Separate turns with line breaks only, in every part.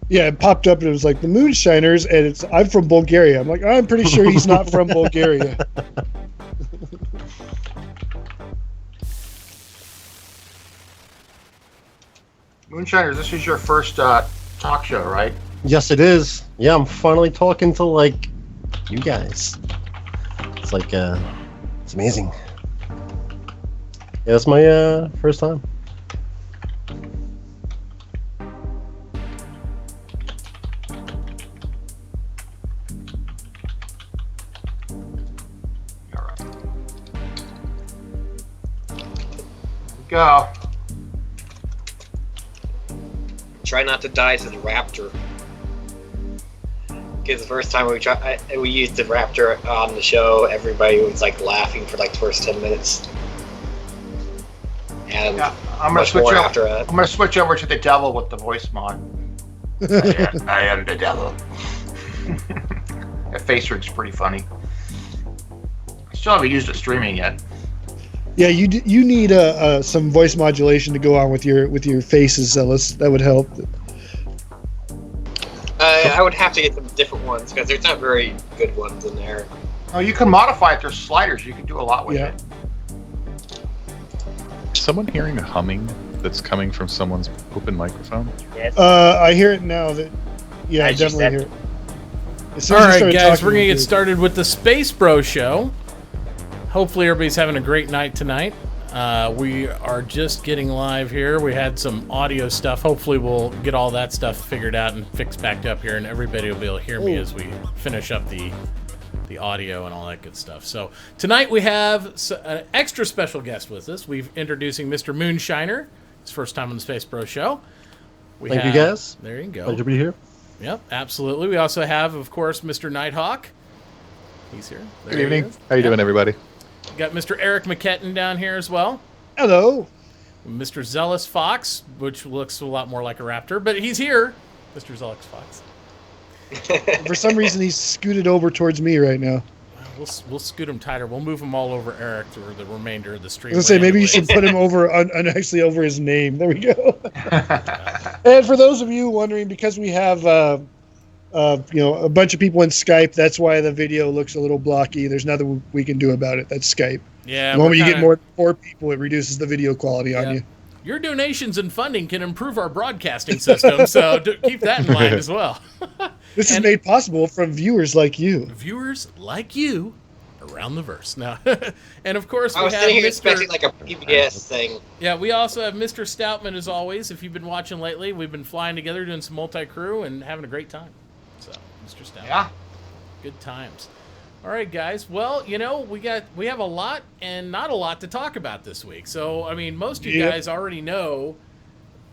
Yeah, it popped up and it was like the Moonshiners, and I'm from Bulgaria. I'm like, I'm pretty sure he's not from Bulgaria.
Moonshiners, this is your first talk show, right?
Yes, it is. Yeah, I'm finally talking to like you guys. It's like it's amazing. Yeah, it's my first time.
All right. Go.
Try not to die to the raptor. Because the first time we used the raptor on the show, everybody was like laughing for like the first 10 minutes. And
Yeah, I'm gonna switch over to the devil with the voice mod. I am the devil. That face rig's pretty funny. I still haven't used it streaming yet.
Yeah, you need some voice modulation to go on with your faces, Zealous. That would help.
I would have to get some different ones because there's not very good ones in there.
Oh, you can modify it. There's sliders. You can do a lot with it.
Is someone hearing a humming that's coming from someone's open microphone?
Yes.
I hear it now. I definitely hear it.
All right, guys, we're gonna get started with the Space Bro Show. Hopefully, everybody's having a great night tonight. We are just getting live here. We had some audio stuff. Hopefully, we'll get all that stuff figured out and fixed back up here, and everybody will be able to hear me as we finish up the audio and all that good stuff. So tonight we have an extra special guest with us. We're introducing Mr. Moonshiner. His first time on the Space Bro Show.
Thank you, guys.
There you go.
Pleasure to be here.
Yep, absolutely. We also have, of course, Mr. Nighthawk. He's here.
Good evening. How you doing, everybody?
Got Mr. Eric McKetton down here as well.
Hello.
Mr. Zealous Fox, which looks a lot more like a raptor, but he's here. Mr. Zealous Fox.
For some reason, he's scooted over towards me right now.
We'll scoot him tighter. We'll move him all over Eric through the remainder of the stream.
I was gonna say maybe you should put him over actually over his name. There we go. And for those of you wondering, because we have a bunch of people in Skype, that's why the video looks a little blocky. There's nothing we can do about it. That's Skype.
Yeah.
The moment you get more than 4 people, it reduces the video quality on you.
Your donations and funding can improve our broadcasting system, so keep that in mind as well.
This is made possible from viewers like you.
Viewers like you around the verse. Now, and of course,
I was sitting here expecting like a PBS thing.
Yeah, we also have Mr. Stoutman as always. If you've been watching lately, we've been flying together, doing some multi-crew, and having a great time. So, Mr. Stoutman.
Yeah.
Good times. All right, guys. Well, we have a lot and not a lot to talk about this week. So, I mean, most of you guys already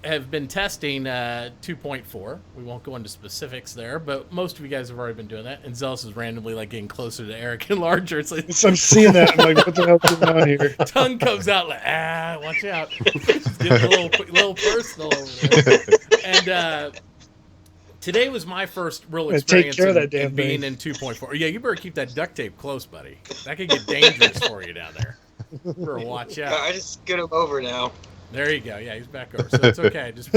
have been testing 2.4. We won't go into specifics there, but most of you guys have already been doing that. And Zealous is randomly getting closer to Eric and larger. It's like,
I'm seeing that. I'm like, what the hell's going on here?
Tongue comes out like, watch out. It's getting a little personal over there. And today was my first real experience in being in 2.4. Yeah, you better keep that duct tape close, buddy. That could get dangerous for you down there. Better watch out.
I just scoot him over now.
There you go. Yeah, he's back over. So it's okay. Just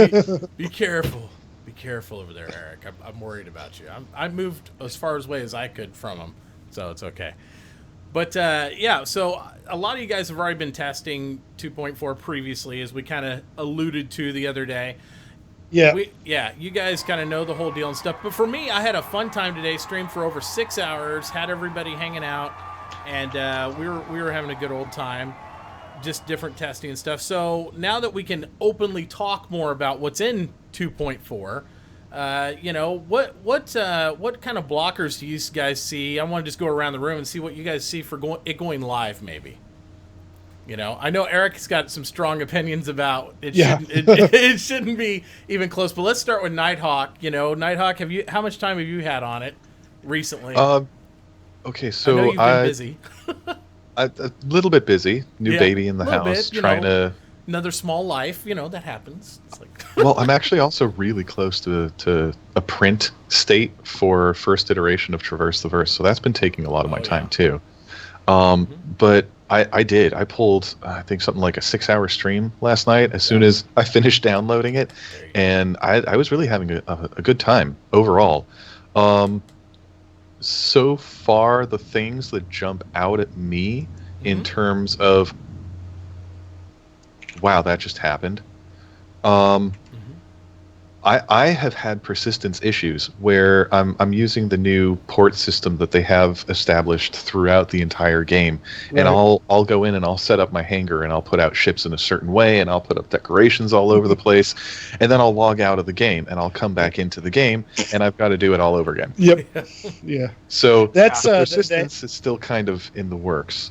be careful. Be careful over there, Eric. I'm worried about you. I moved as far away as I could from him, so it's okay. But, so a lot of you guys have already been testing 2.4 previously, as we kind of alluded to the other day.
Yeah.
You guys kind of know the whole deal and stuff. But for me, I had a fun time today. Streamed for over 6 hours, had everybody hanging out, and we were having a good old time. Just different testing and stuff. So now that we can openly talk more about what's in 2.4, what kind of blockers do you guys see? I want to just go around the room and see what you guys see for going live, maybe. I know Eric's got some strong opinions about it.
Yeah.
It shouldn't be even close. But let's start with Nighthawk. Nighthawk, how much time have you had on it recently?
Okay, so
I know you've been busy.
A little bit busy. New baby in the house, trying to.
Another small life, that happens. It's like
Well, I'm actually also really close to a print state for first iteration of Traverse the Verse, so that's been taking a lot of my time too. But I did. I pulled, I think, something like a 6-hour stream last night as soon as I finished downloading it. And I was really having a good time overall. So far, the things that jump out at me in terms of, wow, that just happened. I have had persistence issues where I'm using the new port system that they have established throughout the entire game, and I'll go in and I'll set up my hangar and I'll put out ships in a certain way and I'll put up decorations all over the place, and then I'll log out of the game and I'll come back into the game and I've got to do it all over again.
Yep. Yeah.
So
that's
persistence is still kind of in the works.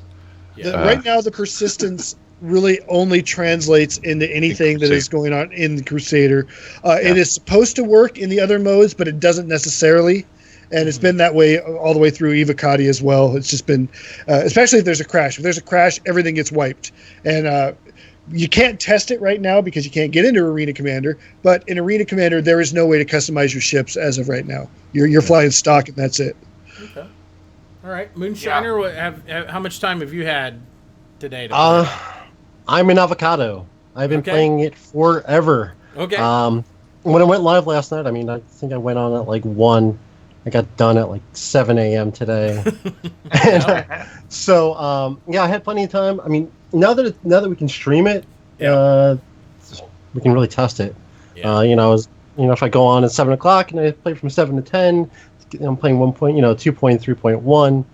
Right now, the persistence really only translates into anything that is going on in the Crusader. It is supposed to work in the other modes, but it doesn't necessarily. And it's been that way all the way through Evocati as well. It's just been, especially if there's a crash. If there's a crash, everything gets wiped. And you can't test it right now because you can't get into Arena Commander. But in Arena Commander, there is no way to customize your ships as of right now. You're flying stock, and that's it.
Okay. All right, Moonshiner. How much time have you had today to play?
I'm an avocado. I've been playing it forever.
Okay.
When I went live last night, I mean, I think I went on at like 1. I got done at like 7 a.m. today. So I had plenty of time. I mean, now that we can stream it, we can really test it. Yeah. If I go on at 7 o'clock and I play from 7 to 10, I'm playing 2.3.1.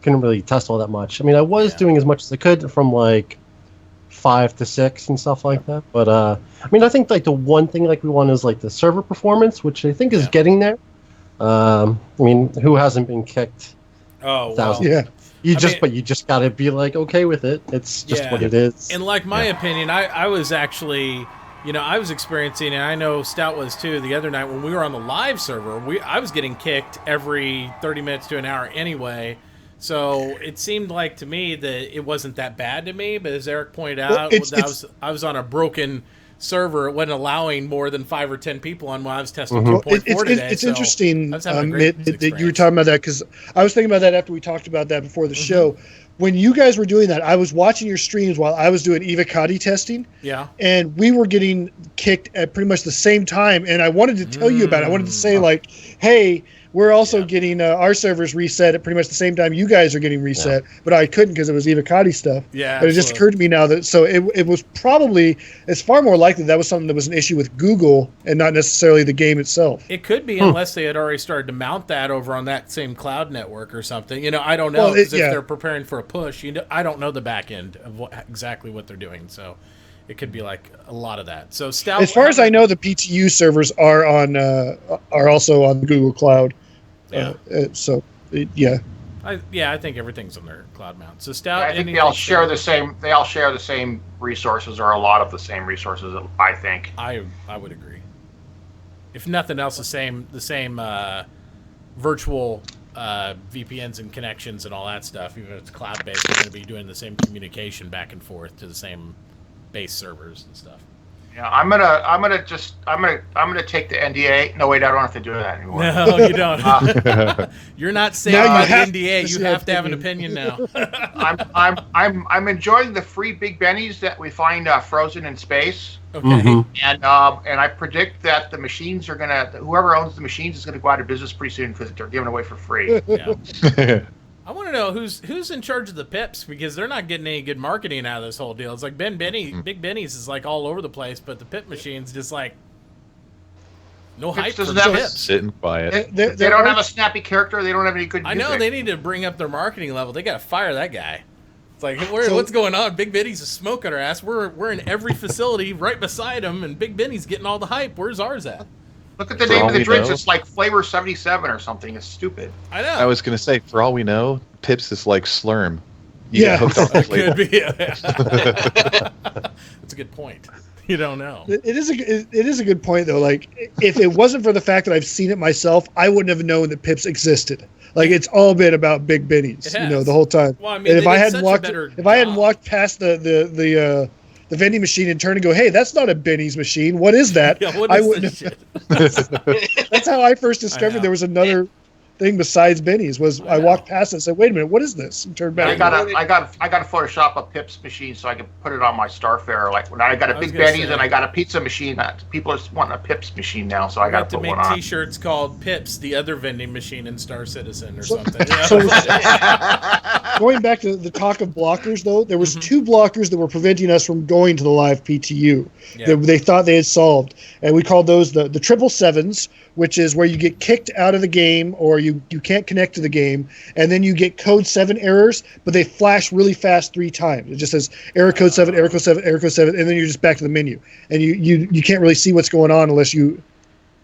Couldn't really test all that much. I mean, I was doing as much as I could from like 5 to 6 and stuff like that. But I mean, I think like the one thing like we want is like the server performance, which I think is getting there. I mean, who hasn't been kicked?
Oh, wow.
Yeah. You just got to be like okay with it. It's just what it is.
And like my opinion, I was actually, I was experiencing, and I know Stout was too, the other night when we were on the live server, I was getting kicked every 30 minutes to an hour anyway. So it seemed like to me that it wasn't that bad to me, but as Eric pointed out, I was on a broken server. It wasn't allowing more than 5 or 10 people on when I was testing 2.4 today.
It's interesting that you were talking about that, because I was thinking about that after we talked about that before the show. When you guys were doing that, I was watching your streams while I was doing Evocati testing. Yeah. And we were getting kicked at pretty much the same time, and I wanted to tell you about it. I wanted to say, like, hey, we're also getting our servers reset at pretty much the same time you guys are getting reset, but I couldn't because it was Evocati stuff. Yeah, but it just occurred to me now that it was probably, it's far more likely that was something that was an issue with Google and not necessarily the game itself.
It could be unless they had already started to mount that over on that same cloud network or something. I don't know, because if they're preparing for a push, I don't know the back end of exactly what they're doing. So it could be like a lot of that. So Stout,
as far as I know, the PTU servers are also on Google Cloud.
Yeah.
I
think everything's on their cloud mount. So Stout,
I think they all share the same. They all share the same resources, or a lot of the same resources. I think.
I would agree. If nothing else, the same virtual VPNs and connections and all that stuff. Even if it's cloud based, they're going to be doing the same communication back and forth to the same base servers and stuff.
Yeah, I'm gonna take the NDA. No, wait, I don't have to do that anymore.
No, you don't. You're not saying by the NDA. You have to have an opinion now.
I'm enjoying the free Big Bennies that we find frozen in space.
Okay.
And I predict that the machines are whoever owns the machines is gonna go out of business pretty soon because they're giving away for free.
Yeah. I want to know who's in charge of the pips, because they're not getting any good marketing out of this whole deal. It's like Big Benny's is like all over the place, but the pip machine's just like no hype for pips.
Sitting quiet.
They don't have a snappy character. They don't have any good music.
I know, they need to bring up their marketing level. They got to fire that guy. It's like, what's going on? Big Benny's a smoke on our ass. We're in every facility right beside him, and Big Benny's getting all the hype. Where's ours at?
Look at the name of the drinks. It's like Flavor 77 or something. It's stupid.
I know.
I was going to say, for all we know, Pips is like Slurm.
It could be. That's a good point. You don't know.
It is a good point, though. Like, if it wasn't for the fact that I've seen it myself, I wouldn't have known that Pips existed. Like, it's all been about Big Bennies, the whole time.
Well, I mean,
and if I hadn't walked past the vending machine and turn and go, hey, that's not a Benny's machine. What is that?
Yeah,
I wouldn't have. That's how I first discovered there was another thing besides Benny's. I walked past it and said, "Wait a minute, what is this?" And turned back.
I got to Photoshop a Pips machine so I can put it on my Starfare. Like when I got a big Benny's and I got a pizza machine, people are wanting a Pips machine now, so I got to put one on.
Make T-shirts called Pips, the other vending machine in Star Citizen or something.
So going back to the talk of blockers, though, there was 2 blockers that were preventing us from going to the live PTU. That they thought they had solved, and we called those the 777s, which is where you get kicked out of the game or you can't connect to the game, and then you get code 7 errors, but they flash really fast 3 times. It just says error code 7, error code 7, error code 7, and then you're just back to the menu, and you can't really see what's going on unless you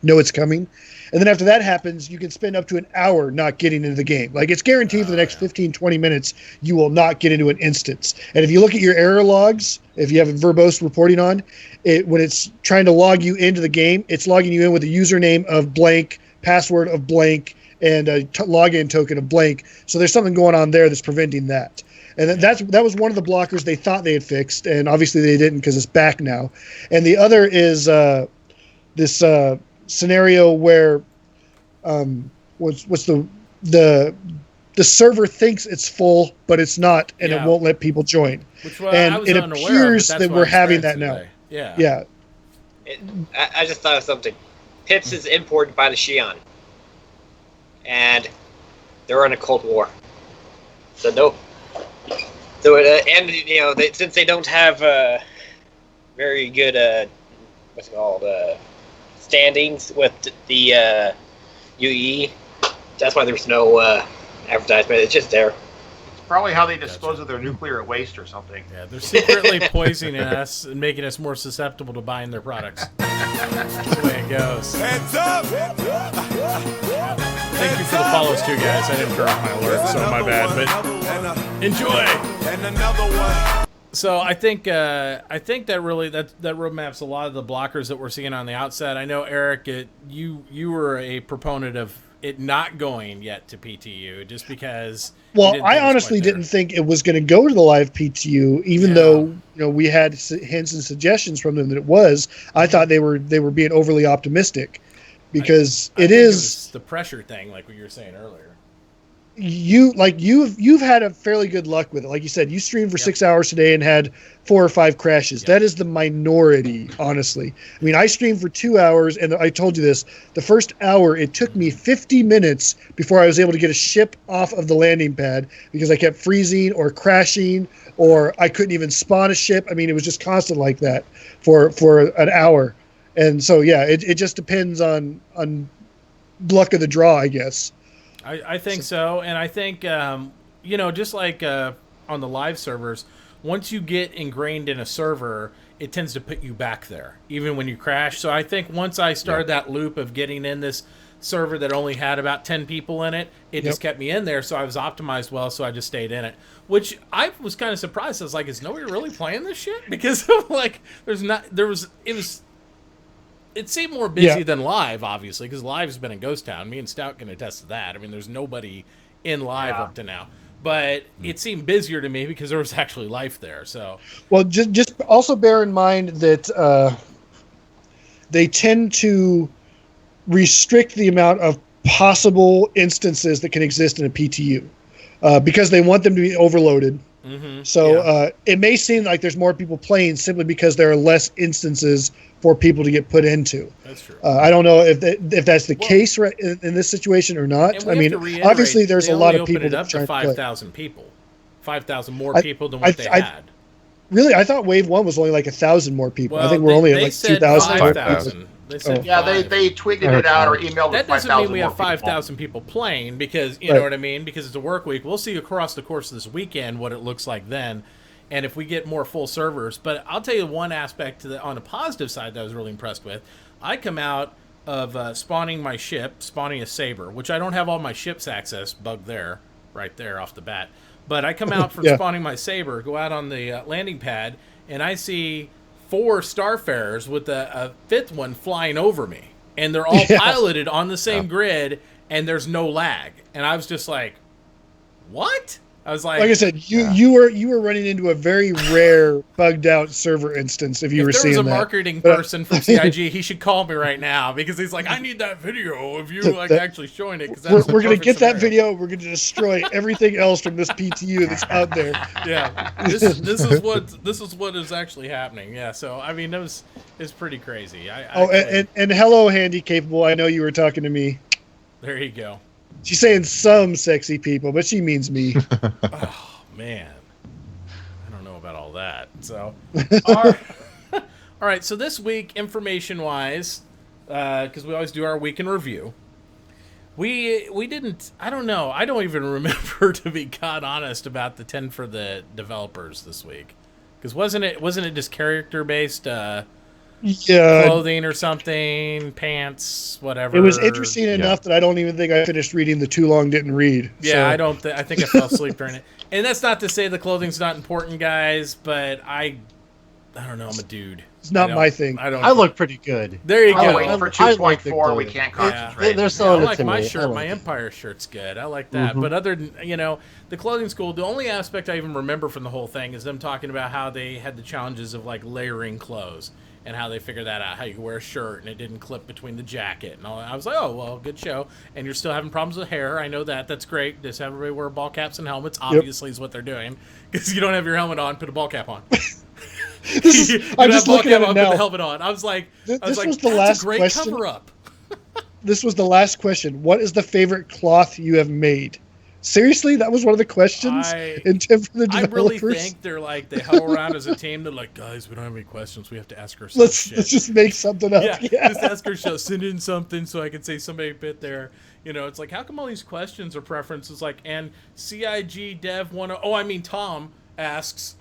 know it's coming. And then after that happens, you can spend up to an hour not getting into the game. Like, it's guaranteed for the next 15, 20 minutes, you will not get into an instance. And if you look at your error logs, if you have verbose reporting on, when it's trying to log you into the game, it's logging you in with a username of blank, password of blank, and a login token of blank. So there's something going on there that's preventing that. And that was one of the blockers they thought they had fixed, and obviously they didn't because it's back now. And the other is this scenario where what's the server thinks it's full, but it's not, and it won't let people join. And it appears that we're having that now. Yeah.
I just thought of something. Pips is imported by the Xi'an, and they're in a Cold War. So no. So and since they don't have very good standings with the UE, that's why there's no advertisement. It's just there.
It's probably how they dispose of their nuclear waste or something.
Yeah, they're secretly poisoning us and making us more susceptible to buying their products. That's the way it goes. Heads up! Thank you for the follows too, guys. I didn't turn off my alert, so my bad. But enjoy. And another one. So I think that really that roadmaps a lot of the blockers that we're seeing on the outside. I know, Eric, you were a proponent of it not going yet to PTU just because.
Well, I honestly didn't think it was going to go to the live PTU, even though we had hints and suggestions from them that it was. I thought they were being overly optimistic because it is
the pressure thing, like what you were saying earlier.
You've had a fairly good luck with it. Like you said, you streamed for 6 hours today and had 4 or 5 crashes. That is the minority, honestly. I mean, I streamed for 2 hours, and I told you this. The first hour, it took me 50 minutes before I was able to get a ship off of the landing pad because I kept freezing or crashing, or I couldn't even spawn a ship. I mean, it was just constant like that for an hour. And so, yeah, it just depends on luck of the draw, I guess.
I think so, and I think just like on the live servers, once you get ingrained in a server, it tends to put you back there, even when you crash. So I think once I started that loop of getting in this server that only had about 10 people in it, it just kept me in there, so I was optimized well, so I just stayed in it. Which I was kind of surprised. I was like, is nobody really playing this shit? Because like it seemed more busy than live, obviously, because live's been in Ghost Town. Me and Stout can attest to that. I mean, there's nobody in live up to now. But it seemed busier to me because there was actually life there. So,
well, just also bear in mind that they tend to restrict the amount of possible instances that can exist in a PTU because they want them to be overloaded. Mm-hmm. So it may seem like there's more people playing simply because there are less instances for people to get put into.
That's true.
I don't know if that's the case in this situation or not. I mean, obviously there's a lot of people that try to play.
5,000 people, 5,000 more people than what they had.
Really, I thought Wave 1 was only like 1,000 more people. Well, I think we're only at like 2,000.
5,000. They said
they tweeted it out or emailed
it. That doesn't mean we have 5,000 people playing because you know what I mean. Because it's a work week. We'll see across the course of this weekend what it looks like then, and if we get more full servers. But I'll tell you one aspect on the positive side that I was really impressed with. I come out of spawning my ship, spawning a Saber, which I don't have all my ship's access bugged right there off the bat. But I come out from spawning my Saber, go out on the landing pad, and I see 4 Starfarers with a 5th one flying over me, and they're all piloted on the same grid, and there's no lag. And I was just like, what? I was like
I said, you were running into a very rare bugged out server instance if you were seeing that.
If there was a marketing person from CIG, he should call me right now because he's like, I need that video of you actually showing it. Because
we're going to get that video. We're going to destroy everything else from this PTU that's out there.
Yeah, this is what is actually happening. Yeah, so I mean, it's pretty crazy.
And hello, Handy Capable. I know you were talking to me.
There you go.
She's saying some sexy people, but she means me.
Oh, man. I don't know about all that. So, all right. So this week, information-wise, because we always do our week in review, we didn't. I don't know. I don't even remember, to be God honest, about the 10 for the developers this week. Because wasn't it just character-based? Clothing or something, pants, whatever.
It was interesting enough that I don't even think I finished reading the Too Long Didn't Read.
Yeah, so. I think I fell asleep during it. And that's not to say the clothing's not important, guys, but I don't know. I'm a dude.
It's not my thing.
I look pretty good.
There you go.
Waiting for 2.4. We can't concentrate.
They're selling
I like
it to
my
me.
shirt. My Empire shirt's good. I like that.
Mm-hmm.
But other than, the clothing's cool. The only aspect I even remember from the whole thing is them talking about how they had the challenges of like layering clothes. And how they figured that out, how you could wear a shirt and it didn't clip between the jacket. And all. I was like, oh, well, good show. And you're still having problems with hair. I know that. That's great. Just have everybody wear ball caps and helmets, obviously, is what they're doing. Because you don't have your helmet on, put a ball cap on.
I'm just looking at it now.
Put the helmet on. I was like,
this
was
the
that's
last
a great
question.
cover-up.
This was the last question. What is the favorite cloth you have made? Seriously, that was one of the questions in 10 for the developers.
I really think they huddle around as a team. They're like, guys, we don't have any questions. We have to ask ourselves.
Let's just make something up.
Yeah, just ask ourselves. Send in something so I can say somebody bit there. It's like, how come all these questions are preferences? Like, and CIG Dev Tom asks,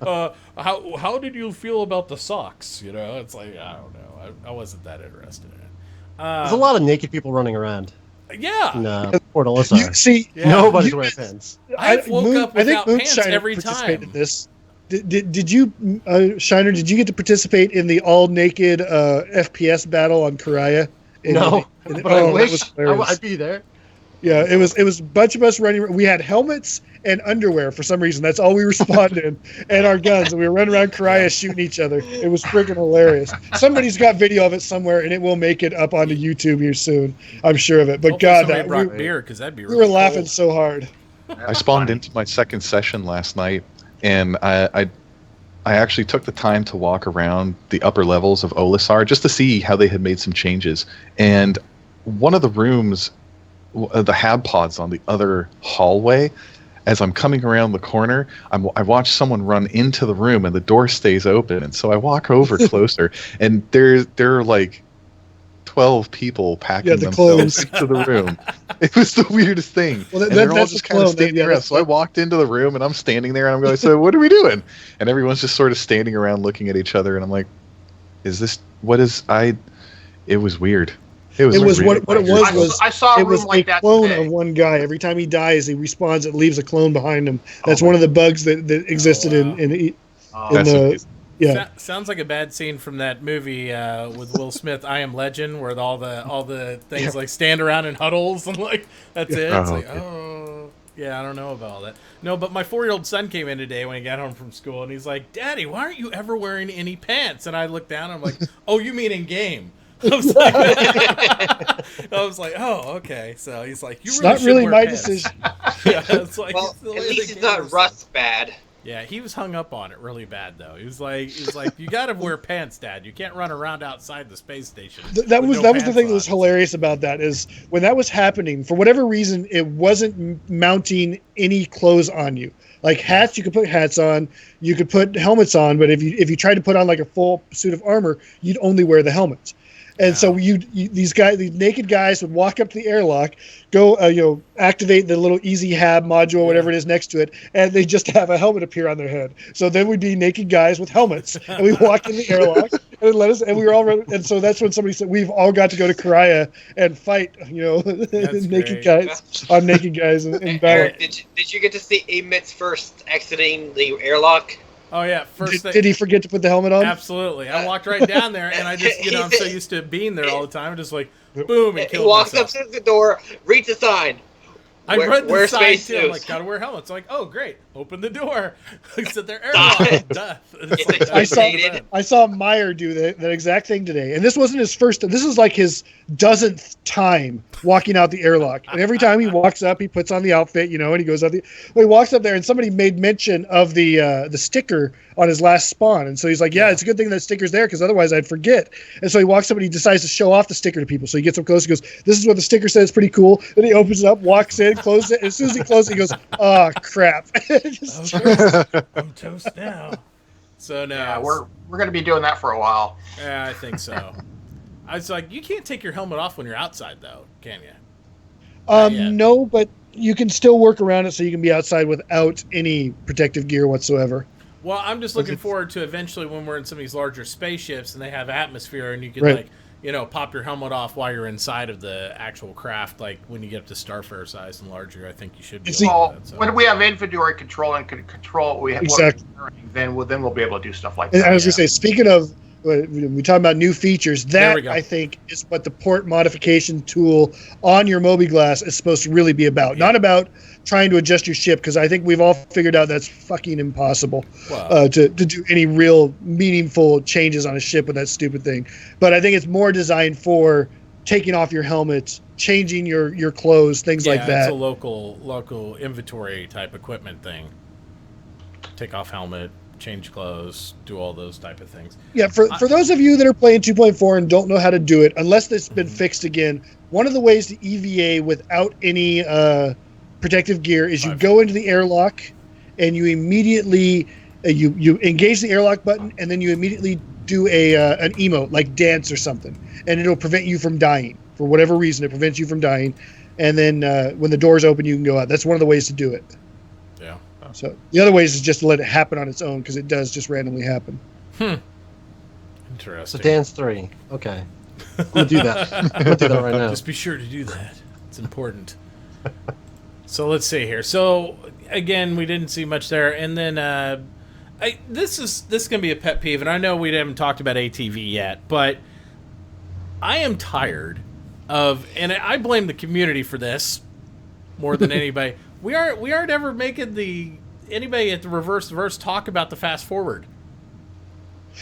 how did you feel about the socks? It's like, I don't know. I wasn't that interested in it.
There's a lot of naked people running around.
Yeah.
No, Port Olisar. Nobody's wearing pants.
I woke up without pants
Moonshiner
every
participated
time.
In this. Did you, Shiner? Did you get to participate in the all naked FPS battle on Karaya?
No, but I wish I'd be there.
Yeah, it was a bunch of us running. We had helmets and underwear for some reason. That's all we were spawned in, and our guns. And we were running around Karaya shooting each other. It was freaking hilarious. Somebody's got video of it somewhere, and it will make it up onto YouTube here soon. I'm sure of it. But
hopefully
God,
brought beer because that'd be.
We were laughing so hard.
I spawned into my second session last night, and I actually took the time to walk around the upper levels of Olisar just to see how they had made some changes. And one of the rooms, the hab pods on the other hallway, as I'm coming around the corner, I watch someone run into the room and the door stays open. And so I walk over closer, and there are like 12 people packing themselves into the room. It was the weirdest thing.
Well,
and they're all just kind of standing around. So I walked into the room, and I'm standing there, and I'm going, so what are we doing? And everyone's just sort of standing around looking at each other, and I'm like, it was weird. It was
what it was.
I saw a room like that
clone
today.
of one guy. Every time he dies, he respawns. It leaves a clone behind him. That's one of the bugs that existed in the. Yeah.
Sounds like a bad scene from that movie with Will Smith, I Am Legend, where all the things like stand around in huddles and like that's it. It's like, yeah, I don't know about all that. No, but my 4-year-old son came in today when he got home from school, and he's like, "Daddy, why aren't you ever wearing any pants?" And I looked down, and I'm like, "Oh, you mean in game?" I was like, oh, okay. So he's like,
it's not really my decision.
Yeah, it's like,
well, at least it's not rust bad.
Yeah, he was hung up on it really bad though. He was like, you got to wear pants, Dad. You can't run around outside the space station.
That was the thing that was hilarious about that is when that was happening, for whatever reason, it wasn't mounting any clothes on you. Like hats, you could put hats on, you could put helmets on, but if you tried to put on like a full suit of armor, you'd only wear the helmets. And so these naked guys would walk up to the airlock, go, activate the little Easy Hab module, whatever it is next to it, and they just have a helmet appear on their head. So then we'd be naked guys with helmets, and we walked in the airlock, and we were all, and so that's when somebody said we've all got to go to Karaya and fight, naked guys on naked guys in battle.
Eric, did you get to see Amit's first exiting the airlock?
Oh yeah,
did he forget to put the helmet on?
Absolutely. I walked right down there, and I just, I'm so used to being there all the time. I'm just like, boom, and
he walks up to the door, reads the sign.
I read the sign too. I'm like, gotta wear helmets. Like, oh great, open the door. Except they're airlock. Death.
I saw Meyer do that exact thing today, and this wasn't his first. This is like his dozenth time walking out the airlock. And every time he walks up, he puts on the outfit, and he goes out. He walks up there, and somebody made mention of the sticker on his last spawn, and so he's like, "Yeah, it's a good thing that sticker's there because otherwise I'd forget." And so he walks up and he decides to show off the sticker to people. So he gets up close. He goes, "This is what the sticker says. Pretty cool." Then he opens it up, walks in, closes it. And as soon as he closes it, he goes, "Oh crap!"
I'm toast now. So now
yeah, we're going to be doing that for a while.
Yeah, I think so. I was like, you can't take your helmet off when you're outside, though, can you?
No, but you can still work around it so you can be outside without any protective gear whatsoever.
Well, I'm just looking forward to eventually when we're in some of these larger spaceships and they have atmosphere and you can pop your helmet off while you're inside of the actual craft. Like when you get up to Starfare size and larger, I think you should be able to do that. So.
When we have inventory control and can control what
exactly.
then we'll be able to do stuff like
that.
that.
I was going to say, speaking of, we talk about new features. That I think is what the port modification tool on your Mobi-Glass is supposed to really be about. Yeah. Not about trying to adjust your ship, because I think we've all figured out that's fucking impossible to do any real meaningful changes on a ship with that stupid thing. But I think it's more designed for taking off your helmet, changing your clothes, things like that.
Yeah, it's a local inventory type equipment thing. Take off helmet, change clothes, do all those type of things.
Yeah, for those of you that are playing 2.4 and don't know how to do it, unless it's been fixed again, one of the ways to EVA without any protective gear is you go into the airlock and you immediately you engage the airlock button, and then you immediately do an emote like dance or something, and it'll prevent you from dying. For whatever reason, it prevents you from dying, and then when the doors open, you can go out. That's one of the ways to do it.
Yeah.
So the other ways is just to let it happen on its own, because it does just randomly happen.
Interesting.
So dance 3. Okay. I'm going to do that. I'm going to do that right now.
Just be sure to do that. It's important. So let's see here. So again, we didn't see much there, and then this is going to be a pet peeve, and I know we haven't talked about ATV yet, but I am tired of, and I blame the community for this more than anybody. We aren't ever making anybody at the reverse talk about the fast forward.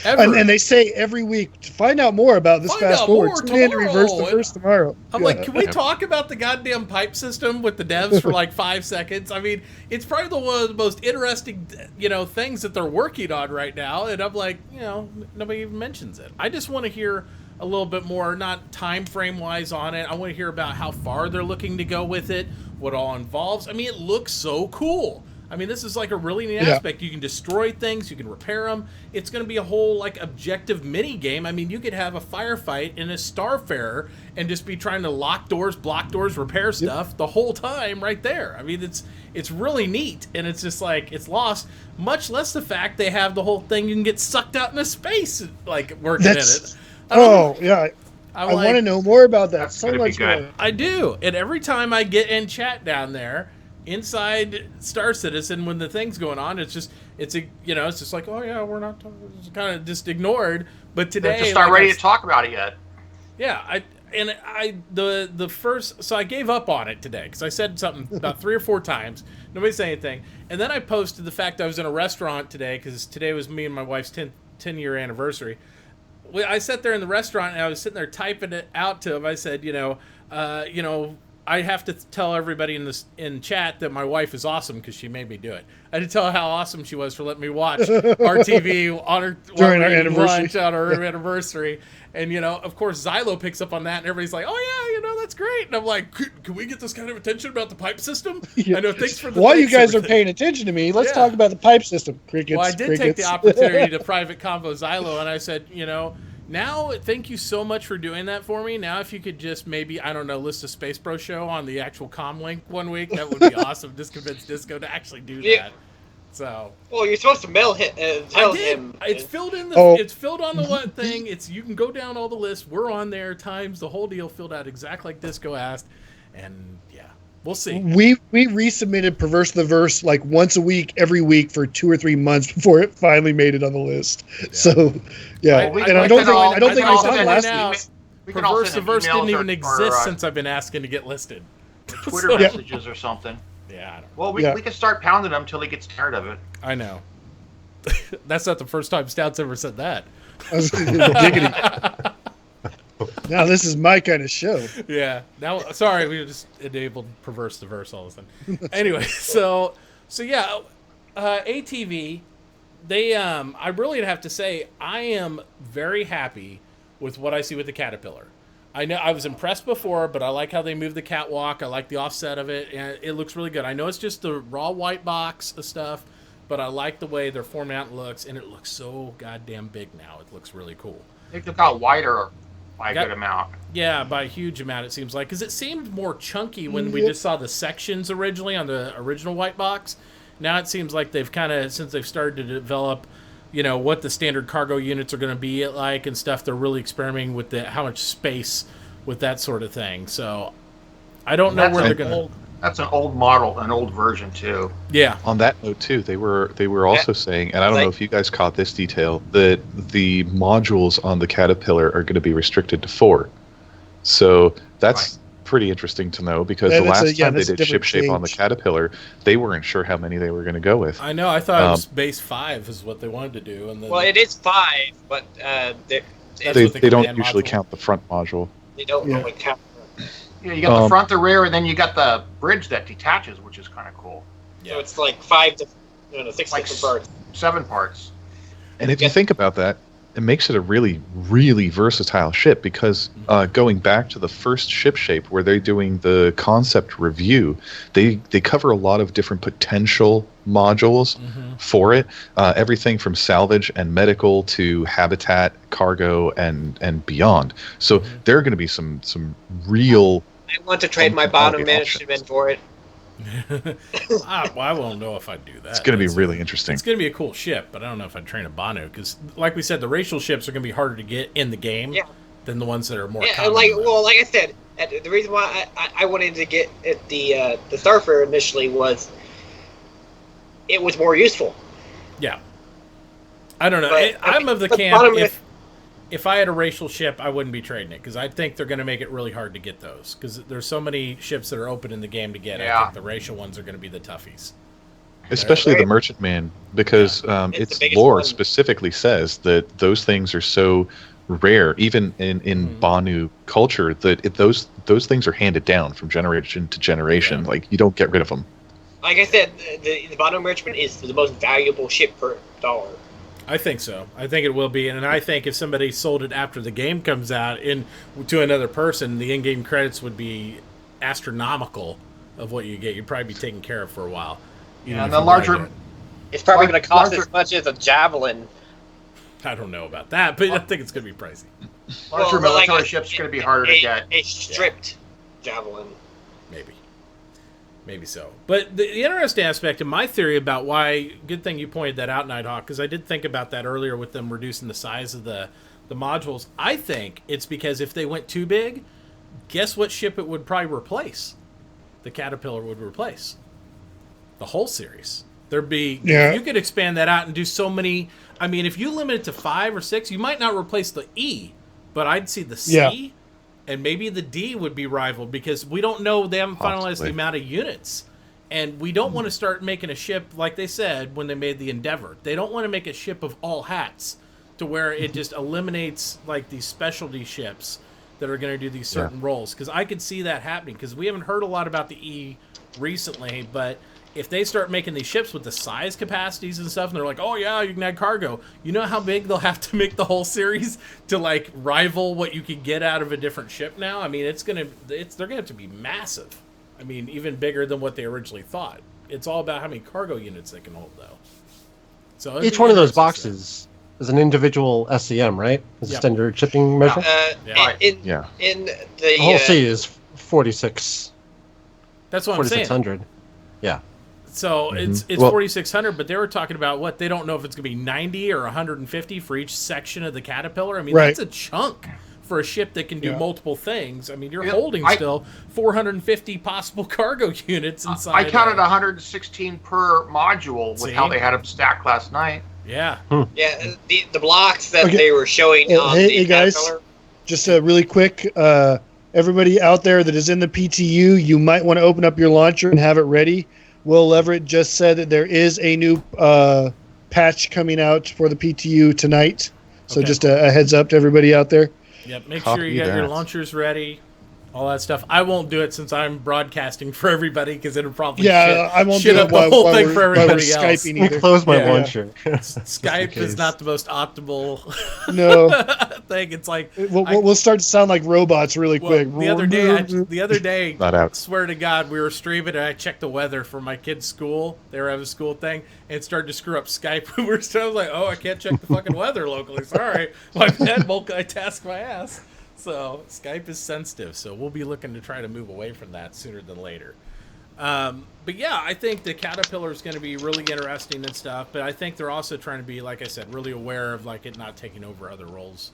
And they say every week to find out more about this fast forward. Tune in to Reverse the Verse tomorrow.
I'm like, can we talk about the goddamn pipe system with the devs for like 5 seconds? I mean, it's probably one of the most interesting, things that they're working on right now. And I'm like, nobody even mentions it. I just want to hear a little bit more, not time frame wise on it. I want to hear about how far they're looking to go with it, what all involves. I mean, it looks so cool. I mean, this is like a really neat aspect. You can destroy things, you can repair them. It's going to be a whole like objective mini game. I mean, you could have a firefight in a Starfarer and just be trying to lock doors, block doors, repair stuff the whole time right there. I mean, it's really neat, and it's just like it's lost. Much less the fact they have the whole thing you can get sucked out into space like working in it.
I want to know more about that. So much more.
I do, and every time I get in chat down there. Inside Star Citizen, when the thing's going on, it's just like, oh yeah, we're not it's kind of just ignored. But today,
just not ready to talk about it yet.
Yeah, the first, so I gave up on it today because I said something about 3 or 4 times. Nobody said anything, and then I posted the fact I was in a restaurant today because today was me and my wife's 10-year anniversary. I sat there in the restaurant and I was sitting there typing it out to him. I said, I have to tell everybody in chat that my wife is awesome because she made me do it. I had to tell her how awesome she was for letting me watch RTV on
during our anniversary.
Lunch on our anniversary. And, of course, Xylo picks up on that, and everybody's like, oh, yeah, that's great. And I'm like, can we get this kind of attention about the pipe system? I know, thanks for the
While you guys are paying attention to me, let's talk about the pipe system. Crickets.
Well, I did take the opportunity to private convo Xylo, and I said, now, thank you so much for doing that for me. Now, if you could just maybe, I don't know, list a Space Bro show on the actual comlink one week, that would be awesome. Just convince Disco to actually do that. So.
Well, you're supposed to mail him. Tell him.
It's filled in It's filled on the what thing. You can go down all the lists. We're on there. Times the whole deal filled out exactly like Disco asked, and yeah. We'll see.
We resubmitted Perverse the Verse like once a week, every week for 2 or 3 months before it finally made it on the list. Yeah. So, yeah, I don't think it was on last week.
Perverse the Verse didn't even exist since I've been asking to get listed.
Twitter messages or something.
Yeah. I don't know.
Well, we can start pounding him until he gets tired of it.
I know. That's not the first time Stout's ever said that.
Now this is my kind of show.
Yeah. Now, sorry, we just enabled perverse diverse all of a sudden. Anyway, so yeah, ATV. They, I really have to say, I am very happy with what I see with the Caterpillar. I know I was impressed before, but I like how they move the catwalk. I like the offset of it, and it looks really good. I know it's just the raw white box of stuff, but I like the way their format looks, and it looks so goddamn big now. It looks really cool.
They just got wider by a good amount.
Yeah, by a huge amount, it seems like. Because it seemed more chunky when we just saw the sections originally on the original white box. Now it seems like they've kind of, since they've started to develop, you know, what the standard cargo units are going to be like and stuff, they're really experimenting with how much space with that sort of thing. So I don't know where they're going to...
That's an old model, an old version too.
Yeah.
On that note too, they were also saying, and I don't know if you guys caught this detail, that the modules on the Caterpillar are going to be restricted to 4. So that's pretty interesting to know, because the last time they did ship shape on the Caterpillar, they weren't sure how many they were going to go with.
I know. I thought it was base 5 is what they wanted to do. And then,
well, it is 5, but
they don't usually count the front module.
They don't really count.
Yeah, you got the front, the rear, and then you got the bridge that detaches, which is kind of cool.
Yeah. So it's like 6 different parts.
7 parts.
And if you think about that, it makes it a really, really versatile ship, because going back to the first ship shape where they're doing the concept review, they cover a lot of different potential modules for it. Everything from salvage and medical to habitat, cargo, and beyond. So there are going to be some real...
I want to trade my bottom management for it.
I won't know if I'd do that.
It's going to be really interesting.
It's going to be a cool ship, but I don't know if I'd train a Banu, because, like we said, the racial ships are going to be harder to get in the game than the ones that are more common.
Like I said, the reason why I wanted to get the Starfarer initially was it was more useful.
Yeah. I don't know. I'm of the camp, if I had a racial ship, I wouldn't be trading it, because I think they're going to make it really hard to get those, because there's so many ships that are open in the game to get. Yeah. I think the racial ones are going to be the toughies.
Especially the Merchantman, because its lore specifically says that those things are so rare, even in Banu culture, that those things are handed down from generation to generation. Like, you don't get rid of them.
Like I said, the Banu Merchantman is the most valuable ship per dollar.
I think so. I think it will be, and I think if somebody sold it after the game comes out to another person, the in-game credits would be astronomical of what you get. You'd probably be taken care of for a while.
And the larger...
It's probably going to cost as much as a Javelin.
I don't know about that, but I think it's going to be pricey.
Larger military ships are going to be harder to get.
A stripped Javelin.
Maybe so. But the interesting aspect of my theory about why, good thing you pointed that out, Nighthawk, because I did think about that earlier with them reducing the size of the modules. I think it's because if they went too big, guess what ship it would probably replace? The Caterpillar would replace. The whole series. There'd be... You could expand that out and do so many... I mean, if you limit it to 5 or 6, you might not replace the E, but I'd see the C... Yeah. And maybe the D would be rivaled, because we don't know. They haven't finalized the amount of units. And we don't want to start making a ship, like they said when they made the Endeavor. They don't want to make a ship of all hats to where it just eliminates like these specialty ships that are going to do these certain roles. Because I could see that happening, because we haven't heard a lot about the E recently. But if they start making these ships with the size capacities and stuff, and they're like, oh yeah, you can add cargo, you know how big they'll have to make the whole series to like rival what you could get out of a different ship now? I mean, they're gonna have to be massive. I mean, even bigger than what they originally thought. It's all about how many cargo units they can hold, though. So
each one of those boxes is an individual SCM, right? Is a standard shipping measure?
In the
whole C is 46.
That's what I'm saying.
4600. Yeah.
So it's 4,600, but they were talking about what they don't know if it's going to be 90 or 150 for each section of the Caterpillar. I mean, that's a chunk for a ship that can do multiple things. I mean, you're holding still 450 possible cargo units inside.
I counted 116 per module with how they had them stacked last night.
Yeah.
Yeah, the blocks that they were showing on the
guys,
Caterpillar.
Just a really quick everybody out there that is in the PTU, you might want to open up your launcher and have it ready. Will Leverett just said that there is a new patch coming out for the PTU tonight. So just a heads up to everybody out there.
Yep, make sure you got your launchers ready, all that stuff. I won't do it since I'm broadcasting for everybody because it'll probably
I won't
shit
do
up the whole thing for everybody else.
Skyping either.
Close my launcher.
Skype is not the most optimal thing. It's like
we'll start to sound like robots really quick.
The other day, swear to God, we were streaming and I checked the weather for my kid's school. They were having a school thing and it started to screw up Skype. We were still like, I can't check the fucking weather locally. Sorry, my bad, multitask my ass. So Skype is sensitive, so we'll be looking to try to move away from that sooner than later. But yeah, I think the Caterpillar is going to be really interesting and stuff. But I think they're also trying to be, like I said, really aware of like it not taking over other roles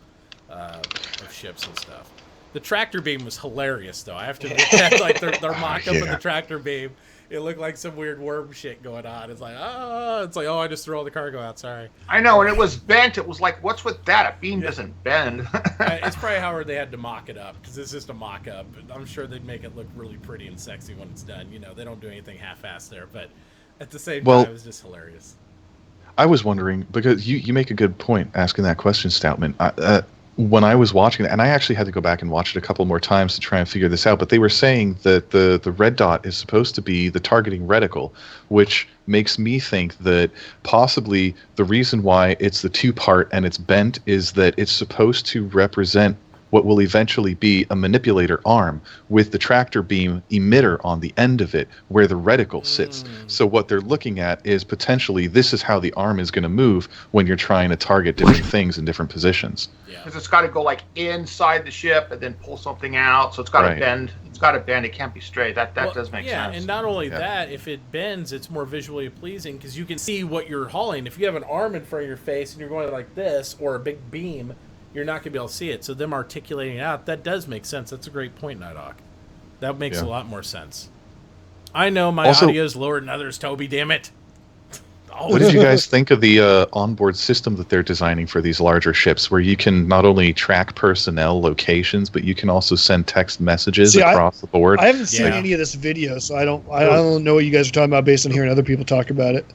of ships and stuff. The tractor beam was hilarious, though. I have to admit, like their mock-up of the tractor beam. It looked like some weird worm shit going on. It's like, I just threw all the cargo out. Sorry.
I know, and it was bent. It was like, what's with that? A beam doesn't bend.
It's probably how they had to mock it up because it's just a mock-up. I'm sure they'd make it look really pretty and sexy when it's done. You know, they don't do anything half-assed there, but at the same time, it was just hilarious.
I was wondering because you make a good point asking that question, Stoutman. When I was watching it, and I actually had to go back and watch it a couple more times to try and figure this out, but they were saying that the red dot is supposed to be the targeting reticle, which makes me think that possibly the reason why it's the two-part and it's bent is that it's supposed to represent what will eventually be a manipulator arm with the tractor beam emitter on the end of it where the reticle sits. So what they're looking at is potentially this is how the arm is going to move when you're trying to target different things in different positions.
Because it's got to go like inside the ship and then pull something out. So it's got to bend. It's got to bend. It can't be straight. That does make sense.
Yeah, and not only that, if it bends, it's more visually pleasing because you can see what you're hauling. If you have an arm in front of your face and you're going like this or a big beam, you're not going to be able to see it. So them articulating it out, that does make sense. That's a great point, Nighthawk. That makes a lot more sense. I know my audio is lower than others, Toby, damn it.
What did you guys think of the onboard system that they're designing for these larger ships where you can not only track personnel locations, but you can also send text messages across the board?
I haven't seen any of this video, so I don't know what you guys are talking about based on hearing other people talk about it.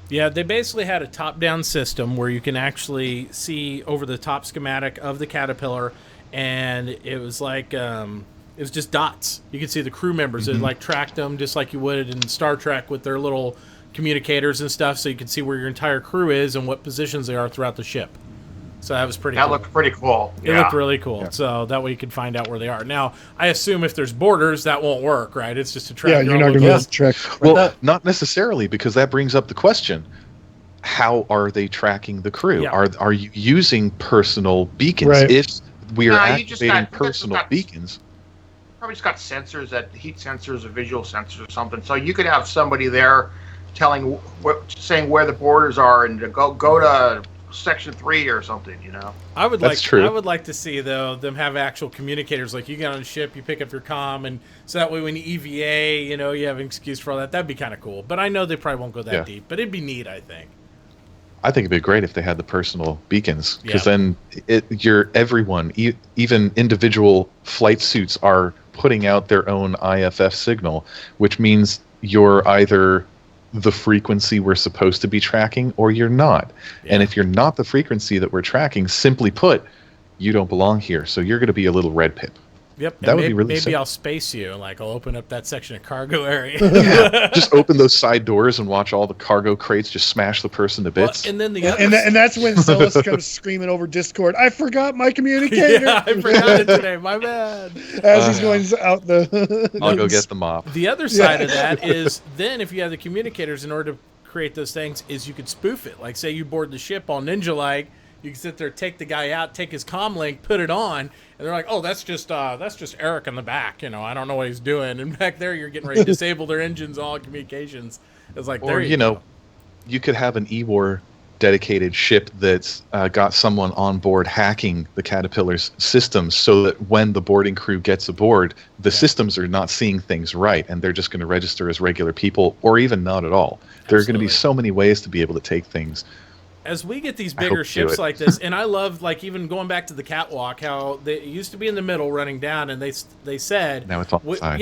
Yeah, they basically had a top-down system where you can actually see over the top schematic of the Caterpillar, and it was like it was just dots. You could see the crew members. It like tracked them just like you would in Star Trek with their little communicators and stuff, so you can see where your entire crew is and what positions they are throughout the ship. So that was pretty cool.
That looked pretty cool.
It looked really cool. Yeah. So that way you can find out where they are. Now, I assume if there's borders, that won't work, right? It's just a track.
Yeah, you're not going to be able to track.
Well, not necessarily, because that brings up the question. How are they tracking the crew? Yeah. Are you using personal beacons?
Right.
If we are activating personal beacons.
Probably just got sensors, heat sensors or visual sensors or something. So you could have somebody there saying where the borders are and to go to Section 3 or something, you know.
I would like to see though them have actual communicators. Like you get on a ship, you pick up your comm, and so that way when you EVA, you know, you have an excuse for all that. That'd be kind of cool. But I know they probably won't go that deep. But it'd be neat, I think.
I think it'd be great if they had the personal beacons, because then everyone, even individual flight suits, are putting out their own IFF signal, which means you're either the frequency we're supposed to be tracking or you're not. Yeah. And if you're not the frequency that we're tracking, simply put, you don't belong here. So you're going to be a little red pip.
Yep. That would be really maybe I'll space you. Like I'll open up that section of cargo area.
Just open those side doors and watch all the cargo crates just smash the person to bits.
Well, and then
and that's when Celis comes screaming over Discord, I forgot my communicator.
Yeah, I forgot it today. My bad.
As he's going out the...
I'll go get the mop.
The other side of that is then if you have the communicators, in order to create those things, is you could spoof it. Like say you board the ship all ninja-like, you can sit there, take the guy out, take his comm link, put it on, and they're like, "Oh, that's just Eric in the back. You know, I don't know what he's doing." And back there, you're getting ready to disable their engines, all communications. It's like,
or you know, you could have an E-War dedicated ship that's got someone on board hacking the Caterpillar's systems, so that when the boarding crew gets aboard, the systems are not seeing things right, and they're just going to register as regular people, or even not at all. There are going to be so many ways to be able to take things
as we get these bigger ships like this, and I love, like, even going back to the catwalk, how they used to be in the middle running down, and they said
now it's on the side.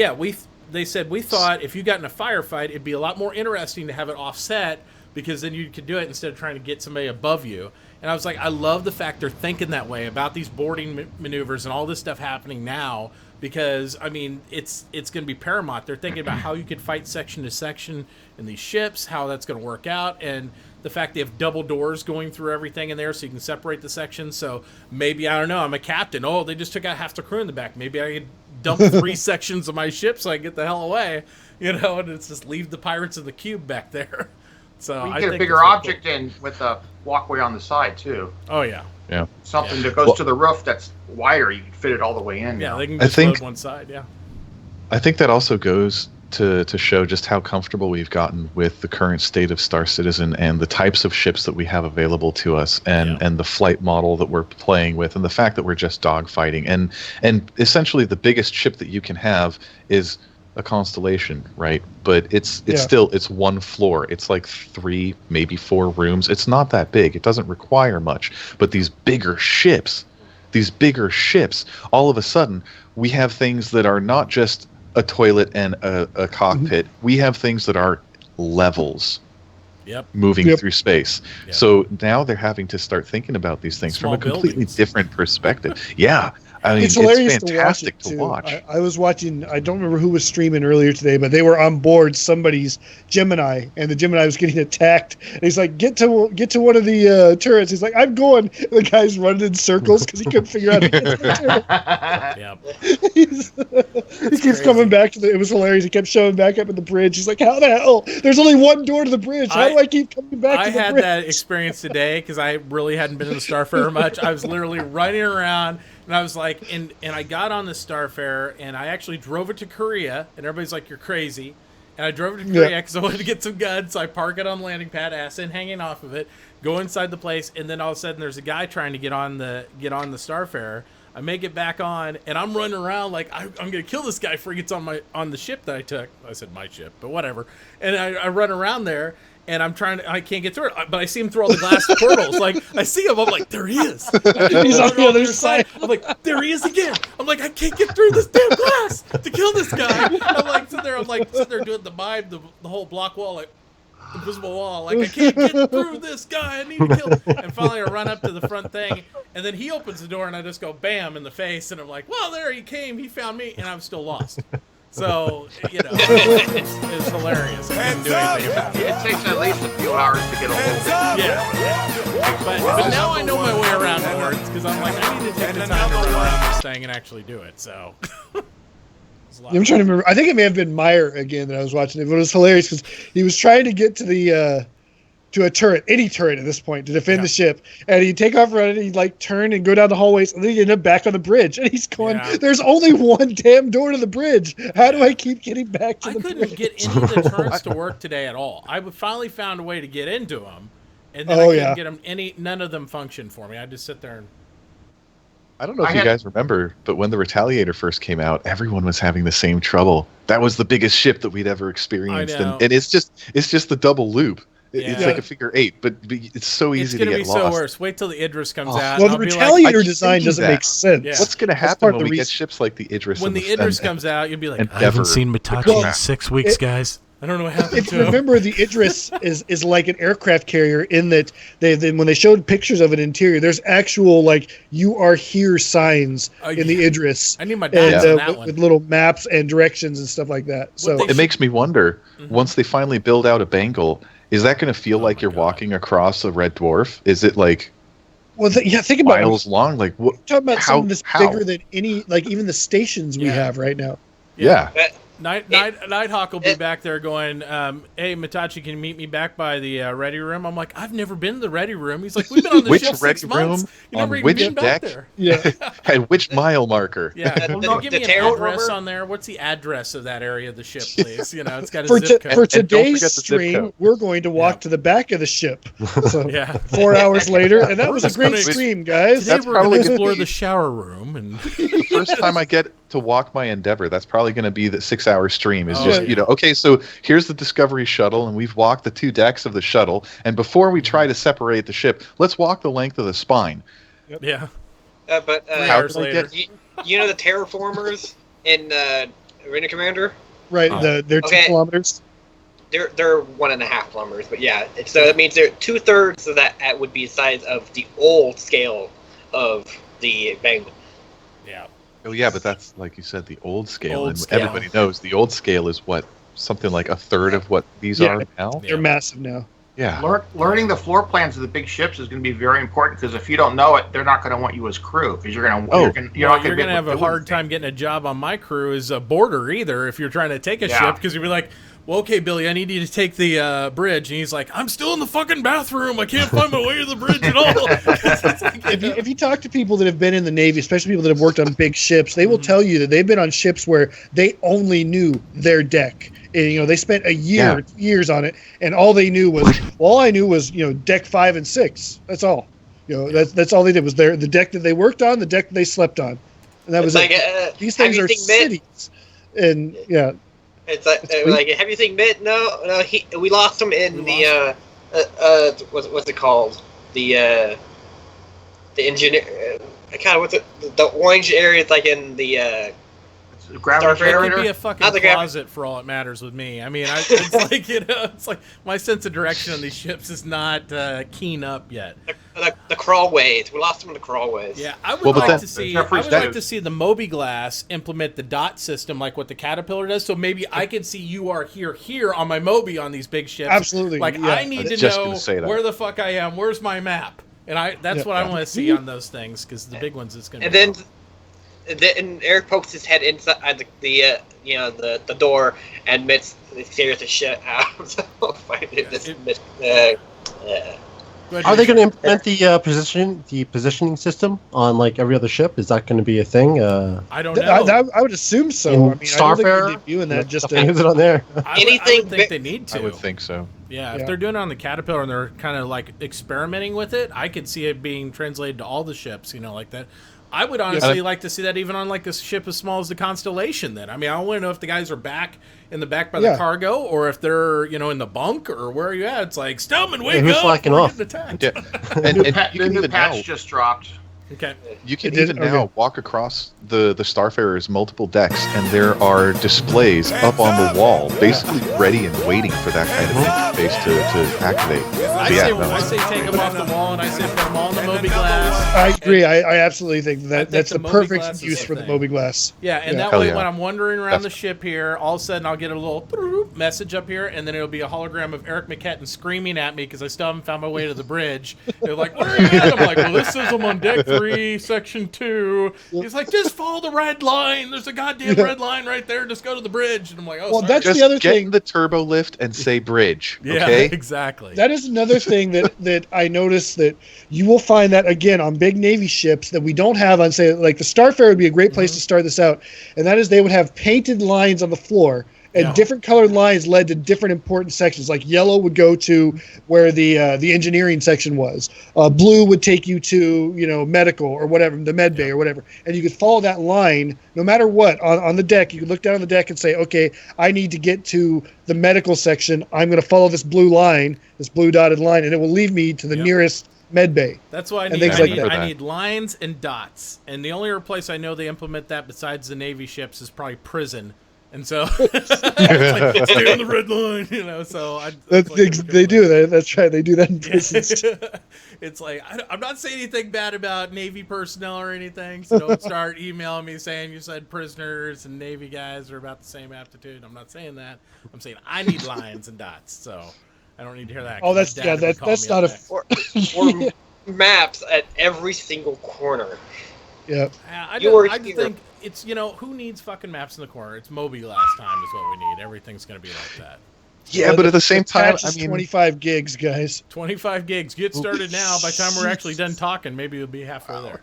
They said we thought if you got in a firefight, it'd be a lot more interesting to have it offset, because then you could do it instead of trying to get somebody above you. And I was like, I love the fact they're thinking that way about these boarding maneuvers and all this stuff happening now, because, I mean, it's going to be paramount. They're thinking about how you could fight section to section in these ships, how that's going to work out, and the fact they have double doors going through everything in there so you can separate the sections. So maybe, I don't know, I'm a captain. Oh, they just took out half the crew in the back. Maybe I could dump 3 sections of my ship so I can get the hell away, and it's just leave the pirates in the cube back there. So
you get a bigger object in with a walkway on the side too.
Oh yeah.
Yeah.
Something that goes to the roof that's wider. You can fit it all the way in.
Yeah, they can just load one side. Yeah.
I think that also goes to show just how comfortable we've gotten with the current state of Star Citizen and the types of ships that we have available to us, and the flight model that we're playing with, and the fact that we're just dogfighting, and essentially the biggest ship that you can have is a Constellation, right? But it's still, it's one floor. It's like 3, maybe 4 rooms. It's not that big. It doesn't require much. But these bigger ships, all of a sudden, we have things that are not just a toilet and a cockpit. We have things that are levels. Moving through space. So now they're having to start thinking about these things from a completely different perspective. Yeah. I mean,
it's hilarious
fantastic
to watch. I was watching, I don't remember who was streaming earlier today, but they were on board somebody's Gemini, and the Gemini was getting attacked. And he's like, get to one of the turrets. He's like, I'm going. And the guy's running in circles because he couldn't figure out how to get to the turret. He keeps coming back to it was hilarious. He kept showing back up at the bridge. He's like, how the hell? There's only one door to the bridge. How do I keep coming back to the bridge?
I had that experience today because I really hadn't been in the Starfarer much. I was literally running around. And I was like, and I got on the Starfarer, and I actually drove it to Korea, and everybody's like, you're crazy. And I drove it to Korea because I wanted to get some guns, so I park it on the landing pad, ass in hanging off of it, go inside the place, and then all of a sudden there's a guy trying to get on the Starfarer. I make it back on, and I'm running around like, I'm going to kill this guy before he gets on the ship that I took. I said my ship, but whatever. And I run around there. And I can't get through it, but I see him through all the glass portals. Like, I see him, I'm like, there he is.
He's on the other side.
I'm like, there he is again. I'm like, I can't get through this damn glass to kill this guy. I'm like, sitting there doing the mime, the whole block wall, like, invisible wall. Like, I can't get through this guy. I need to kill him. And finally, I run up to the front thing, and then he opens the door, and I just go, bam, in the face. And I'm like, well, there he came. He found me, and I'm still lost. So, it's hilarious. I didn't do anything about it.
It takes at least a few hours to get a hold of it.
Yeah. But now I know my way around boards, because I'm like, I need to take the time to run around this thing and actually do it. So.
I'm trying to remember. I think it may have been Meyer again that I was watching it, but it was hilarious because he was trying to get to the to a turret, any turret at this point, to defend the ship, and he'd take off running, he'd like turn and go down the hallways, and then he'd end up back on the bridge, and he's going, there's only one damn door to the bridge. How do I keep getting back to the bridge? I couldn't
get any of the turrets to work today at all. I finally found a way to get into them, and then I couldn't get them. None of them functioned for me. I just sit there and.
I don't know if you guys remember, but when the Retaliator first came out, everyone was having the same trouble. That was the biggest ship that we'd ever experienced, and it's just the double loop. It's like a figure 8, but it's so easy to get lost.
It's going to be so worse. Wait till the Idris comes out.
Well, the Retaliator design doesn't make sense.
Yeah. What's going to happen when we get ships like the Idris?
When the Idris comes out, you'll be like,
I haven't seen Mitachi in 6 weeks, guys.
I don't know what happened to him.
Remember, the Idris is like an aircraft carrier in that when they showed pictures of an interior, there's actual like "you are here" signs in the Idris.
I need my dots on that one.
With little maps and directions and stuff like that. So
it makes me wonder, once they finally build out a Bengal, is that going to feel like you're walking across a red dwarf? Is it like
think about
miles long? Like what?
Talking about something that's bigger than any, like even the stations we have right now.
Yeah.
Nighthawk will be back there going, hey, Mitachi, can you meet me back by the ready room? I'm like, I've never been to the ready room. He's like, we've been on this ship 6 months. You never even been back there.
Yeah.
And which mile marker?
Yeah. Give me an address on there. What's the address of that area of the ship, please? It's got a zip code.
For today's stream, we're going to walk to the back of the ship. So 4 hours later, and that was a great stream, guys.
Today we're going to explore the shower room. And
the first time I get to walk my Endeavor, that's probably going to be the 6-hour stream. Is
Oh,
just
yeah.
okay. So here's the Discovery shuttle, and we've walked the 2 decks of the shuttle. And before we try to separate the ship, let's walk the length of the spine.
Yeah.
But
3
How
hours
did I
later.
get-
you know the terraformers in Arena Commander?
Right,
Oh.
they're 2
Okay.
kilometers.
They're 1.5 kilometers, but yeah. So that means they're 2/3 of that would be the size of the old scale of the Penguin.
Yeah.
Oh yeah, but that's like you said, the old scale,
Old
and
scale.
everybody knows the old scale is what, something like 1/3 of what these
Yeah.
are now.
Yeah.
They're massive now.
Yeah.
Learning the floor plans of the big ships is going to be very important because if you don't know it, they're not going to want you as crew because you're going to.
Oh.
You're
Well,
not
you're
gonna be
going to
able
have a
do
hard
anything.
time getting a job on my crew as a boarder either if you're trying to take a
Yeah.
ship because you'll be like, well, okay, Billy, I need you to take the bridge. And he's like, I'm still in the fucking bathroom. I can't find my way to the bridge at all. It's like,
If you talk to people that have been in the Navy, especially people that have worked on big ships, they will tell you that they've been on ships where they only knew their deck. And, they spent a year, 2 years on it, and all they knew was, deck 5 and 6. That's all. That's all they did was the deck that they worked on, the deck that they slept on, and that was
It's like,
it. These things
have
are
you seen Mitt?
cities, and yeah,
It's like,
It's weak.
like, have you seen Mitt? No, we lost him in
We
what's it called? The engineer. God, what's it? The orange area is like in the.
The gravity
Starfreighter.
it could
generator.
be a fucking
Not the gravity-
closet for all it matters with me. I mean, it's like, it's like my sense of direction on these ships is not keen up yet.
The crawlways. We lost him in the crawlways.
Yeah, I would
Well, but
like
then-
to see. I
Jeffrey's
would like
dead.
to see the Moby Glass implement the dot system like what the Caterpillar does. So maybe I can see you are here on my Moby on these big ships.
absolutely.
Like
yeah.
I need
I was
to
just
know
gonna say that.
where the fuck I am. Where's my map? And that's
Yeah.
what I want to see on those things because the big ones it's gonna.
And
be
then Eric pokes his head inside the door and Mitt scares the shit out. So find it. This Mitt.
Good
Are they
issue.
going to implement the positioning system on like every other ship? Is that going to be a thing?
I don't know.
I would assume so.
In
I mean, I don't think
Starfarer?
they're doing that just
Is it on there?
I
anything
would think
big-
they need to.
I would think so.
Yeah,
Yeah.
if they're doing it on the Caterpillar and they're kind of like experimenting with it, I could see it being translated to all the ships, like that. I would honestly like to see that even on like a ship as small as the Constellation. Then I mean, I want to know if the guys are back in the back by the
Yeah.
cargo or if they're in the bunk or where are you at? It's like Stillman, wake
who's
up!
slacking
we're
off?
getting attacked.
Yeah, and you can
New
even
patch
now.
just dropped.
Okay.
You can
It did?
even now
Okay.
walk across the Starfarer's multiple decks, and there are displays up on the wall, basically ready and waiting for that kind of interface to activate.
I
So, yeah,
say,
no,
I say take them off the wall, and I say put them all in the Moby Glass.
I agree. I absolutely think
I
that
think
that's
the
the
Moby
perfect
Glass is
use
the
for the
thing.
Moby Glass.
Yeah, and
Yeah.
that
Hell
way
yeah.
when I'm wandering around the
That's-
ship here, all of a sudden I'll get a little message up here, and then it'll be a hologram of Eric McKetton screaming at me because I still haven't found my way to the bridge. They're like, "Where are you at?" I'm like, "Well, this says I'm on deck 3, section 2." He's like, "Just follow the red line. There's a goddamn
Yeah.
red line right there. Just go to the bridge." And I'm like, "Oh,
Well,
sorry."
that's
Just
the other
get
thing.
in the turbo lift and say bridge.
yeah,
Okay.
exactly.
That is another thing that I noticed that you will find that again on big Navy ships that we don't have on, say, like the Starfarer would be a great place to start this out, and that is they would have painted lines on the floor, and
Yeah.
different colored lines led to different important sections. Like yellow would go to where the engineering section was, blue would take you to medical or whatever, the med bay or whatever, and you could follow that line no matter what on the deck. You could look down on the deck and say, okay, I need to get to the medical section. I'm going to follow this blue line, this blue dotted line, and it will lead me to the
Yep.
nearest med bay.
That's why I
and
need.
things
I,
like
need
that.
I need lines and dots, and the only other place I know they implement that besides the Navy ships is probably prison. And so, it's like, stay on the red line, So
They do that. That's right. They do that in prisons.
It's like I'm not saying anything bad about Navy personnel or anything, so don't start emailing me saying you said prisoners and Navy guys are about the same aptitude. I'm not saying that. I'm saying I need lines and dots, so I don't need to hear that.
Oh, that's
My dad would call
that's
me
not
up
a.
next.
Or maps at every single corner.
Yeah.
I
You were
just
here.
think it's who needs fucking maps in the corner? It's Moby last time is what we need. Everything's gonna be like that.
Yeah, but at the same time,
patch
I
is
mean,
25 gigs, guys.
25 gigs. Get started now. By the time we're actually done talking, maybe we'll be halfway there.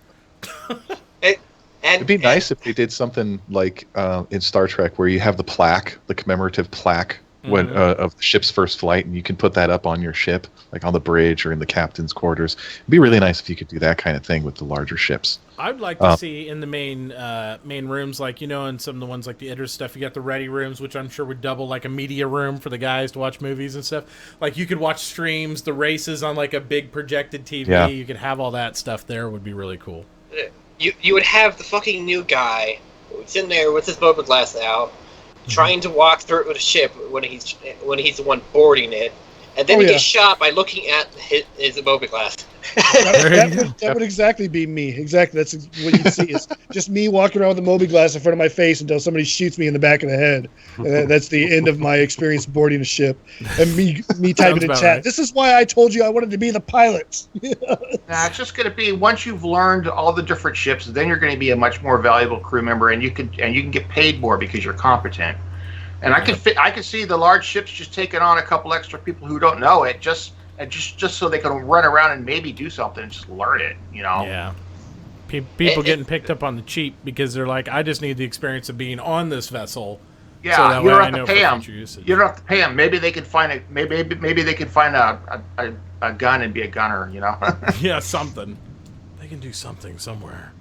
And
it'd be nice if they did something like in Star Trek where you have the plaque, the commemorative plaque of the ship's first flight, and you can put that up on your ship, like on the bridge or in the captain's quarters. It'd be really nice if you could do that kind of thing with the larger ships.
I'd like to see in the main rooms, like, in some of the ones like the Idris stuff, you got the ready rooms, which I'm sure would double like a media room for the guys to watch movies and stuff. Like, you could watch streams, the races on like a big projected TV. Yeah. You could have all that stuff there. Would be really cool.
You would have the fucking new guy who's in there with his Boba glass out, trying to walk through it with a ship when he's the one boarding it, and then he gets shot by looking at his Boba glass.
That would exactly be me. Exactly, that's what you'd see is just me walking around with a Moby glass in front of my face until somebody shoots me in the back of the head. That's the end of my experience boarding a ship. And me typing in chat, right. This is why I told you I wanted to be the pilot.
Nah, it's just going to be, once you've learned all the different ships, then you're going to be a much more valuable crew member, and you can get paid more because you're competent. And I can see the large ships just taking on a couple extra people who don't know it, just so they can run around and maybe do something and just learn it,
Yeah. People getting picked up on the cheap because they're like, I just need the experience of being on this vessel.
Yeah, so you don't have to pay them. You don't have to pay them. Maybe they can find maybe they can find a gun and be a gunner.
Yeah, something. They can do something somewhere.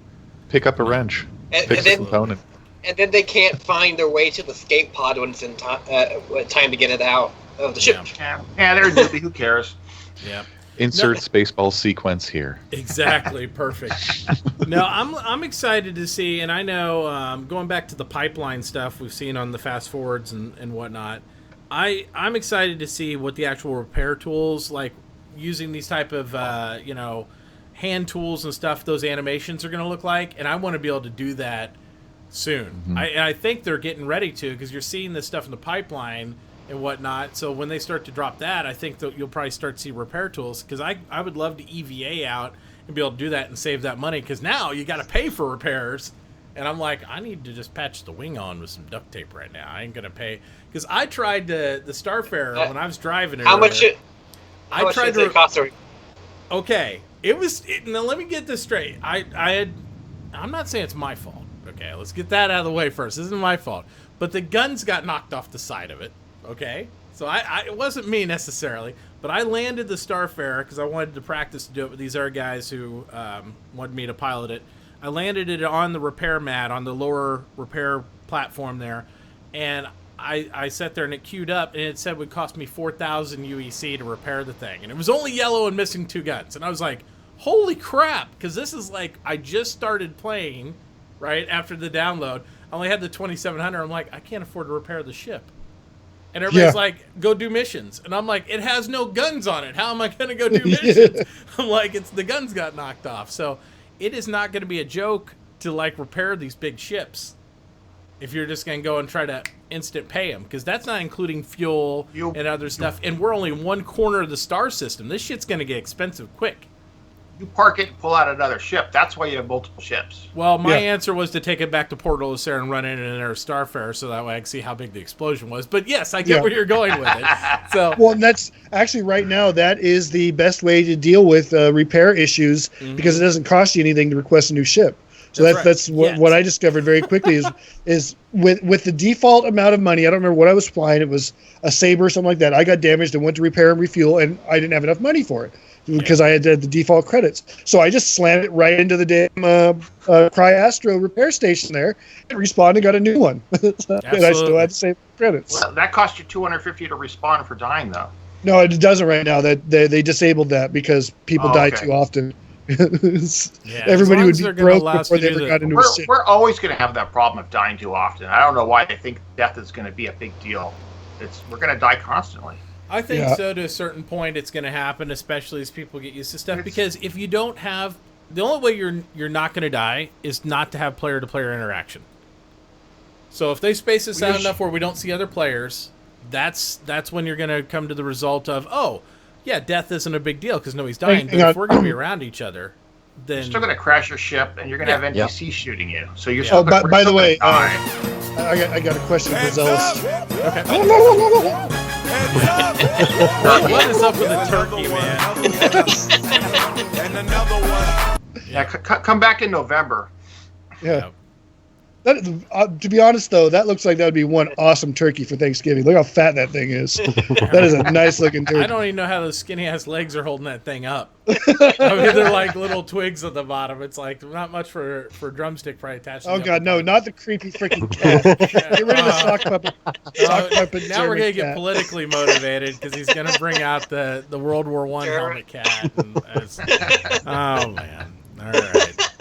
Pick up a wrench. Fix a component.
And then they can't find their way to the escape pod when it's in time to get it out of the ship.
Yeah, they're a newbie. Who cares?
Yeah.
Insert Spaceball sequence here.
Exactly. Perfect. No, I'm excited to see, and I know going back to the pipeline stuff we've seen on the fast forwards and whatnot, I'm excited to see what the actual repair tools, like using these type of hand tools and stuff, those animations are going to look like, and I want to be able to do that soon. Mm-hmm. I think they're getting ready to, because you're seeing this stuff in the pipeline and whatnot. So when they start to drop that, I think that you'll probably start to see repair tools, because I would love to EVA out and be able to do that and save that money, because now you got to pay for repairs. And I'm like, I need to just patch the wing on with some duct tape right now. I ain't going to pay. Because I tried the Starfarer when I was driving it.
How much did it cost?
Okay. Now let me get this straight. I'm not saying it's my fault. Okay, let's get that out of the way first. This isn't my fault. But the guns got knocked off the side of it. Okay? So it wasn't me necessarily. But I landed the Starfarer because I wanted to practice to do it with these other guys who wanted me to pilot it. I landed it on the repair mat, on the lower repair platform there. And I sat there and it queued up, and it said it would cost me 4,000 UEC to repair the thing. And it was only yellow and missing 2 guns. And I was like, holy crap, because this is like, I just started playing, right, after the download. I only had the 2700. I'm like, I can't afford to repair the ship. And everybody's like, go do missions. And I'm like, it has no guns on it. How am I going to go do missions? I'm like, the guns got knocked off. So it is not going to be a joke to, like, repair these big ships if you're just going to go and try to instant pay them, because that's not including fuel and other stuff. And we're only in one corner of the star system. This shit's going to get expensive quick.
You park it and pull out another ship. That's why you have multiple ships.
Well, my answer was to take it back to Port Olisar and run it in an Starfarer, so that way I can see how big the explosion was. But yes, I get where you're going with it. So,
well, and that's actually right now, that is the best way to deal with repair issues, because it doesn't cost you anything to request a new ship. So that's what I discovered very quickly is with the default amount of money. I don't remember what I was flying. It was a Sabre or something like that. I got damaged and went to repair and refuel, and I didn't have enough money for it because I had the default credits. So I just slammed it right into the damn Cryastro repair station there, and respawned and got a new one. And I still had the same credits.
Well, that cost you $250 to respawn for dying, though.
No, it doesn't right now. That they disabled that because people die too often. Everybody would be broke before they ever got into a ship.
We're always going to have that problem of dying too often. I don't know why they think death is going to be a big deal. We're going to die constantly.
I think so to a certain point. It's going to happen, especially as people get used to stuff. Because if you don't have, the only way you're not going to die is not to have player-to-player interaction. So if they space this out enough where we don't see other players, that's when you're going to come to the result of, death isn't a big deal because nobody's dying. But if we're going to be around each other, then
you're still going to crash your ship, and you're going to have NPCs shooting you. So you're
still. Oh, by the way, I got a question for Zealous.
Okay. What is up with the turkey, man?
Yeah, come back in November.
Yeah. To be honest, though, that looks like that would be one awesome turkey for Thanksgiving. Look how fat that thing is. That is a nice looking turkey.
I don't even know how those skinny ass legs are holding that thing up. I mean, they're like little twigs at the bottom. It's like not much for drumstick probably attached.
Oh god, no, not the creepy freaking cat. Get rid of the sock puppet. Sock puppet.
Now we're gonna
German
get
cat.
politically motivated because he's gonna bring out the World War I helmet cat. Oh man! All right.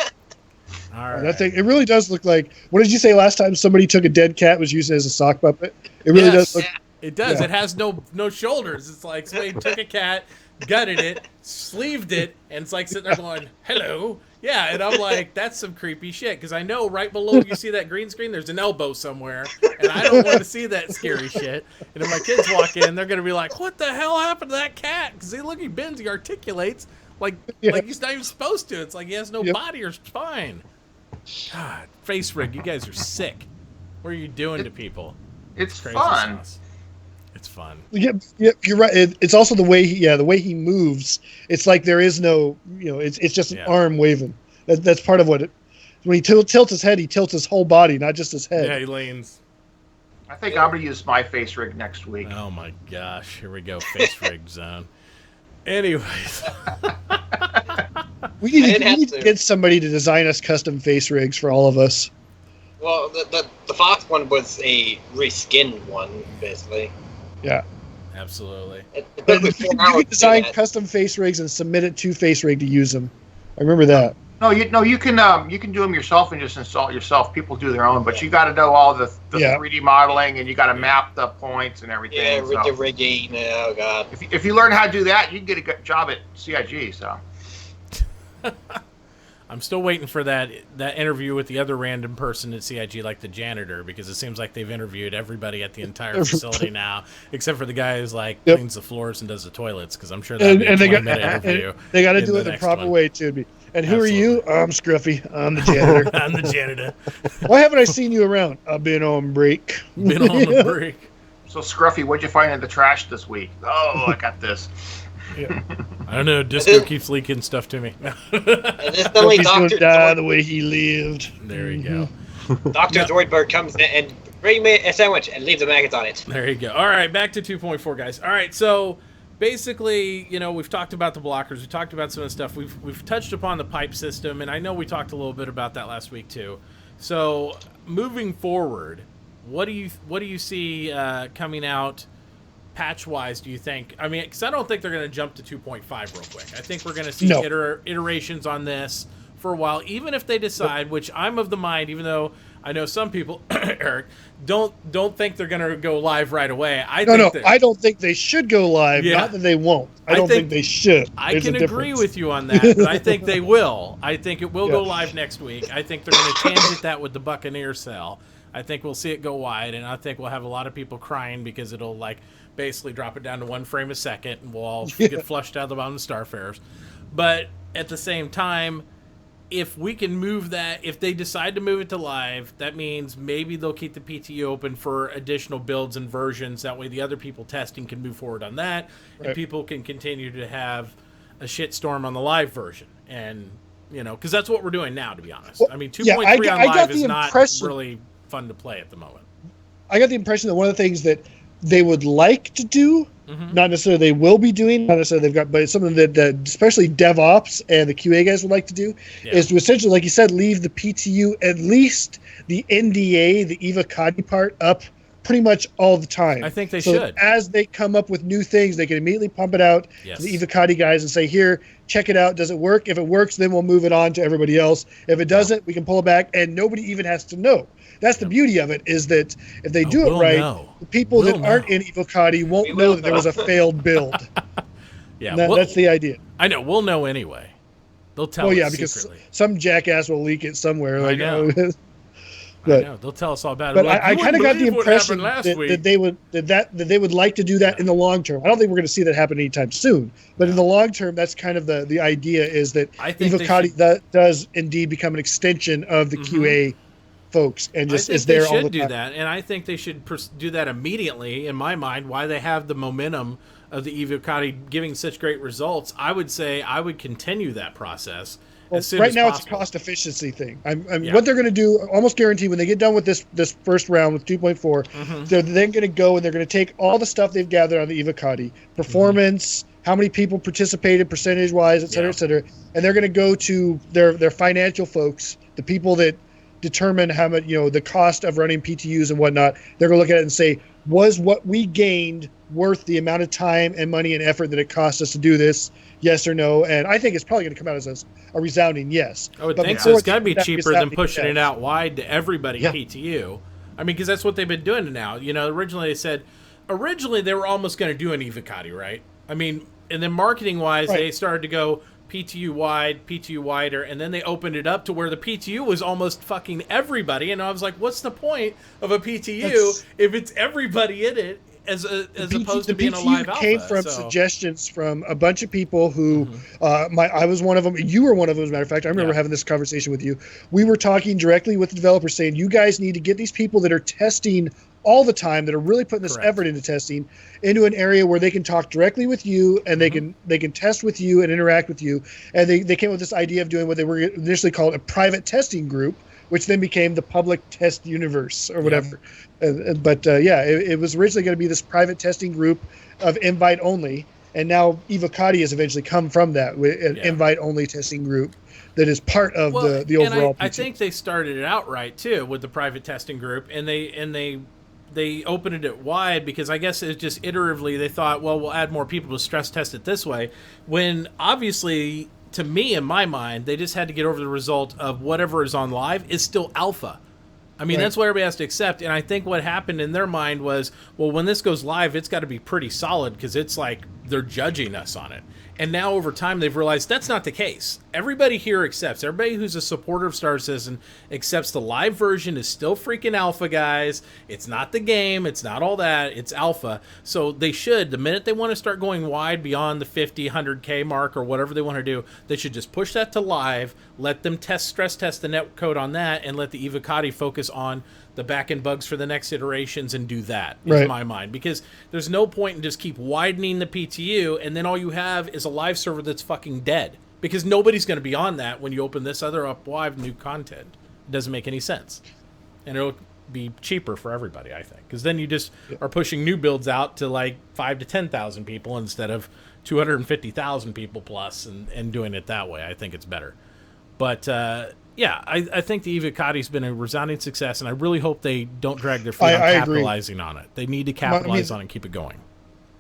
All right.
That thing, it really does look like. What did you say last time? Somebody took a dead cat, was used as a sock puppet. It really does look.
It does.
Yeah.
It has no shoulders. It's like somebody took a cat, gutted it, sleeved it, and it's like sitting there going, "Hello." Yeah, and I'm like, that's some creepy shit because I know right below you see that green screen, there's an elbow somewhere, and I don't want to see that scary shit. And if my kids walk in, they're gonna be like, "What the hell happened to that cat?" Because he bends, he articulates like he's not even supposed to. It's like he has no body or spine. God, face rig, you guys are sick. What are you doing to people?
It's
Crazy
fun.
sauce. It's fun.
Yeah, you're right. It's also the way he moves. It's like there is no, it's just an arm waving. That's part of what it. When he tilts his head, he tilts his whole body, not just his head.
Yeah, he leans.
I think I'm gonna use my face rig next week.
Oh my gosh, here we go, face rig zone. Anyways.
We need to get somebody to design us custom face rigs for all of us.
Well, the Fox one was a reskinned one, basically.
Yeah.
Absolutely.
It
But
took me
you
4
can
hours to do
design
that.
custom face rigs and submit it to Face Rig to use them. I remember that.
No, you can do them yourself and just install it yourself. People do their own, but you got to know all the 3D modeling and you got to map the points and everything.
Yeah,
so
the rigging. Oh god.
if you learn how to do that, you can get a good job at CIG. So
I'm still waiting for that interview with the other random person at CIG, like the janitor, because it seems like they've interviewed everybody at the entire facility now, except for the guy who's like cleans the floors and does the toilets, because I'm sure that'd be a 20-minute interview.
They got to do it the proper way too. And who are you? I'm Scruffy. I'm the janitor.
I'm the janitor.
Why haven't I seen you around? I've been on break.
Been on a break.
So Scruffy, what'd you find in the trash this week? Oh, I got this.
I don't know. Disco keeps leaking stuff to me.
And this only
He's gonna
Dr.
die the way he lived.
There you go.
Dr. Zoidberg comes in and bring me a sandwich and leave the maggots on it.
There you go. All right, back to 2.4, guys. All right, so basically, we've talked about the blockers. We talked about some of the stuff. We've touched upon the pipe system, and I know we talked a little bit about that last week too. So moving forward, what do you see coming out patch-wise, do you think? I mean, because I don't think they're going to jump to 2.5 real quick. I think we're going to see iterations on this for a while, even if they decide, which I'm of the mind, even though I know some people, Eric, don't think they're going to go live right away. I
don't think they should go live.
Yeah.
Not that they won't. I don't think they should.
I can agree with you on that, but I think they will. I think it will go live next week. I think they're going to tangent that with the Buccaneer cell. I think we'll see it go wide, and I think we'll have a lot of people crying because it'll basically drop it down to 1 frame a second, and we'll all get flushed out the bottom of Starfarers. But at the same time, if we can move that, if they decide to move it to live, that means maybe they'll keep the PTU open for additional builds and versions. That way the other people testing can move forward on that, and people can continue to have a shitstorm on the live version. And, because that's what we're doing now, to be honest. I mean, 2.3 on live is not really fun to play at the moment.
I got the impression that one of the things that they would like to do, not necessarily they will be doing, not necessarily they've got, but it's something that especially DevOps and the QA guys would like to do, is to essentially, like you said, leave the PTU, at least the NDA, the Eva Kadi part, up pretty much all the time.
I think they should.
As they come up with new things, they can immediately pump it out to the Eva Kadi guys and say, here, check it out. Does it work? If it works, then we'll move it on to everybody else. If it doesn't, we can pull it back, and nobody even has to know. That's the beauty of it, is that if they do it right, the people that aren't in Eva Kadi won't know that there was a failed build. That's the idea.
I know. We'll know anyway. They'll tell us
because
secretly.
Some jackass will leak it somewhere.
I know. I know. They'll tell us all about it.
But I kind of got the impression that they would like to do that in the long term. I don't think we're going to see that happen anytime soon. But in the long term, that's kind of the idea, is that Eva Kadi does indeed become an extension of the QA folks, and just is there all the time.
They should do that, and I think they should do that immediately. In my mind, why they have the momentum of the Eva Kadi giving such great results, I would say I would continue that process as soon
right
as
now
possible.
it's a cost efficiency thing.
Yeah.
What they're going to do, almost guaranteed, when they get done with this first round with 2.4, they're then going to go and they're going to take all the stuff they've gathered on the Evocati, performance, how many people participated percentage-wise, et cetera, and they're going to go to their financial folks, the people that determine how much, the cost of running PTUs and whatnot. They're going to look at it and say, was what we gained worth the amount of time and money and effort that it cost us to do this? Yes or no? And I think it's probably going to come out as a resounding yes.
I would
But
think so.
before
It's got to be
that
cheaper than
resounding
pushing
yes.
it out wide to everybody
Yeah.
PTU. I mean, because that's what they've been doing now. Originally they said, they were almost going to do an Evocati, right? I mean, and then marketing-wise,
Right.
they started to go PTU wide, PTU wider, and then they opened it up to where the PTU was almost fucking everybody. And I was like, what's the point of a PTU if it's everybody in it as opposed to being a live alpha?
came from suggestions from a bunch of people who, I was one of them. You were one of them, as a matter of fact. I remember having this conversation with you. We were talking directly with the developers saying, you guys need to get these people that are testing all the time, that are really putting this effort into testing, into an area where they can talk directly with you and they can test with you and interact with you. And they came up with this idea of doing what they were initially called a private testing group, which then became the public test universe or whatever. It was originally going to be this private testing group of invite only, and now Evocati has eventually come from that, with an invite only testing group that is part of the overall.
I think they started it out right too with the private testing group, and they opened it wide because I guess it's just iteratively they thought, well, we'll add more people to stress test it this way. When obviously, to me, in my mind, they just had to get over the result of whatever is on live is still alpha. I mean, that's what everybody has to accept. And I think what happened in their mind was, well, when this goes live, it's got to be pretty solid because it's like they're judging us on it. And now over time, they've realized that's not the case. Everybody here accepts. Everybody who's a supporter of Star Citizen accepts the live version is still freaking alpha, guys. It's not the game. It's not all that. It's alpha. So they should, the minute they want to start going wide beyond the 50, 100K mark or whatever they want to do, they should just push that to live, let them stress test the net code on that, and let the Evocati focus on the back-end bugs for the next iterations and do that, in my mind. Because there's no point in just keep widening the PTU, and then all you have is a live server that's fucking dead. Because nobody's going to be on that when you open this other up live new content. It doesn't make any sense. And it'll be cheaper for everybody, I think. Because then you just are pushing new builds out to like 5,000 to 10,000 people instead of 250,000 people plus and doing it that way. I think it's better. But, I think the Evocati's been a resounding success, and I really hope they don't drag their feet on capitalizing on it. They need to capitalize on it and keep it going.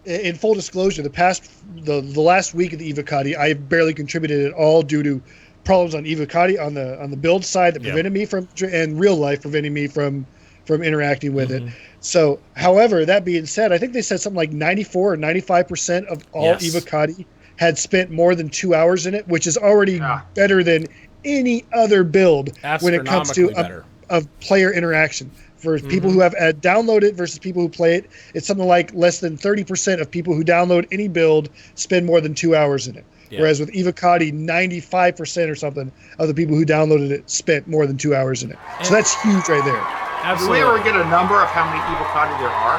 In full disclosure, the last week of the Evocati, I barely contributed at all due to problems on Evocati on the build side that prevented me from, and real life preventing me from interacting with it. So, however, that being said, I think they said something like 94 or 95% of all Evocati had spent more than 2 hours in it, which is already better than any other build when it comes to of player interaction. For people who have downloaded versus people who play it, it's something like less than 30% of people who download any build spend more than 2 hours in it. Yeah. Whereas with Evocati, 95% or something of the people who downloaded it spent more than 2 hours in it. So that's huge right there.
Absolutely. Do we ever get a number of how many Evocati there are?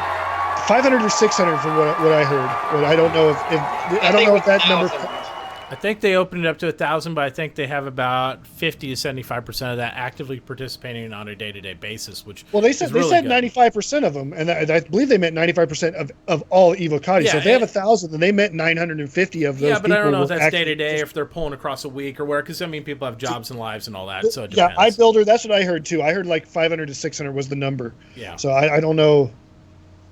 500 or 600 from what I heard. But I don't know if I don't know if that number.
I think they opened it up to 1,000, but I think they have about 50 to 75% of that actively participating on a day-to-day basis. Which
they said 95% of them, and I believe they meant 95% of all Evocati. Yeah, so if they have 1,000, then they meant 950 of those.
Yeah, but I don't know if that's day-to-day, if they're pulling across a week or where. Because I mean, people have jobs and lives and all that. So it depends.
Yeah, iBuilder. That's what I heard too. I heard like 500 to 600 was the number. Yeah. So I don't know.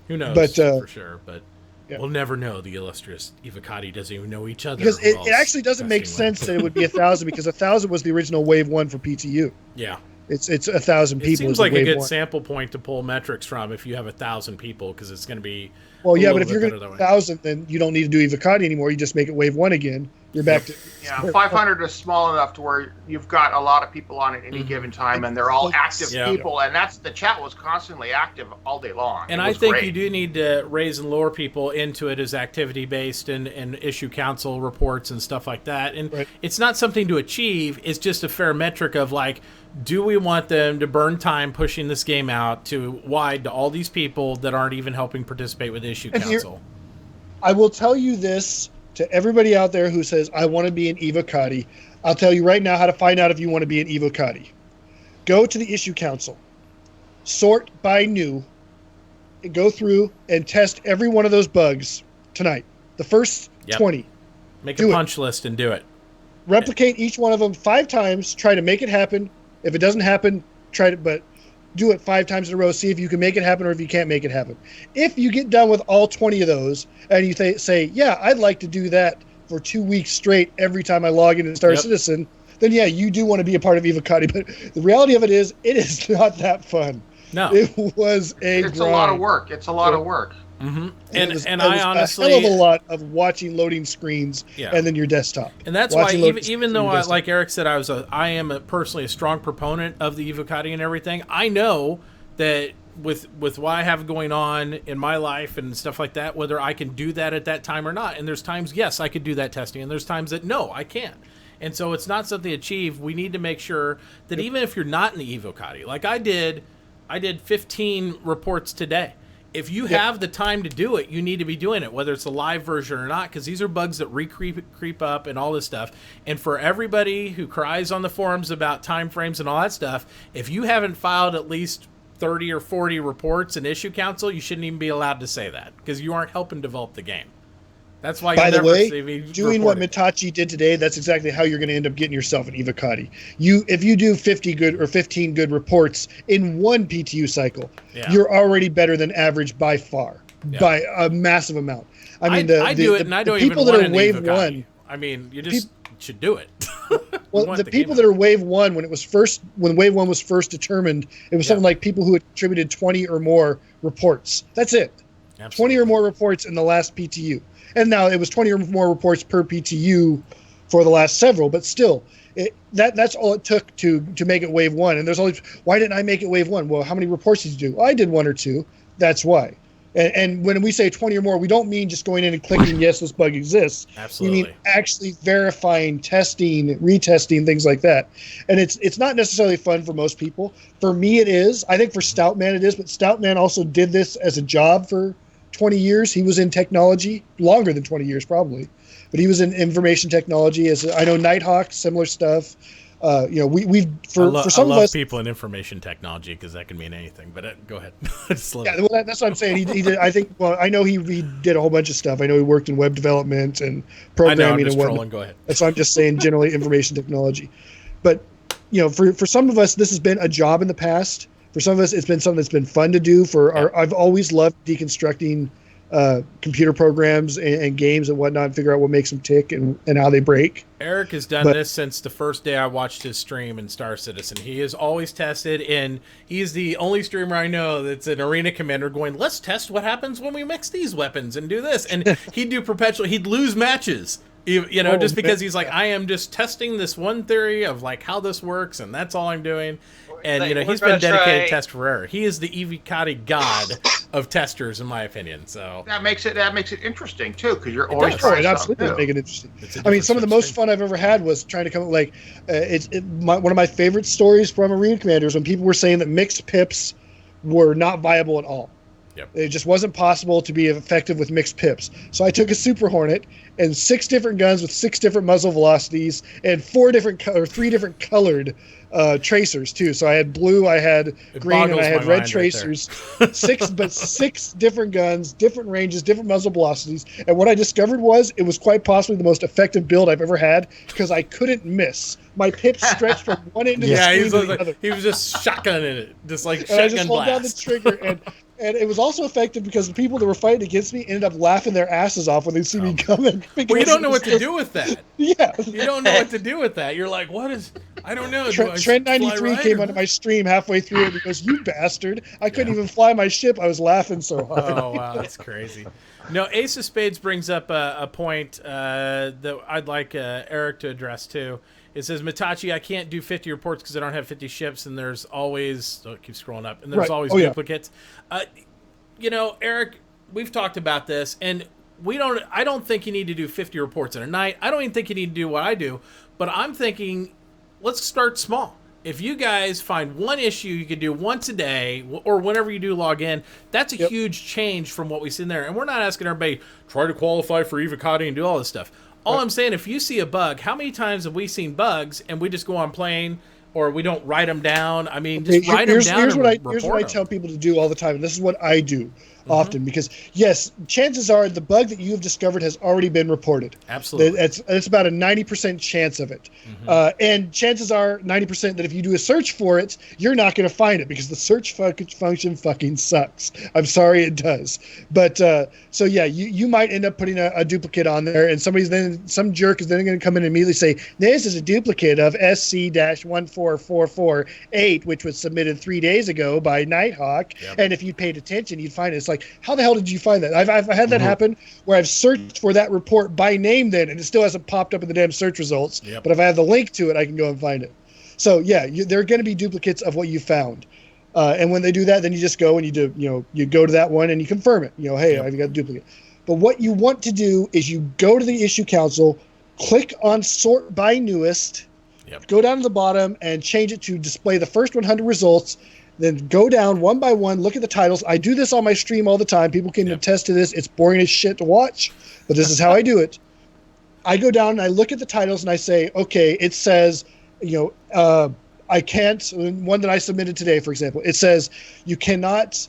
Who knows? But for sure, but. Yeah. We'll never know. The illustrious Evocati doesn't even know each other.
Because it actually doesn't make sense that it would be 1,000 because 1,000 was the original Wave 1 for PTU.
Yeah.
It's 1,000 people.
It seems like a good sample point to pull metrics from if you have 1,000 people because it's going to be.
Well, yeah, but if you're going to 1,000, then you don't need to do Evocati anymore. You just make it Wave 1 again. You're back to
500 is small enough to where you've got a lot of people on at any given time, and they're all active people, and that's the chat was constantly active all day long.
And I think you do need to raise and lure people into it as activity based and issue council reports and stuff like that. And it's not something to achieve; it's just a fair metric of like, do we want them to burn time pushing this game out to wide to all these people that aren't even helping participate with issue council?
I will tell you this. To everybody out there who says, I want to be an Evocati, I'll tell you right now how to find out if you want to be an Evocati. Go to the issue council, sort by new, and go through and test every one of those bugs tonight. The first 20.
Make a punch list and do it.
Replicate each one of them 5 times. Try to make it happen. If it doesn't happen, but do it 5 times in a row. See if you can make it happen or if you can't make it happen. If you get done with all 20 of those and you say, yeah, I'd like to do that for 2 weeks straight every time I log in and Star Citizen, then yeah, you do want to be a part of Evocati. But the reality of it is not that fun.
No.
It was
It's a lot of work. It's a lot of work.
Mm-hmm.
And
I honestly,
a hell of a lot of watching loading screens and then your desktop.
And that's why even though like Eric said, I am personally a strong proponent of the Evocati and everything. I know that with what I have going on in my life and stuff like that, whether I can do that at that time or not. And there's times, yes, I could do that testing, and there's times that no, I can't. And so it's not something to achieve. We need to make sure that even if you're not in the Evocati, like I did 15 reports today. If you have the time to do it, you need to be doing it, whether it's a live version or not, because these are bugs that creep up and all this stuff. And for everybody who cries on the forums about time frames and all that stuff, if you haven't filed at least 30 or 40 reports in issue council, you shouldn't even be allowed to say that, because you aren't helping develop the game. That's why.
By the way, doing what Mitachi did today, that's exactly how you're going to end up getting yourself an Evocati. If you do 50 good or 15 good reports in one PTU cycle, you're already better than average by far, by a massive amount. I mean, I do it, and I don't even want an
Evocati. I mean, you just should do it.
Well, the people that are Wave 1, when Wave 1 was first determined, it was something like people who had contributed 20 or more reports. That's it. Absolutely. 20 or more reports in the last PTU. And now it was 20 or more reports per PTU for the last several, but still, that's all it took to make it Wave 1. And there's always, why didn't I make it Wave 1? Well, how many reports did you do? Well, I did 1 or 2. That's why. And when we say 20 or more, we don't mean just going in and clicking, yes, this bug exists.
Absolutely.
We mean actually verifying, testing, retesting, things like that. And it's not necessarily fun for most people. For me, it is. I think for Stoutman it is, but Stoutman also did this as a job for 20 years. He was in technology, longer than 20 years probably. But he was in information technology. I know Nighthawk, similar stuff. I love
people in information technology, because that can mean anything. But go ahead.
That's what I'm saying. He did. I think. Well, I know he did a whole bunch of stuff. I know he worked in web development and programming and whatnot.
Go ahead.
So I'm just saying generally information technology. But for some of us, this has been a job in the past. For some of us, it's been something that's been fun to do. I've always loved deconstructing computer programs and games and whatnot, and figure out what makes them tick and how they break.
Eric has done this since the first day I watched his stream in Star Citizen. He has always tested, and he's the only streamer I know that's an arena commander going, let's test what happens when we mix these weapons and do this. And he'd do he'd lose matches. Just because he's like, I am just testing this one theory of like how this works, and that's all I'm doing. And he's been dedicated test forever. He is the Evocati god of testers, in my opinion. So
that makes it interesting too, because you're always trying
to absolutely make it interesting. I mean, some of the most fun I've ever had was trying to come up one of my favorite stories from Arena Commanders when people were saying that mixed pips were not viable at all.
Yep.
It just wasn't possible to be effective with mixed pips. So I took a Super Hornet and 6 different guns with 6 different muzzle velocities and 3 different colored tracers too. So I had blue, I had green, and I had red tracers. Right 6 different guns, different ranges, different muzzle velocities. And what I discovered was it was quite possibly the most effective build I've ever had, because I couldn't miss. My pips stretched from one end of the screen to the other.
He was just shotgunning it, just like shotgun
and I just hold
blast.
down the trigger and it was also effective because the people that were fighting against me ended up laughing their asses off when they see me coming.
Well, you don't know what to do with that.
Yeah.
You don't know what to do with that. You're like, I don't know.
Trent 93 came onto my stream halfway through and he goes, you bastard. I couldn't even fly my ship. I was laughing so hard.
Oh, wow. That's crazy. No, Ace of Spades brings up a point that I'd like Eric to address too. It says, Mitachi, I can't do 50 reports because I don't have 50 ships, and there's always... Oh, keep scrolling up. And there's always duplicates. Eric, we've talked about this, and I don't think you need to do 50 reports in a night. I don't even think you need to do what I do, but I'm thinking, let's start small. If you guys find one issue you can do once a day, or whenever you do log in, that's a huge change from what we see in there. And we're not asking everybody, try to qualify for Evocati and do all this stuff. All I'm saying, if you see a bug, how many times have we seen bugs and we just go on playing, or we don't write them down? I mean, just write them down. Here's
what I tell people to do all the time, and this is what I do often, because yes, chances are the bug that you have discovered has already been reported.
Absolutely.
It's about a 90% chance of it. And chances are 90% that if you do a search for it, you're not going to find it, because the search function fucking sucks. I'm sorry, it does. But so yeah, you might end up putting a duplicate on there, and some jerk is then going to come in and immediately say, this is a duplicate of SC-14448, which was submitted 3 days ago by Nighthawk. Yep. And if you paid attention, you'd find it. It's like, how the hell did you find that? I've had that happen where I've searched for that report by name then, and it still hasn't popped up in the damn search results. Yep. But if I have the link to it, I can go and find it. So yeah, there are going to be duplicates of what you found. And when they do that, then you just go and you go to that one and you confirm it. Hey, I've got a duplicate. But what you want to do is you go to the issue council, click on sort by newest, go down to the bottom and change it to display the first 100 results. Then go down one by one, look at the titles. I do this on my stream all the time. People can attest to this. It's boring as shit to watch, but this is how I do it. I go down and I look at the titles and I say, okay, it says, I can't, one that I submitted today, for example, it says you cannot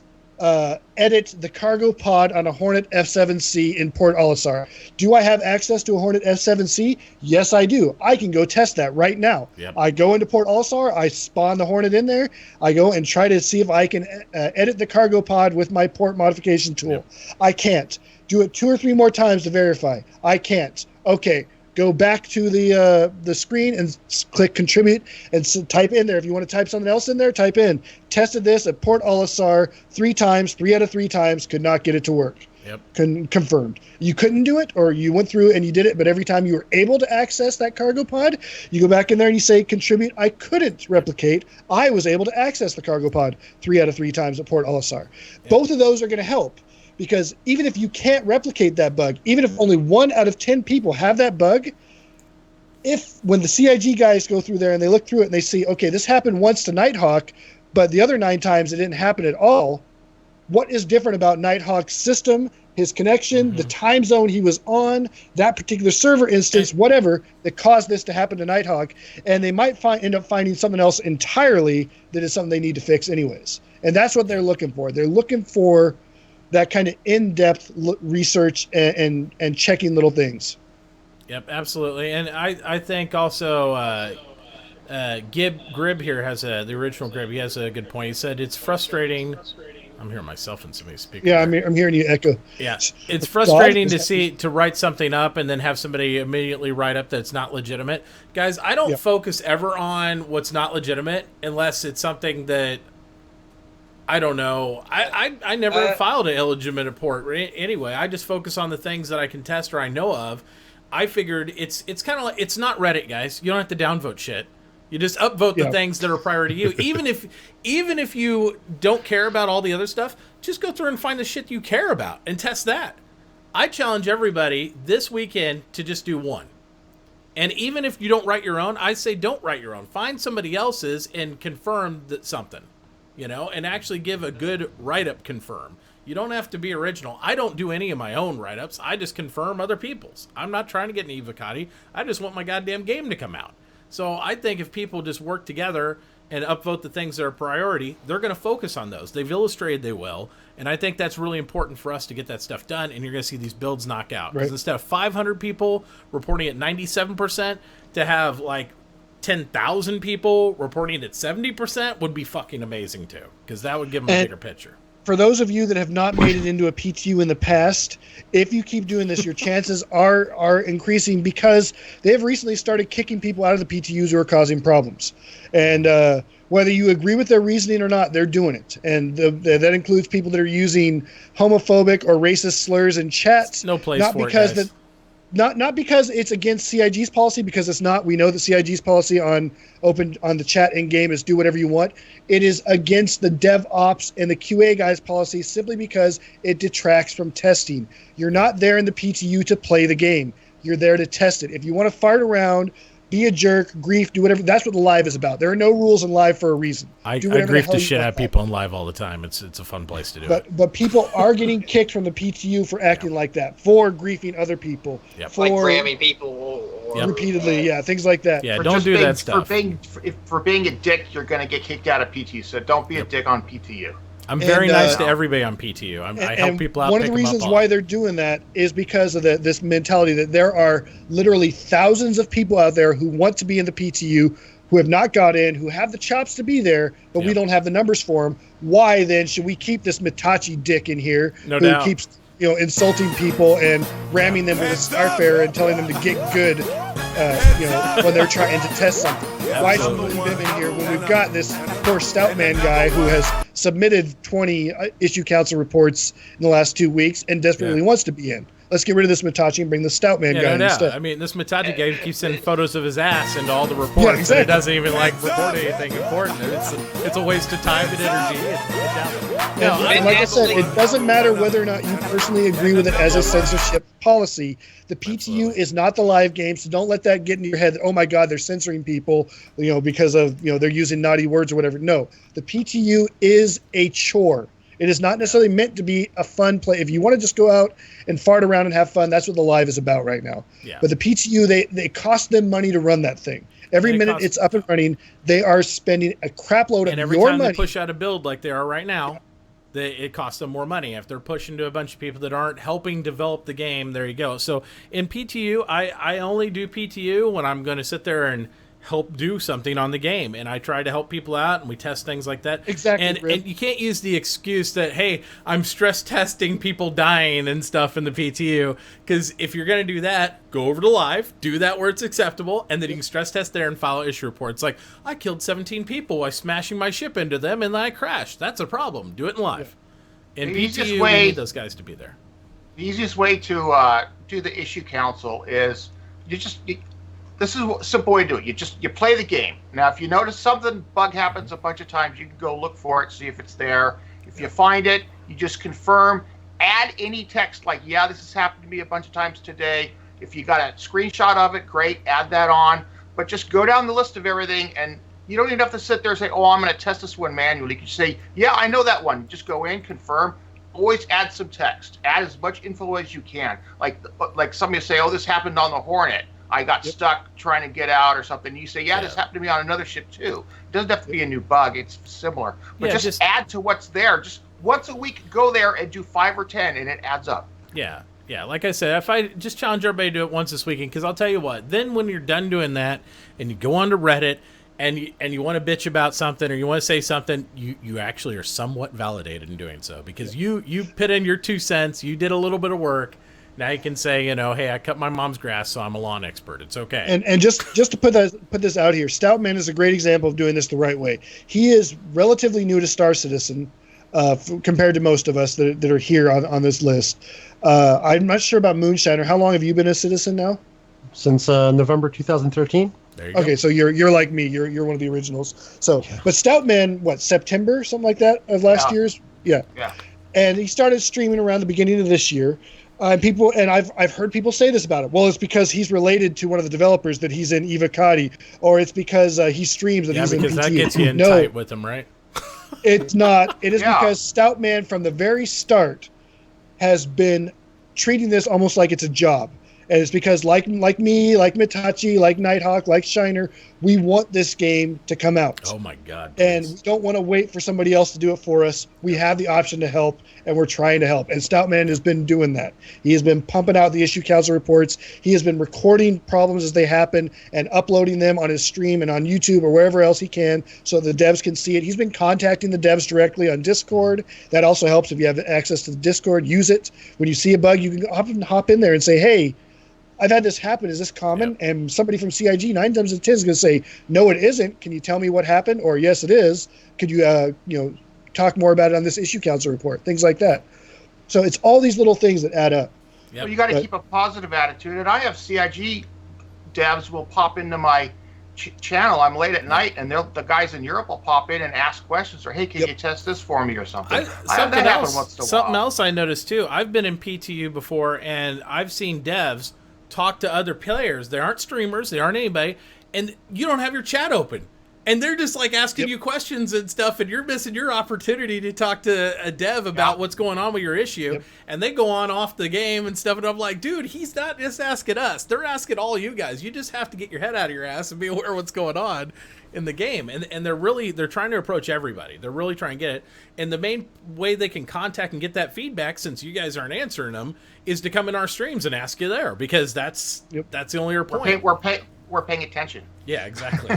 edit the cargo pod on a Hornet F7C in Port Olisar. Do I have access to a Hornet F7C? Yes, I do. I can go test that right now. Yep. I go into Port Olisar, I spawn the Hornet in there, I go and try to see if I can edit the cargo pod with my port modification tool. Yep. I can't. Do it 2 or 3 more times to verify. I can't. Okay. Go back to the screen and click contribute and type in there. If you want to type something else in there, type in. Tested this at Port Olisar 3 times, 3 out of 3 times, could not get it to work. Yep. Confirmed. You couldn't do it, or you went through and you did it, but every time you were able to access that cargo pod, you go back in there and you say contribute. I couldn't replicate. I was able to access the cargo pod 3 out of 3 times at Port Olisar. Yep. Both of those are going to help. Because even if you can't replicate that bug, even if only 1 out of 10 people have that bug, when the CIG guys go through there and they look through it and they see, okay, this happened once to Nighthawk, but the other 9 times it didn't happen at all, what is different about Nighthawk's system, his connection, the time zone he was on, that particular server instance, whatever, that caused this to happen to Nighthawk, and they might end up finding something else entirely that is something they need to fix anyways. And that's what they're looking for. They're looking for that kind of in-depth research and checking little things.
Yep, absolutely. And I think also Grib here has the original Grib. He has a good point. He said it's frustrating. I'm hearing myself in somebody's speaker.
Yeah, I'm hearing you echo.
Yeah, it's frustrating to write something up and then have somebody immediately write up that's not legitimate. Guys, I don't focus ever on what's not legitimate unless it's something that I don't know. I never filed an illegitimate report anyway. I just focus on the things that I can test or I know of. I figured it's kind of like, it's not Reddit, guys. You don't have to downvote shit. You just upvote the things that are prior to you. Even if you don't care about all the other stuff, just go through and find the shit you care about and test that. I challenge everybody this weekend to just do one. And even if you don't write your own, I say don't write your own. Find somebody else's and confirm something. And actually give a good write-up confirm. You don't have to be original. I don't do any of my own write-ups. I just confirm other people's. I'm not trying to get an Evocati. I just want my goddamn game to come out. So I think if people just work together and upvote the things that are priority, they're going to focus on those. They've illustrated they will. And I think that's really important for us to get that stuff done, and you're going to see these builds knock out. Because instead of 500 people reporting at 97%, to have like 10,000 people reporting at 70% would be fucking amazing too, because that would give them a bigger picture.
For those of you that have not made it into a PTU in the past, if you keep doing this, your chances are increasing, because they have recently started kicking people out of the PTUs who are causing problems. And whether you agree with their reasoning or not, they're doing it. And that includes people that are using homophobic or racist slurs in chat.
No place for it, guys.
Not because it's against CIG's policy, because it's not. We know that CIG's policy on the chat in game is do whatever you want. It is against the DevOps and the QA guys' policy simply because it detracts from testing. You're not there in the PTU to play the game. You're there to test it. If you want to fart around, be a jerk, grief, do whatever. That's what the live is about. There are no rules in live for a reason.
I
Do whatever
grief
hell
the
you
shit
want.
out of people in live all the time. It's a fun place to do it.
But people are getting kicked from the PTU for acting like that, for griefing other people,
Yep.
for
Like ramming people or
repeatedly, things like that.
Yeah,
For
don't
just
do
being,
that stuff.
For being a dick, you're going to get kicked out of PTU. So don't be a dick on PTU.
I'm very
And,
nice to everybody on PTU. I help
And
people out.
one of
pick
the
'em up
reasons
on
why
it.
they're doing that is because of this mentality that there are literally thousands of people out there who want to be in the PTU, who have not got in, who have the chops to be there, but we
Yep.
don't have the numbers for them. Why then should we keep this Mitachi dick in here
No
who
doubt.
keeps insulting people and ramming them with a Starfare and telling them to get good when they're trying to test something? Why should we leave him in here when we've got this poor Stoutman guy who has submitted 20 issue council reports in the last 2 weeks and desperately wants to be in? Let's get rid of this Mitachi and bring the Stoutman guy
no doubt.
instead.
I mean, this Mitachi guy keeps sending photos of his ass into all the reports,
Yeah,
and
exactly.
it doesn't even report anything important. It's a waste of time and energy.
And like I said, it doesn't matter whether or not you personally agree with it as a censorship policy. The PTU is not the live game, so don't let that get in your head that, oh my God, they're censoring people, because of, they're using naughty words or whatever. No, the PTU is a chore. It is not necessarily meant to be a fun play. If you want to just go out and fart around and have fun, that's what the live is about right now.
Yeah.
But the PTU, they cost them money to run that thing. Every
And it
minute
costs-
it's up and running, they are spending a crap load
And
of
every
your
time
money.
they push out a build like they are right now, it costs them more money. If they're pushing to a bunch of people that aren't helping develop the game, there you go. So in PTU, I only do PTU when I'm going to sit there and help do something on the game, and I try to help people out, and we test things like that.
Exactly,
And
Rip.
you can't use the excuse that, hey, I'm stress testing people dying and stuff in the PTU, because if you're going to do that, go over to live, do that where it's acceptable, and then you can stress test there and file issue reports. Like, I killed 17 people by smashing my ship into them, and then I crashed. That's a problem. Do it in live. In
The easiest
PTU, we
way-
need those guys to be there.
The easiest way to do the issue council is this is a simple way to do it. You play the game. Now, if you notice something bug happens a bunch of times, you can go look for it, see if it's there. If you find it, you just confirm. Add any text like, yeah, this has happened to me a bunch of times today. If you got a screenshot of it, great, add that on. But just go down the list of everything, and you don't even have to sit there and say, oh, I'm going to test this one manually. You can say, yeah, I know that one. Just go in, confirm. Always add some text. Add as much info as you can. Like somebody say, oh, this happened on the Hornet. I got stuck trying to get out or something. You say, yeah, this happened to me on another ship too. It doesn't have to be a new bug. It's similar. But
Yeah,
just add to what's there. Just once a week, go there and do 5 or 10, and it adds up.
Yeah. Like I said, if I just challenge everybody to do it once this weekend, because I'll tell you what, then when you're done doing that and you go on to Reddit and you want to bitch about something or you want to say something, you actually are somewhat validated in doing so, because you put in your 2 cents, you did a little bit of work. Now you can say, hey, I cut my mom's grass, so I'm a lawn expert. It's okay.
And just to put this out here, Stoutman is a great example of doing this the right way. He is relatively new to Star Citizen compared to most of us that are here on this list. I'm not sure about Moonshiner. How long have you been a citizen now?
Since November 2013.
There you go.
Okay, so you're like me. You're one of the originals. So, but Stoutman, what, September, something like that of last year's? Yeah. And he started streaming around the beginning of this year. I've heard people say this about it. Well, it's because he's related to one of the developers that he's in Evocati, or it's because he streams that he's in
because
PTU.
that gets you in tight with him, right?
It's not. It is because Stoutman from the very start has been treating this almost like it's a job. And it's because like me, like Mitachi, like Nighthawk, like Shiner, we want this game to come out.
Oh my God.
And we don't want to wait for somebody else to do it for us. We have the option to help, and we're trying to help. And Stoutman has been doing that. He has been pumping out the issue council reports. He has been recording problems as they happen and uploading them on his stream and on YouTube or wherever else he can so the devs can see it. He's been contacting the devs directly on Discord. That also helps if you have access to the Discord. Use it. When you see a bug, you can hop in there and say, hey, I've had this happen. Is this common? Yep. And somebody from CIG 9 times out of 10 is going to say, no, it isn't. Can you tell me what happened? Or yes, it is. Could you, talk more about it on this issue council report? Things like that. So it's all these little things that add up.
Yep. Well, you got to keep a positive attitude. And I have CIG devs will pop into my channel. I'm late at night, and the guys in Europe will pop in and ask questions, or hey, can you test this for me or something?
Something else I noticed too. I've been in PTU before, and I've seen devs talk to other players. They aren't streamers. They aren't anybody. and you don't have your chat open. And they're just like asking you questions and stuff, and you're missing your opportunity to talk to a dev about what's going on with your issue. And they go on off the game and stuff, and I'm like, dude, he's not just asking us. They're asking all you guys. You just have to get your head out of your ass and be aware of what's going on in the game. And they're trying to approach everybody. They're really trying to get it. And the main way they can contact and get that feedback, since you guys aren't answering them, is to come in our streams and ask you there, because that's the only point.
We're paying attention.
Yeah, exactly.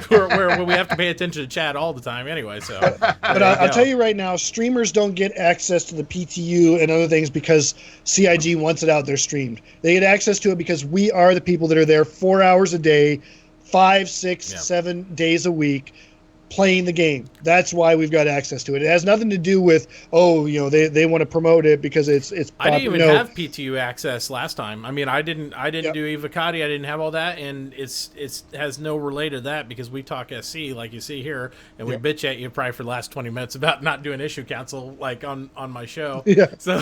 we have to pay attention to chat all the time anyway. So,
but I'll tell you right now, streamers don't get access to the PTU and other things because CIG wants it out there streamed. They get access to it because we are the people that are there 4 hours a day, 5, 6, 7 days a week, playing the game. That's why we've got access to it. It has nothing to do with they want to promote it because it's
I didn't even have PTU access last time. I mean, I didn't do Evocati. I didn't have all that, and it has no relate to that because we talk SC like you see here, and we bitch at you probably for the last 20 minutes about not doing issue council like on my show.
Yeah.
So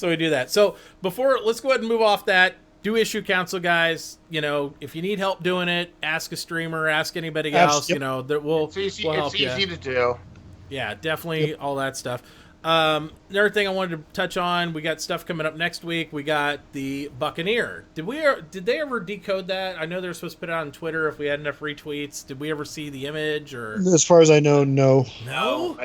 we do that. So let's go ahead and move off that. Do issue council, guys. If you need help doing it, ask a streamer, ask anybody else. We'll help you.
It's easy to do.
Yeah, definitely all that stuff. Another thing I wanted to touch on, we got stuff coming up next week. We got the Buccaneer. Did they ever decode that? I know they're supposed to put it on Twitter if we had enough retweets. Did we ever see the image? Or
as far as I know, no.
No?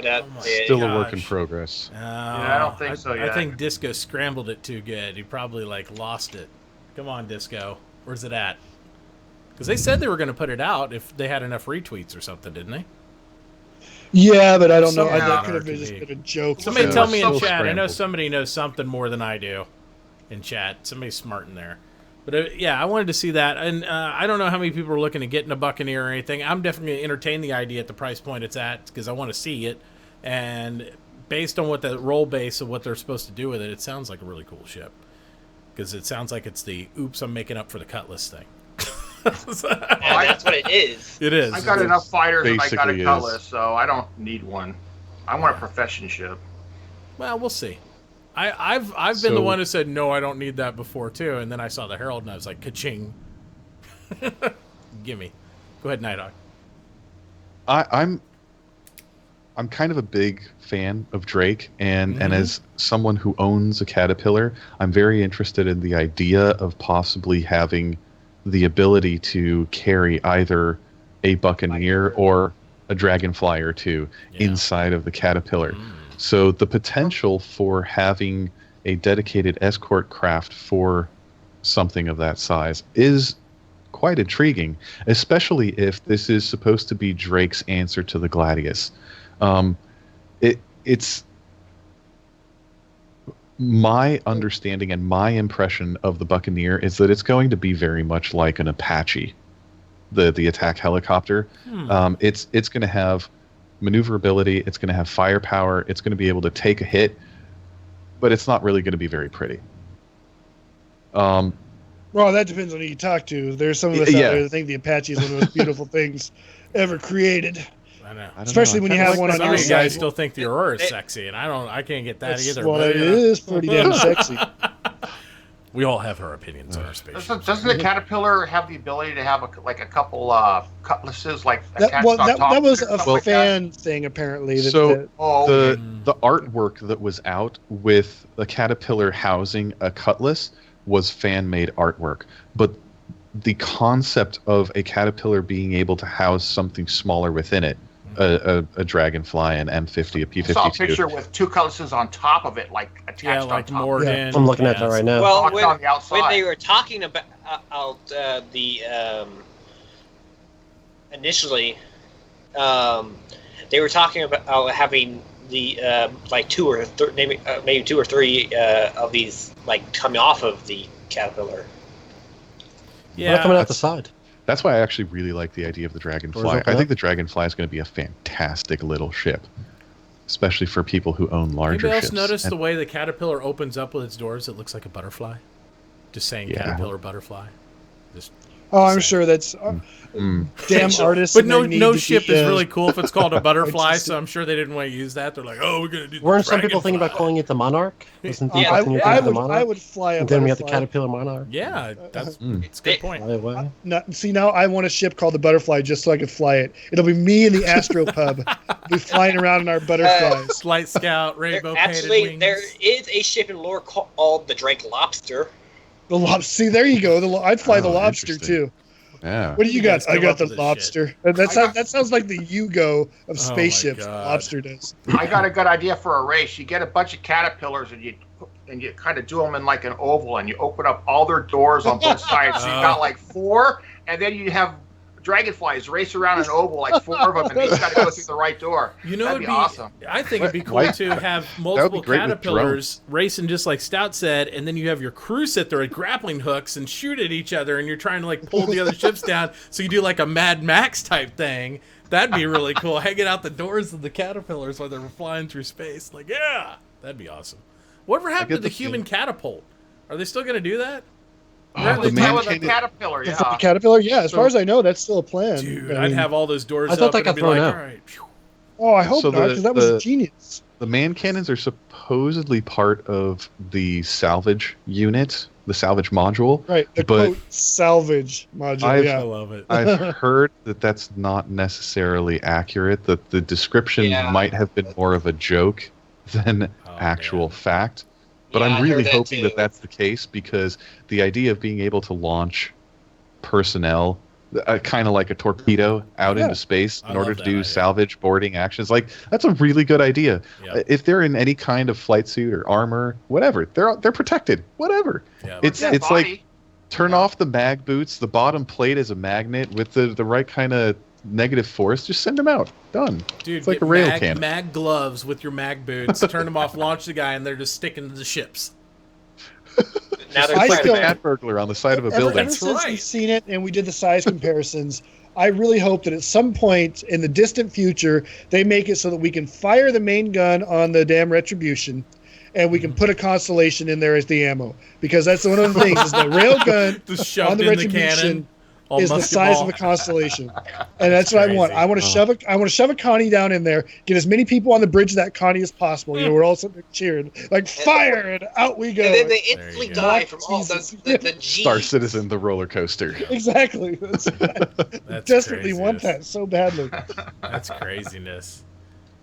Still a work in progress.
Yeah, I don't think so yet.
I think Disco scrambled it too good. He probably lost it. Come on, Disco. Where's it at? Because they said they were going to put it out if they had enough retweets or something, didn't they?
Yeah, but I don't know. That could have just been a joke.
Somebody tell me in chat. I know somebody knows something more than I do in chat. Somebody's smart in there. But I wanted to see that. And I don't know how many people are looking to get in a Buccaneer or anything. I'm definitely going to entertain the idea at the price point it's at because I want to see it. And based on what the role base of what they're supposed to do with it, it sounds like a really cool ship. Because it sounds like it's the oops, I'm making up for the Cutlass thing.
That's what it is.
It is.
I got enough fighters and I got a
Basically
Cutlass, so I don't need one. I want a profession ship.
Well, we'll see. I've been the one who said no, I don't need that before too, and then I saw the Herald and I was like, ka-ching. Gimme. Go ahead, Nighthawk.
I'm kind of a big fan of Drake, and as someone who owns a Caterpillar, I'm very interested in the idea of possibly having the ability to carry either a Buccaneer or a Dragonfly or two inside of the Caterpillar. So the potential for having a dedicated escort craft for something of that size is quite intriguing, especially if this is supposed to be Drake's answer to the Gladius. It's my understanding and my impression of the Buccaneer is that it's going to be very much like an Apache, the attack helicopter. It's going to have maneuverability, it's going to have firepower, it's going to be able to take a hit, but it's not really going to be very pretty.
Well, that depends on who you talk to. There's some of us out there that think the Apache is one of the most beautiful things ever created.
I know.
Especially when you have one on your
Some
side.
guys still think the Aurora is sexy, and I can't get that either.
Well,
but,
it is pretty damn sexy.
We all have our opinions on our space.
Doesn't the Caterpillar have the ability to have a couple cutlasses attached
That
on top?
was
of it,
a
something like
fan thing, apparently.
So
okay.
the artwork that was out with the Caterpillar housing a Cutlass was fan-made artwork, but the concept of a Caterpillar being able to house something smaller within it, a Dragonfly, an M50, a P-52.
I saw a picture with two cutlasses on top of it, attached on top.
Morden.
I'm looking at that right now.
Well,
on the outside.
when they were talking about initially, they were talking about having the maybe two or three of these coming off of the Caterpillar.
They're coming out the side.
That's why I actually really like the idea of the Dragonfly. I think the Dragonfly is going to be a fantastic little ship, especially for people who own larger
Anybody else
ships.
notice the way the Caterpillar opens up with its doors? It looks like a butterfly. Just saying, Caterpillar butterfly. Just
Oh, I'm sure that's damn artists.
But
and
no,
their need
no
to
ship
be,
is really cool if it's called a butterfly.
artistic.
So I'm sure they didn't want to use that. They're like, oh, we're gonna do.
Weren't some people
dragonfly.
thinking about calling it the Monarch? Wasn't
Yeah,
people thinking about the Monarch?
I would fly a
And then we have the
butterfly.
Caterpillar Monarch.
Yeah, that's a good point.
Fly away.
See, now I want a ship called the Butterfly just so I could fly it. It'll be me and the Astro Pub. We'll be flying around in our butterflies.
Flight Scout, rainbow
Actually,
painted wings.
there is a ship in lore called the Drake Lobster.
The lobster. See, there you go. I'd fly the
Oh,
lobster
interesting.
too.
Yeah.
What do you
guys
got? I
come
got
up
the
with this
lobster.
I got-
That sounds like the Yugo of
my
spaceships.
God.
Lobster does.
I got a good idea for a race. You get a bunch of caterpillars and you kind of do them in like an oval, and you open up all their doors on both sides. So you got like 4, and then you have dragonflies race around an oval, like 4 of them, and they just got to go through the right door.
You know,
That'd
it'd
be awesome.
I think it'd be cool
Why-
to have
That would
multiple
be great with
caterpillars racing, just like Stout said, and then you have your crew sit there with grappling hooks and shoot at each other, and you're trying to like pull the other ships down. So you do like a Mad Max type thing. That'd be really cool. Hanging out the doors of the caterpillars while they're flying through space. Like, yeah, that'd be awesome. Whatever happened to
get
the
the
human catapult? Are they still going to do that?
That was
the man
with a
cannon-
caterpillar,
The
yeah.
caterpillar, yeah. As far as I know, that's still a plan.
Dude,
I
I'd
mean,
have all those doors
I thought
up
that
and
got
I'd be
thrown
like,
out.
all right. phew.
Oh, I hope
So
not, because that was genius.
The man cannons are supposedly part of the salvage unit, the salvage module.
Right, the
But
quote salvage module.
I've-
I
Yeah,
love it.
I've heard that that's not necessarily accurate, that the description
Yeah.
might have been more of a joke than actual
man.
fact. But
Yeah, I
I'm really
heard that
hoping
too.
that that's the case, because the idea of being able to launch personnel, kind of like a torpedo, out
Yeah.
into space
I
in order
love
to
that
do
idea.
salvage boarding actions, like that's a really good idea.
Yeah.
If they're in any kind of flight suit or armor, whatever, they're protected. Whatever.
Yeah.
It's
Dead
it's like
body.
turn off the mag boots, the bottom plate is a magnet with the right kind of negative force. Just send them out. Done.
Dude,
It's like
get
a rail
mag,
cannon.
mag gloves with your mag boots, turn them off, launch the guy, and they're just sticking to the ships.
Now they're
I
It's like
still-
a cat burglar on the side of a
ever,
building.
ever
That's
since
right.
we've seen it and we did the size comparisons, I really hope that at some point in the distant future they make it so that we can fire the main gun on the damn Retribution, and we can put a Constellation in there as the ammo, because that's one of the things is the rail gun
Just shoved
on the
in the cannon.
Retribution
all
is the
musket
size
ball.
of a Constellation, and that's what I want.
crazy.
I want to shove a Connie down in there, get as many people on the bridge of that Connie as possible. You know, we're all sitting there cheering, like fire, and out we go.
And then they
There
instantly
you go.
die from all
Jesus.
the G.
Star Citizen, the roller coaster.
Exactly.
That's
Desperately want
craziness.
that so badly.
That's craziness.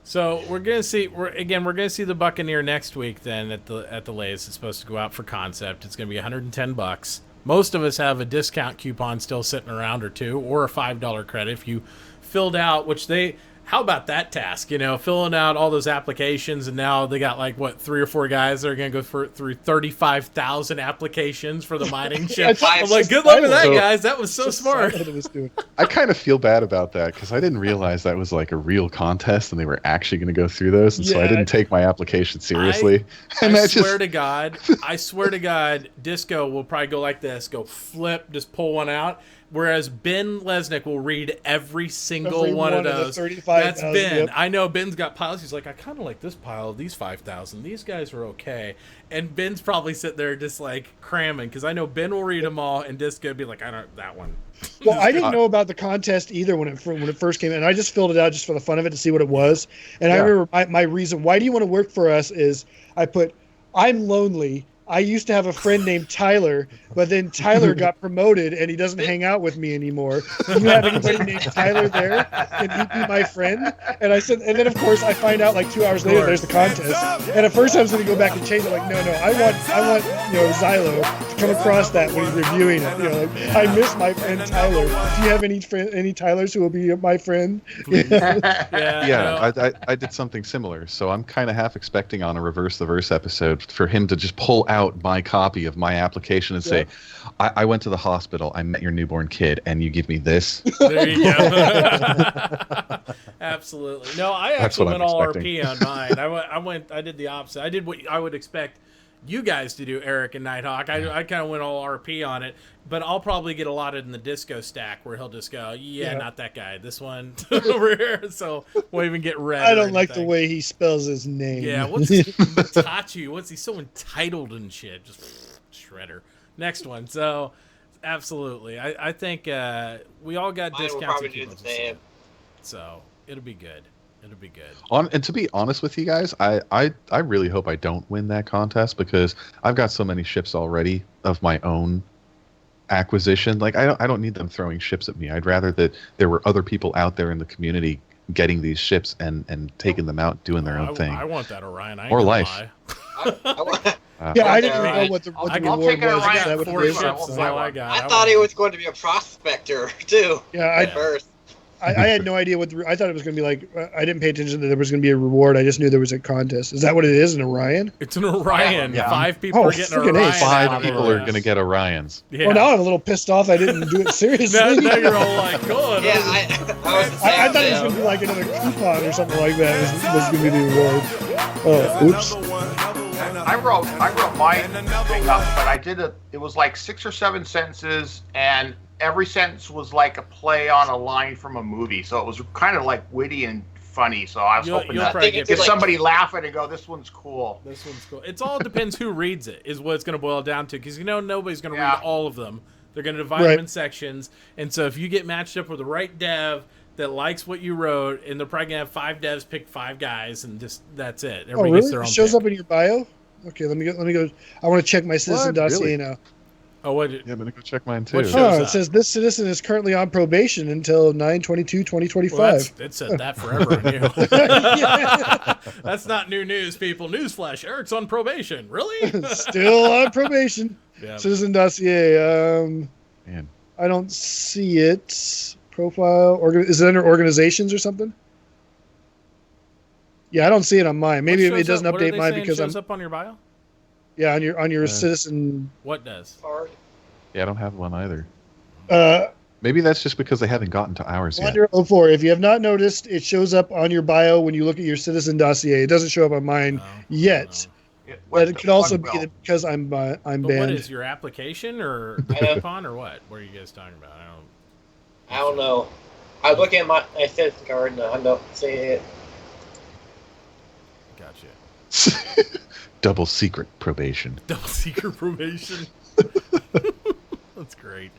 So we're gonna see. We're gonna see the Buccaneer next week. Then at the Lays, it's supposed to go out for concept. It's gonna be $110. Most of us have a discount coupon still sitting around, or two, or a $5 credit if you filled out. Which they. How about that task? You know, filling out all those applications, and now they got like what 3 or 4 guys that are going to go through 35,000 applications for the mining ship. I'm like, good luck with that,
So-
guys. That was so smart.
What it was doing.
I kind of feel bad about that, because I didn't realize that was like a real contest and they were actually going to go through those, and so I
Yeah.
didn't take my application seriously.
I
And that
swear to God, Disco will probably go like this, go flip, just pull one out. Whereas Ben Lesnick will read every single
Every
one of
one of the
those.
35,000,
That's Ben.
yep.
I know Ben's got piles. He's like, I kind of like this pile. These 5,000. These guys are okay. And Ben's probably sitting there just like cramming, because I know Ben will read them all, and Disco will be like, I don't that one.
Well, I didn't know about the contest either when it first came in. I just filled it out just for the fun of it to see what it was. And I
Yeah.
remember my reason, why do you want to work for us, is I put, I'm lonely. I used to have a friend named Tyler, but then Tyler got promoted and he doesn't hang out with me anymore. Do you have anybody named Tyler there? Can he be my friend? And I said, and then of course I find out like 2 hours later there's the contest. And at first I was going to go back and change it. Like, no, I want Xylo to come across that when he's reviewing it. You know, like, I miss my friend Tyler. Do you have any Tylers who will be my friend?
Yeah.
Yeah, I did something similar. So I'm kind of half expecting on a Reverse the Verse episode for him to just pull out my copy of my application and say, I went to the hospital, I met your newborn kid, and you give me this.
There you go. Absolutely. No, I
That's
actually
what
went
I'm
all
expecting.
RP on mine. I did the opposite. I did what I would expect you guys to do, Eric and Nighthawk. I kind of went all RP on it, but I'll probably get allotted in the Disco stack where he'll just go, yeah. Not that guy. This one over here. So won't even get read.
I
or
don't like the
anything.
way he spells his name.
Yeah, what's Tachi? What's he so entitled and shit? Just shredder. Next one. So Absolutely. I think we all got
Mine will
discounts.
probably
and
do the
coupons,
same.
so it'll be good. It'll be good.
And to be honest with you guys, I really hope I don't win that contest because I've got so many ships already of my own acquisition. Like I don't need them throwing ships at me. I'd rather that there were other people out there in the community getting these ships and taking them out, doing their own thing.
I want that Orion. I ain't
Or
gonna
life.
lie.
Yeah, I didn't
Alright.
know what the
I'll
reward
take it
was.
around
Is that what it
4
is?
ships is all I got.
I thought he was going to be a prospector too.
Yeah,
At first.
I had no idea what I thought it was going to be like. I didn't pay attention that there was going to be a reward. I just knew there was a contest. Is that what it is? An Orion?
It's an Orion.
Yeah.
5 people
Oh,
are getting
friggin'
Orion.
A.
5
out of
people are
this.
going to get Orions.
Yeah.
Well, now I'm a little pissed off. I didn't do it seriously.
now you're all like, "God."
Yeah, I was the
I
same
thought it was
too.
going to be like another coupon or something like that. Was going to be the award. Oh, oops.
I wrote my thing up, but I did it. It was like 6 or 7 sentences, and every sentence was like a play on a line from a movie. So it was kind of like witty and funny. So I was hoping
you'll
that
probably
get
get
like-
somebody laughing and go, "This one's cool."
This one's cool. It's all depends who reads it, is what it's going to boil down to. Because nobody's going to
Yeah.
read all of them. They're going to divide
Right.
them in sections. And so if you get matched up with the right dev that likes what you wrote, and they're probably going to have 5 devs pick 5 guys, and just that's it. Everybody
Oh,
gets
really?
their
It
own
shows
pick.
up in your bio? Okay, let me go. I want to check my citizen
What?
dossier
Really?
now.
Oh, what? Did,
Yeah, I'm going to go check mine too.
What show-
Oh,
Shows
it
up.
says this citizen is currently on probation until 9/22/2025.
well, it said that forever on you. That's not new news, people. Newsflash: Eric's on probation. Really?
Still on probation.
Yeah.
Citizen dossier.
Man.
I don't see it. Profile. Is it under organizations or something? Yeah, I don't see it on mine. Maybe
What
it
shows
doesn't
up? What are
update
they
mine
saying
because
shows
I'm
up on your bio.
yeah on your citizen.
What does?
Hard.
Yeah, I don't have one either.
Uh,
Maybe that's just because they haven't gotten to ours yet.
Under 04. If you have not noticed, it shows up on your bio when you look at your citizen dossier. It doesn't show up on mine yet. But it could also be that because I'm
But
banned.
what is your application or the coupon or what? What are you guys talking about?
I don't know. I was looking at my citizen card and I don't see it.
Gotcha.
Double secret probation.
Double secret probation. That's great.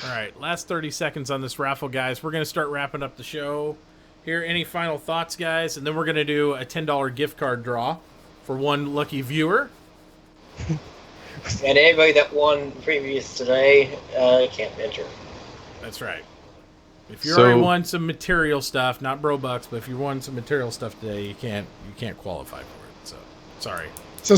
All right, last 30 seconds on this raffle, guys. We're going to start wrapping up the show here. Any final thoughts, guys? And then we're going to do a $10 gift card draw for one lucky viewer.
And anybody that won previous today can't enter.
That's right. If you
So-
already won some material stuff, not bro bucks, but if you won some material stuff today, you can't qualify for it. So sorry.
So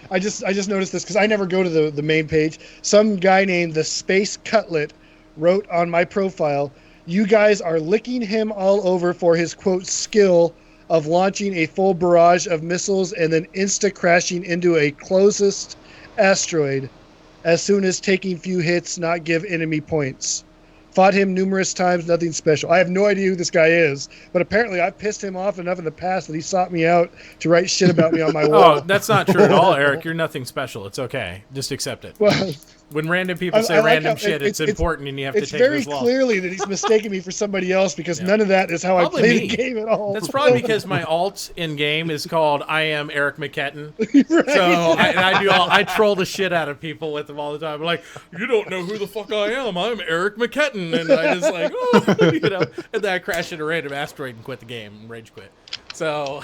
I just noticed this because I never go to the main page. Some guy named the Space Cutlet wrote on my profile, "You guys are licking him all over for his quote skill of launching a full barrage of missiles and then insta crashing into a closest asteroid as soon as taking few hits, not give enemy points. Fought him numerous times, nothing special." I have no idea who this guy is, but apparently I've pissed him off enough in the past that he sought me out to write shit about me on my wall.
Oh, that's not true at all, Eric. You're nothing special. It's okay. Just accept it.
Well,
When random people
I
say
like
random
how
shit, it's important and you have to
it's
take
very
it as well.
clearly that he's mistaken me for somebody else because
Yeah.
none of that is how
Probably
I play
me.
the game at all.
That's probably because my alt in game is called I am Eric McKetton.
Right.
So I troll the shit out of people with them all the time. I'm like, you don't know who the fuck I am. I'm Eric McKetton, and I just like, oh, and then I crash into a random asteroid and quit the game and rage quit. So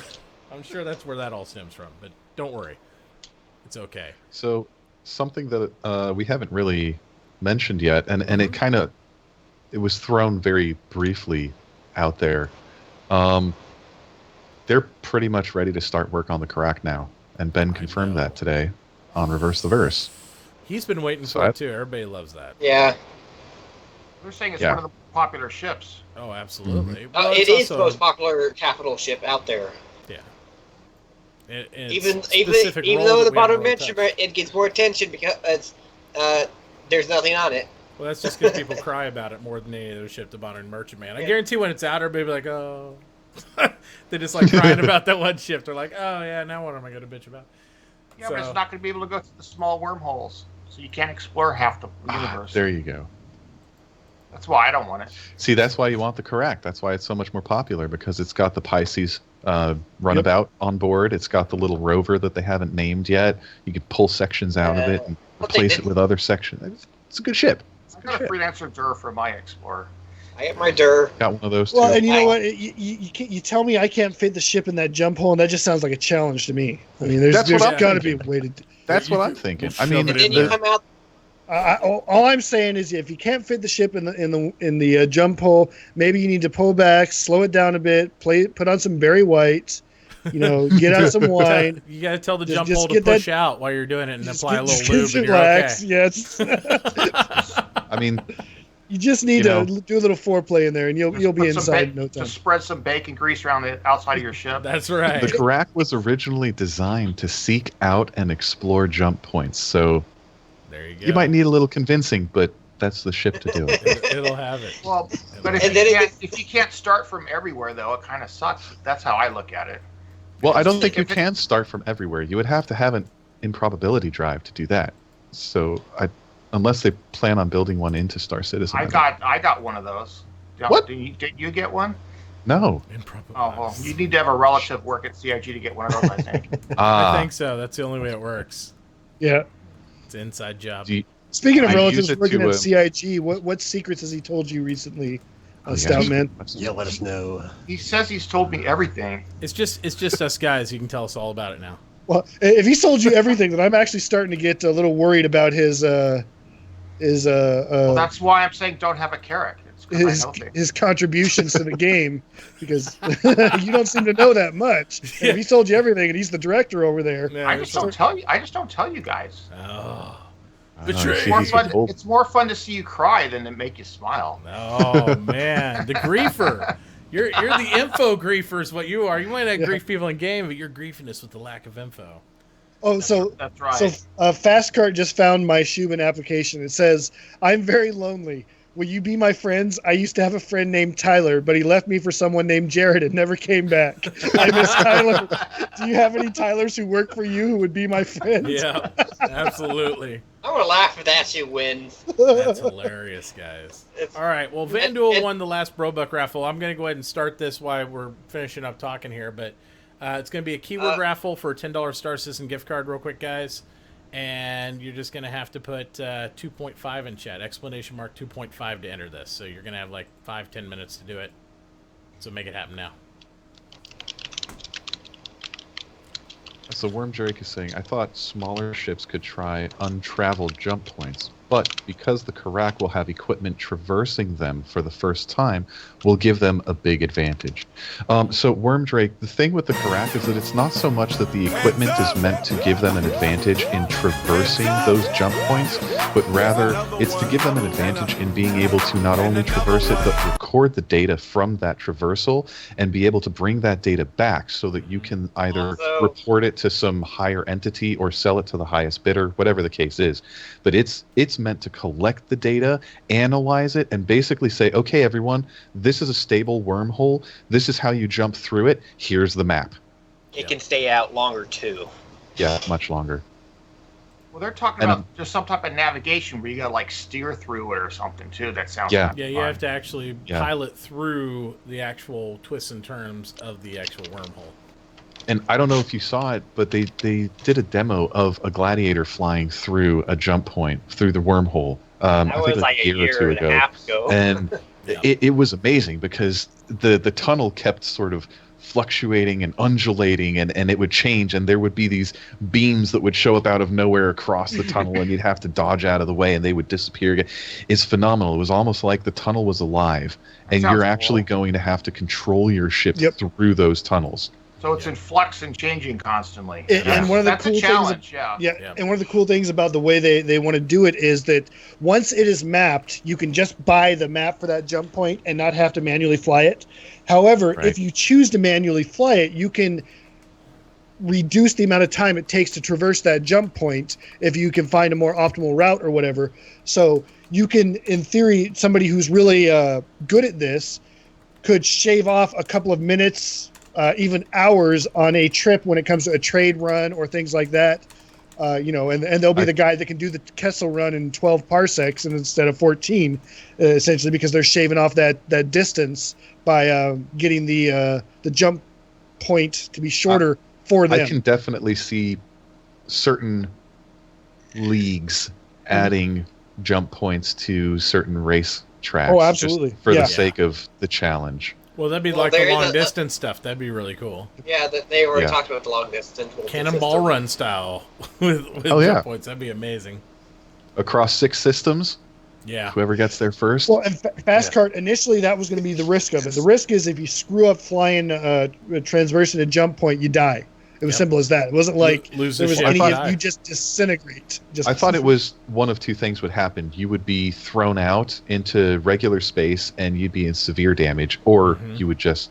I'm sure that's where that all stems from. But don't worry, it's okay.
So something that we haven't really mentioned yet, and it was thrown very briefly out there. They're pretty much ready to start work on the Karak now, and Ben confirmed
know.
that today on Reverse the Verse.
He's been waiting
So
for it
that-
too. Everybody loves that.
Yeah.
They're saying it's
Yeah.
one of the popular ships.
Oh, absolutely.
Mm-hmm.
Well,
It
it's
is the
also-
most popular capital ship out there.
Yeah. It's
Even
specific
even
role
though
that
the
we haven't
bottom
really
mention
touched.
it gets more attention because there's nothing on it.
Well, that's just because people cry about it more than any other ship, the modern merchantman. I guarantee when it's out, everybody be like, oh. They're just like crying about that one ship. They're like, oh, yeah, now what am I going to bitch about?
Yeah, but
So-
it's not going to be able to go through the small wormholes, so you can't explore half the universe.
There you go.
That's why I don't want it.
See, that's why you want the Karak. That's why it's so much more popular, because it's got the Pisces runabout on board. It's got the little rover that they haven't named yet. You can pull sections out of it and
But they
replace it
didn't-
with other sections. it's a good ship.
I got a freelancer Dur for my Explorer.
I get my Dur.
Got one of those too.
Well, and you know what? You tell me I can't fit the ship in that jump hole, and that just sounds like a challenge to me. I mean, there's got to be a way to.
That's what I'm thinking. I mean,
And then you come out.
All I'm saying is, if you can't fit the ship in the jump hole, maybe you need to pull back, slow it down a bit, put on some Barry White, get out some wine.
You got to tell the jump
just
hole to push out while you're doing it, and apply a little lube, and you're
relax.
okay.
Yes.
I mean,
you just need to do a little foreplay in there, and you'll be inside in no time.
Just spread some bacon grease around the outside of your ship.
That's right.
the Karak was originally designed to seek out and explore jump points, so
there you go.
you might need a little convincing, but that's the ship to do it.
It'll have it.
Well, but if you can't start from everywhere, though, it kind of sucks. That's how I look at it.
Well, I don't think you can start from everywhere. You would have to have an improbability drive to do that. So, unless they plan on building one into Star Citizen.
I got one of those.
What?
Did you get one?
No.
Oh, well, you need to have a relative work at CIG to get one of those, I think.
I think so. That's the only way it works.
Yeah.
It's an inside job.
Speaking of
I
relatives
use it
working
to,
at CIG, what secrets has he told you recently, Stoutman?
Yeah, let us know.
He says he's told me everything.
It's just us guys. You can tell us all about it now.
Well, if he told you everything, then I'm actually starting to get a little worried about his
Well, that's why I'm saying don't have a carrot.
his contributions to the game, because you don't seem to know that much. And if he told you everything, and he's the director over there.
Yeah,
I just don't tell you. I just don't tell you guys.
Oh.
Betray.
It's more fun to see you cry than to make you smile.
Oh man, the griefer. You're the info griefer is what you are. You might not grief people in game, but you're griefing us with the lack of info.
Oh,
that's right.
So Fastcart just found my Shubin application. It says, "I'm very lonely. Will you be my friends? I used to have a friend named Tyler, but he left me for someone named Jared and never came back. I miss Tyler. Do you have any Tylers who work for you who would be my friends?"
Yeah, absolutely.
I'm gonna laugh if that shit wins.
That's hilarious, guys. All right, well, Vanduul won the last Brobuck raffle. I'm going to go ahead and start this while we're finishing up talking here, but it's going to be a keyword raffle for a $10 Star Citizen gift card real quick, guys. And you're just going to have to put 2.5 in chat, exclamation mark 2.5 to enter this. So you're going to have like 5-10 minutes to do it. So make it happen now.
So Worm Drake is saying, I thought smaller ships could try untraveled jump points, but because the Karak will have equipment traversing them for the first time, will give them a big advantage. So Worm Drake, the thing with the Karak is that it's not so much that the equipment is meant to give them an advantage in traversing those jump points, but rather it's to give them an advantage in being able to not only traverse it, but record the data from that traversal and be able to bring that data back so that you can either report it to some higher entity or sell it to the highest bidder, whatever the case is. But it's meant to collect the data, analyze it, and basically say, okay, everyone, this is a stable wormhole. This is how you jump through it. Here's the map.
It can stay out longer, too.
Yeah, much longer.
Well, they're talking about just some type of navigation where you gotta like steer through it or something too. That sounds
Yeah, you have to actually pilot through the actual twists and turns of the actual wormhole.
And I don't know if you saw it, but they did a demo of a gladiator flying through a jump point through the wormhole. I think like a year or two ago. And it was amazing because the tunnel kept sort of fluctuating and undulating, and it would change, and there would be these beams that would show up out of nowhere across the tunnel, and you'd have to dodge out of the way, and they would disappear again. It's phenomenal. It was almost like the tunnel was alive, and you're actually going to have to control your ship through those tunnels.
So it's in flux and changing constantly.
And one of the
that's
cool
a challenge,
things, and one of the cool things about the way they want to do it is that once it is mapped, you can just buy the map for that jump point and not have to manually fly it. However, if you choose to manually fly it, you can reduce the amount of time it takes to traverse that jump point if you can find a more optimal route or whatever. So you can, in theory, somebody who's really good at this could shave off a couple of minutes, even hours on a trip when it comes to a trade run or things like that. And they'll be the guy that can do the Kessel run in 12 parsecs and instead of 14, essentially, because they're shaving off that distance by getting the jump point to be shorter for them.
I can definitely see certain leagues adding jump points to certain race tracks.
Oh, absolutely.
Just for
Yeah.
the sake of the challenge.
Well, that'd be
Well,
like the
there is
long
a-
distance stuff. That'd be really cool.
Yeah, they already
Yeah.
talked about the long distance.
Cannonball Run style with
Oh,
jump
yeah.
points. That'd be amazing.
Across 6 systems,
Yeah.
whoever gets there first.
Well, and Fast Cart, initially that was going to be the risk of it. The risk is if you screw up flying transverse at a jump point, you die. It was
Yep.
simple as that. It wasn't like
Lose
there
the
was
ship,
any
die.
you just disintegrate. Just
I thought it was one of two things would happen. You would be thrown out into regular space and you'd be in severe damage, or
Mhm.
you would just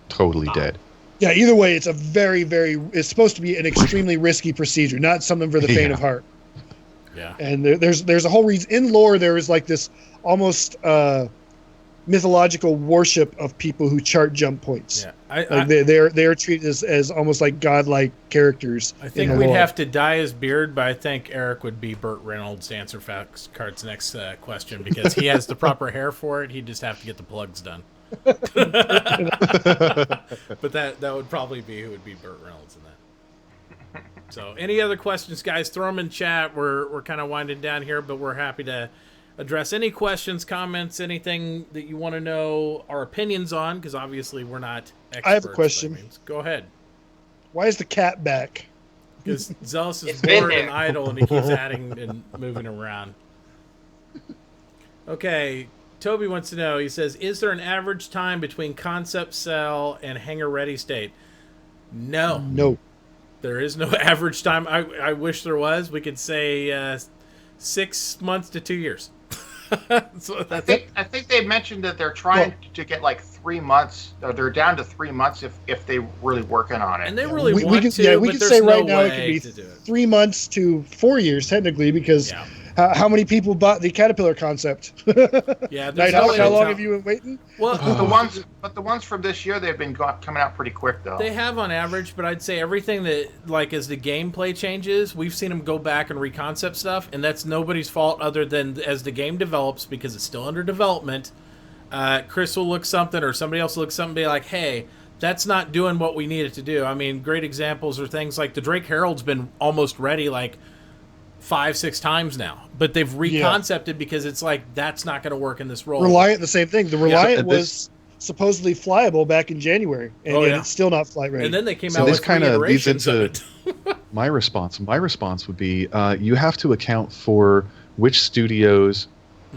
totally dead.
Yeah, either way, it's a very, very. It's supposed to be an extremely risky procedure, not something for the faint
Yeah.
of heart.
Yeah.
And there's a whole reason in lore. There is like this almost mythological worship of people who chart jump points.
Yeah.
Like they are treated as almost like godlike characters.
I think
in the
we'd
lore.
have to dye his beard, but I think Eric would be Burt Reynolds to answer Fast Cart's next question because he has the proper hair for it. He'd just have to get the plugs done. But that would probably be who would be Burt Reynolds in that. So, any other questions, guys? Throw them in chat. We're kind of winding down here, but we're happy to address any questions, comments, anything that you want to know our opinions on, because obviously we're not experts.
I have a question.
by any means. Go ahead.
Why is the cat back?
Because Zealous is
It's been
bored and
there.
idle, and he keeps adding and moving around. Okay, Toby wants to know. He says, "Is there an average time between concept cell and hangar ready state?" No,
No.
there is no average time. I wish there was. We could say 6 months to 2 years. So that's
I think they mentioned that they're trying to get like 3 months. Or they're down to 3 months if they really working on it.
and they really
we
want
could,
to.
yeah, we
but
could
there's
say
no
right now it
way
could
to do
be
it.
3 months to 4 years technically because
Yeah.
how many people bought the Caterpillar concept?
Yeah, there's
Nighthawk,
no way
how
to
long
tell.
have you been waiting?
Well,
the ones from this year they've been coming out pretty quick though.
they have on average, but I'd say everything that, like, as the gameplay changes, we've seen them go back and reconcept stuff, and that's nobody's fault other than as the game develops, because it's still under development. Chris will look something, or somebody else will look something, and be like, hey, that's not doing what we need it to do. I mean, great examples are things like the Drake Herald's been almost ready, like, 5-6 times now, but they've reconcepted because it's like that's not going to work in this role.
Reliant, the same thing. The Reliant
So,
was supposedly flyable back in January, and
Oh,
yet
yeah.
it's still not flight ready.
And then they came
So
out
this
with 3
kinda leads
iterations of
into-
it.
My response would be you have to account for which studios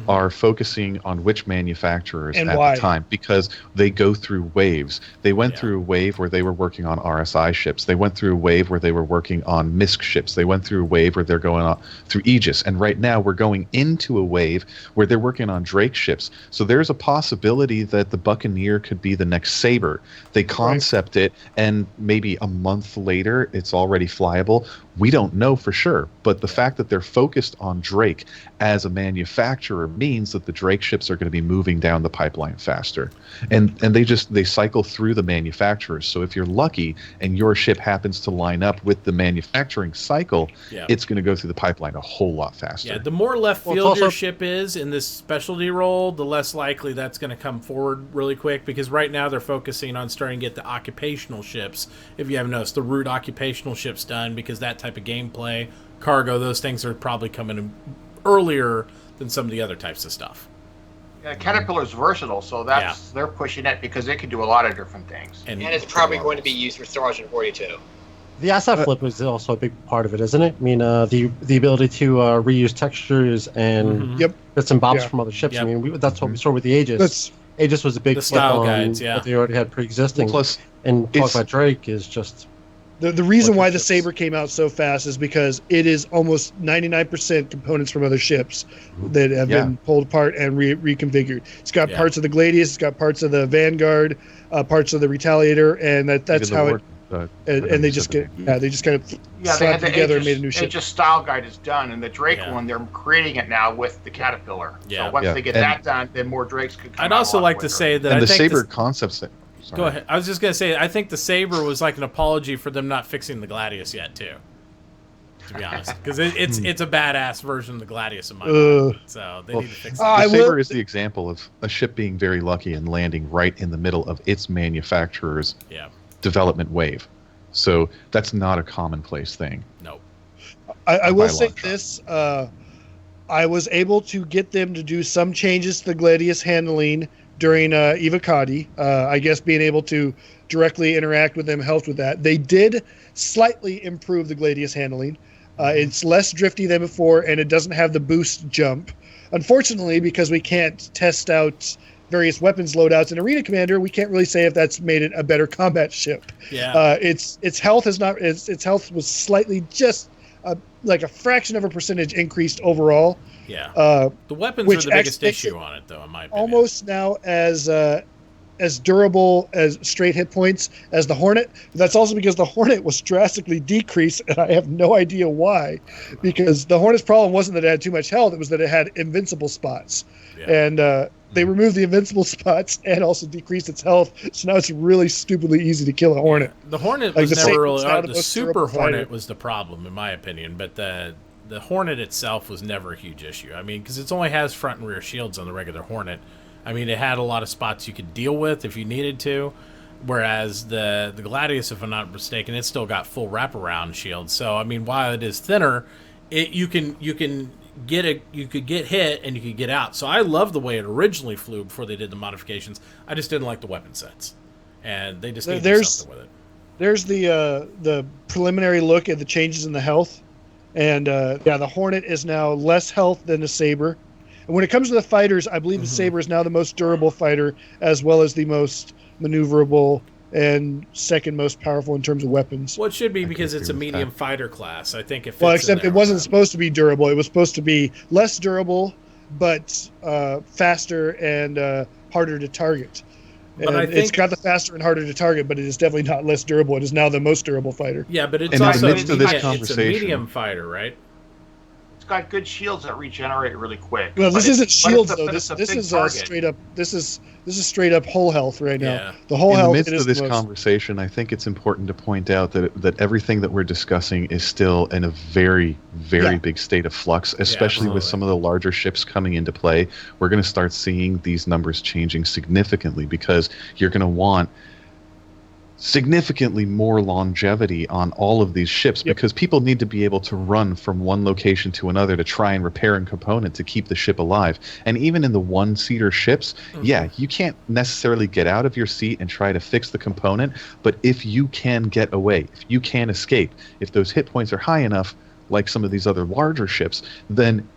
are focusing on which manufacturers
And
at
why.
the time, because they go through waves. They went
Yeah.
through a wave where they were working on RSI ships. They went through a wave where they were working on MISC ships. They went through a wave where they're going on through Aegis. And right now we're going into a wave where they're working on Drake ships. So there's a possibility that the Buccaneer could be the next Sabre. They concept it, and maybe a month later it's already flyable. We don't know for sure, but the fact that they're focused on Drake as a manufacturer means that the Drake ships are going to be moving down the pipeline faster. And they cycle through the manufacturers. So if you're lucky and your ship happens to line up with the manufacturing cycle,
Yeah.
it's going to go through the pipeline a whole lot faster.
Yeah, the more left
Well, it's
field your
also-
ship is in this specialty role, the less likely that's going to come forward really quick, because right now they're focusing on starting to get the occupational ships. If you haven't noticed, the root occupational ships done, because that type of gameplay, cargo, those things are probably coming in earlier than some of the other types of stuff.
Yeah, Caterpillar's versatile, so they're pushing it because it can do a lot of different things.
And it's probably going to be used for Sergeant 42.
The asset flip is also a big part of it, isn't it? I mean, the ability to reuse textures and
Mhm.
Yep.
bits and bobs
Yeah.
from other ships.
Yep.
I mean, that's what we saw with the Aegis.
That's
Aegis was a big
The
flip
style
on
guides, yeah.
what they already had pre-existing.
Plus,
and talk
it's-
about Drake is just
the reason why the
ships.
Sabre came out so fast is because it is almost 99% components from other ships that have
Yeah.
been pulled apart and reconfigured. It's got
Yeah.
parts of the Gladius, it's got parts of the Vanguard, parts of the Retaliator, and that's
even the
how
Lord,
and they just get they just kind of
Yeah, they
slapped
had the
together and made a new
Aegis,
ship.
Aegis style guide is done, and the Drake
Yeah.
one, they're creating it now with the Caterpillar.
Yeah.
So once
Yeah,
they get
and-
that done, then more Drakes could come
I'd
out
also
a lot
like to
quicker.
say that
and
I
the
think
Saber
this-
concepts. Sorry.
Go ahead. I was just going to say, I think the Sabre was like an apology for them not fixing the Gladius yet, too. To be honest, because it's a badass version of the Gladius in my mind. So they
Well,
need to fix
The
it.
I will-
Sabre is the example of a ship being very lucky and landing right in the middle of its manufacturer's
Yeah.
development wave. So that's not a commonplace thing.
No.
I will
by
say
long shot.
this: I was able to get them to do some changes to the Gladius handling during Evocati. I guess being able to directly interact with them helped with that. They did slightly improve the Gladius handling. It's less drifty than before, and it doesn't have the boost jump. Unfortunately, because we can't test out various weapons loadouts in Arena Commander, we can't really say if that's made it a better combat ship.
Yeah.
Its health is not. Its health was slightly just like a fraction of a percentage increased overall.
Yeah. The weapons are the biggest issue on it, though, in my opinion.
Almost now as durable as straight hit points as the Hornet. But that's also because the Hornet was drastically decreased, and I have no idea why. Because the Hornet's problem wasn't that it had too much health; it was that it had invincible spots, and they removed the invincible spots and also decreased its health. So now it's really stupidly easy to kill a Hornet.
The Hornet was never really the Super Hornet was the problem, in my opinion, but the Hornet itself was never a huge issue. I mean, because it only has front and rear shields on the regular Hornet. I mean, it had a lot of spots you could deal with if you needed to, whereas the Gladius, if I'm not mistaken, it's still got full wraparound shields. So, I mean, while it is thinner, you could get hit and you could get out. So I love the way it originally flew before they did the modifications. I just didn't like the weapon sets, and they just need to do something with it.
There's the preliminary look at the changes in the health, and the Hornet is now less health than the Saber. And when it comes to the fighters, I believe the Saber is now the most durable fighter, as well as the most maneuverable and second most powerful in terms of weapons.
Well, it should be because it's a medium fighter class. I think it fits.
Well, except it wasn't supposed to be durable. It was supposed to be less durable, but faster and harder to target. And I think it's got the faster and harder to target, but it is definitely not less durable. It is now the most durable fighter.
Yeah, but it's also it's a medium fighter, right?
It's got good shields that regenerate really quick.
Well, this isn't shields though. This is straight up. This is straight up whole health right now.
Yeah.
The whole health.
In the midst of this conversation, I think it's important to point out that everything that we're discussing is still in a very, very big state of flux, especially with some of the larger ships coming into play. We're going to start seeing these numbers changing significantly because you're going to want significantly more longevity on all of these ships because people need to be able to run from one location to another to try and repair a component to keep the ship alive. And even in the one-seater ships, you can't necessarily get out of your seat and try to fix the component, but if you can get away, if you can escape, if those hit points are high enough, like some of these other larger ships, then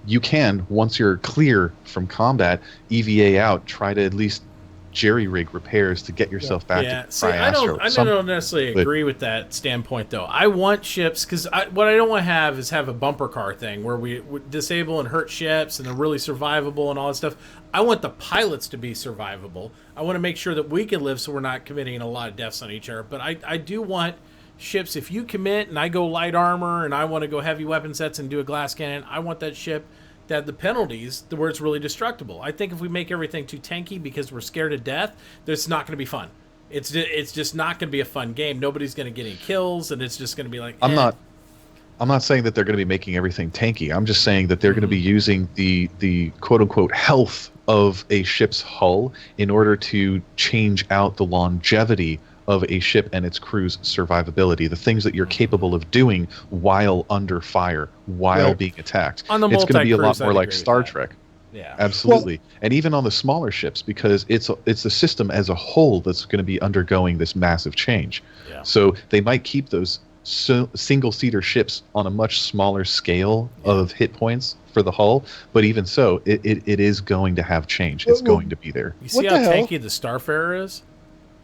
you can, once you're clear from combat, EVA out, try to at least jerry-rig repairs to get yourself back to Triastro.
I don't necessarily agree with that standpoint, though. I want ships, because what I don't want to have a bumper car thing where we disable and hurt ships and they're really survivable and all that stuff. I want the pilots to be survivable. I want to make sure that we can live so we're not committing a lot of deaths on each other. But I do want ships, if you commit and I go light armor and I want to go heavy weapon sets and do a glass cannon, I want that ship that the penalties where it's really destructible. I think if we make everything too tanky because we're scared to death, it's not going to be fun. It's just not going to be a fun game. Nobody's going to get any kills, and it's just going to be like.
I'm not saying that they're going to be making everything tanky. I'm just saying that they're going to be using the quote unquote health of a ship's hull in order to change out the longevity of a ship and its crew's survivability, the things that you're capable of doing while under fire, while being attacked.
On the
it's going to be a lot more like Star Trek.
Yeah,
absolutely. Well, and even on the smaller ships, because it's the system as a whole that's going to be undergoing this massive change.
Yeah.
So they might keep those single-seater ships on a much smaller scale of hit points for the hull, but even so, it is going to have change. It's going to be there.
You see how tanky the Starfarer is?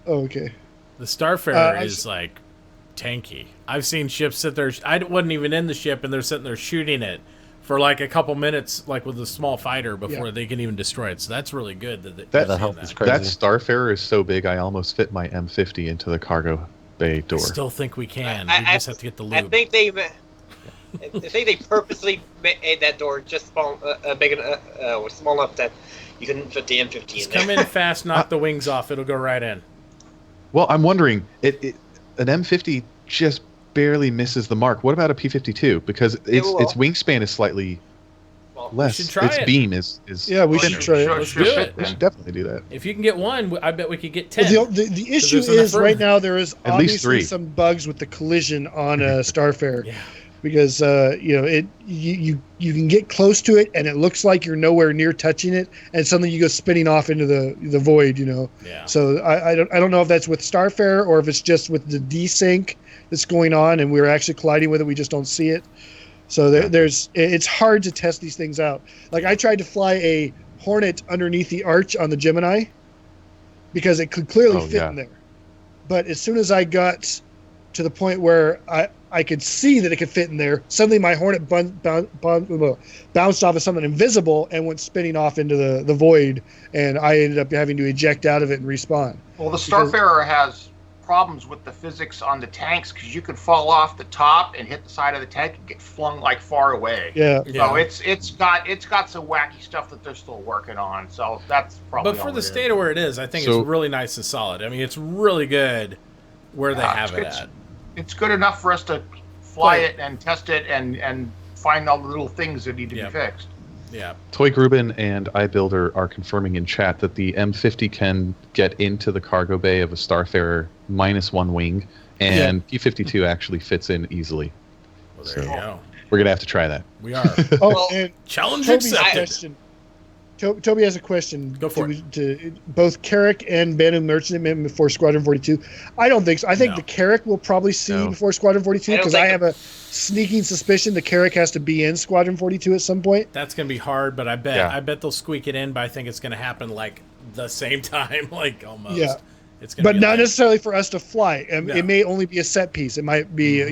Oh, okay.
The Starfarer is like tanky. I've seen ships sit there. I wasn't even in the ship, and they're sitting there shooting it for like a couple minutes, like with a small fighter, before they can even destroy it. So that's really good.
That Starfarer is so big, I almost fit my M50 into the cargo bay door.
I still think we can. We just have to get the lube.
I think they purposely made that door just small enough that you can fit the M50
just
in there.
Come in fast, knock the wings off. It'll go right in.
Well, I'm wondering, an M50 just barely misses the mark. What about a P-52? Because its wingspan is slightly less.
We should try
its
it.
beam is
we should try it.
Let's do it.
We should definitely do that.
If you can get one, I bet we could get 10.
Well, the issue is right now there is
at least
obviously
3.
some bugs with the collision on Starfarer. because you can get close to it and it looks like you're nowhere near touching it, and suddenly you go spinning off into the void.
Yeah.
So I don't know if that's with Starfarer or if it's just with the desync that's going on and we're actually colliding with it. We just don't see it. So it's hard to test these things out. Like I tried to fly a Hornet underneath the arch on the Gemini because it could clearly fit in there. But as soon as I got to the point where I could see that it could fit in there, suddenly my Hornet bounced off of something invisible and went spinning off into the void, and I ended up having to eject out of it and respawn.
Well, the Starfarer has problems with the physics on the tanks because you can fall off the top and hit the side of the tank and get flung like far away.
Yeah.
So it's got some wacky stuff that they're still working on. So that's probably.
But for the state of where it is, I think it's really nice and solid. I mean, it's really good where they have it at.
It's good enough for us to fly it and test it and find all the little things that need to be fixed.
Yeah.
Toy Grubin and iBuilder are confirming in chat that the M50 can get into the cargo bay of a Starfarer -1 wing, and P-52 actually fits in easily.
Well, there you go.
We're going to have to try that.
We are.
And
challenge
Toby's
accepted.
Toby has a question.
Go for it.
To both Carrick and Banu Merchantman before Squadron 42. I don't think so. I think the Carrick will probably see before Squadron 42 because I have a sneaking suspicion the Carrick has to be in Squadron 42 at some point.
That's going to be hard, but I bet they'll squeak it in, but I think it's going to happen like the same time, like almost.
Yeah.
It's gonna
but
be
not necessarily for us to fly.
No.
It may only be a set piece. It might be,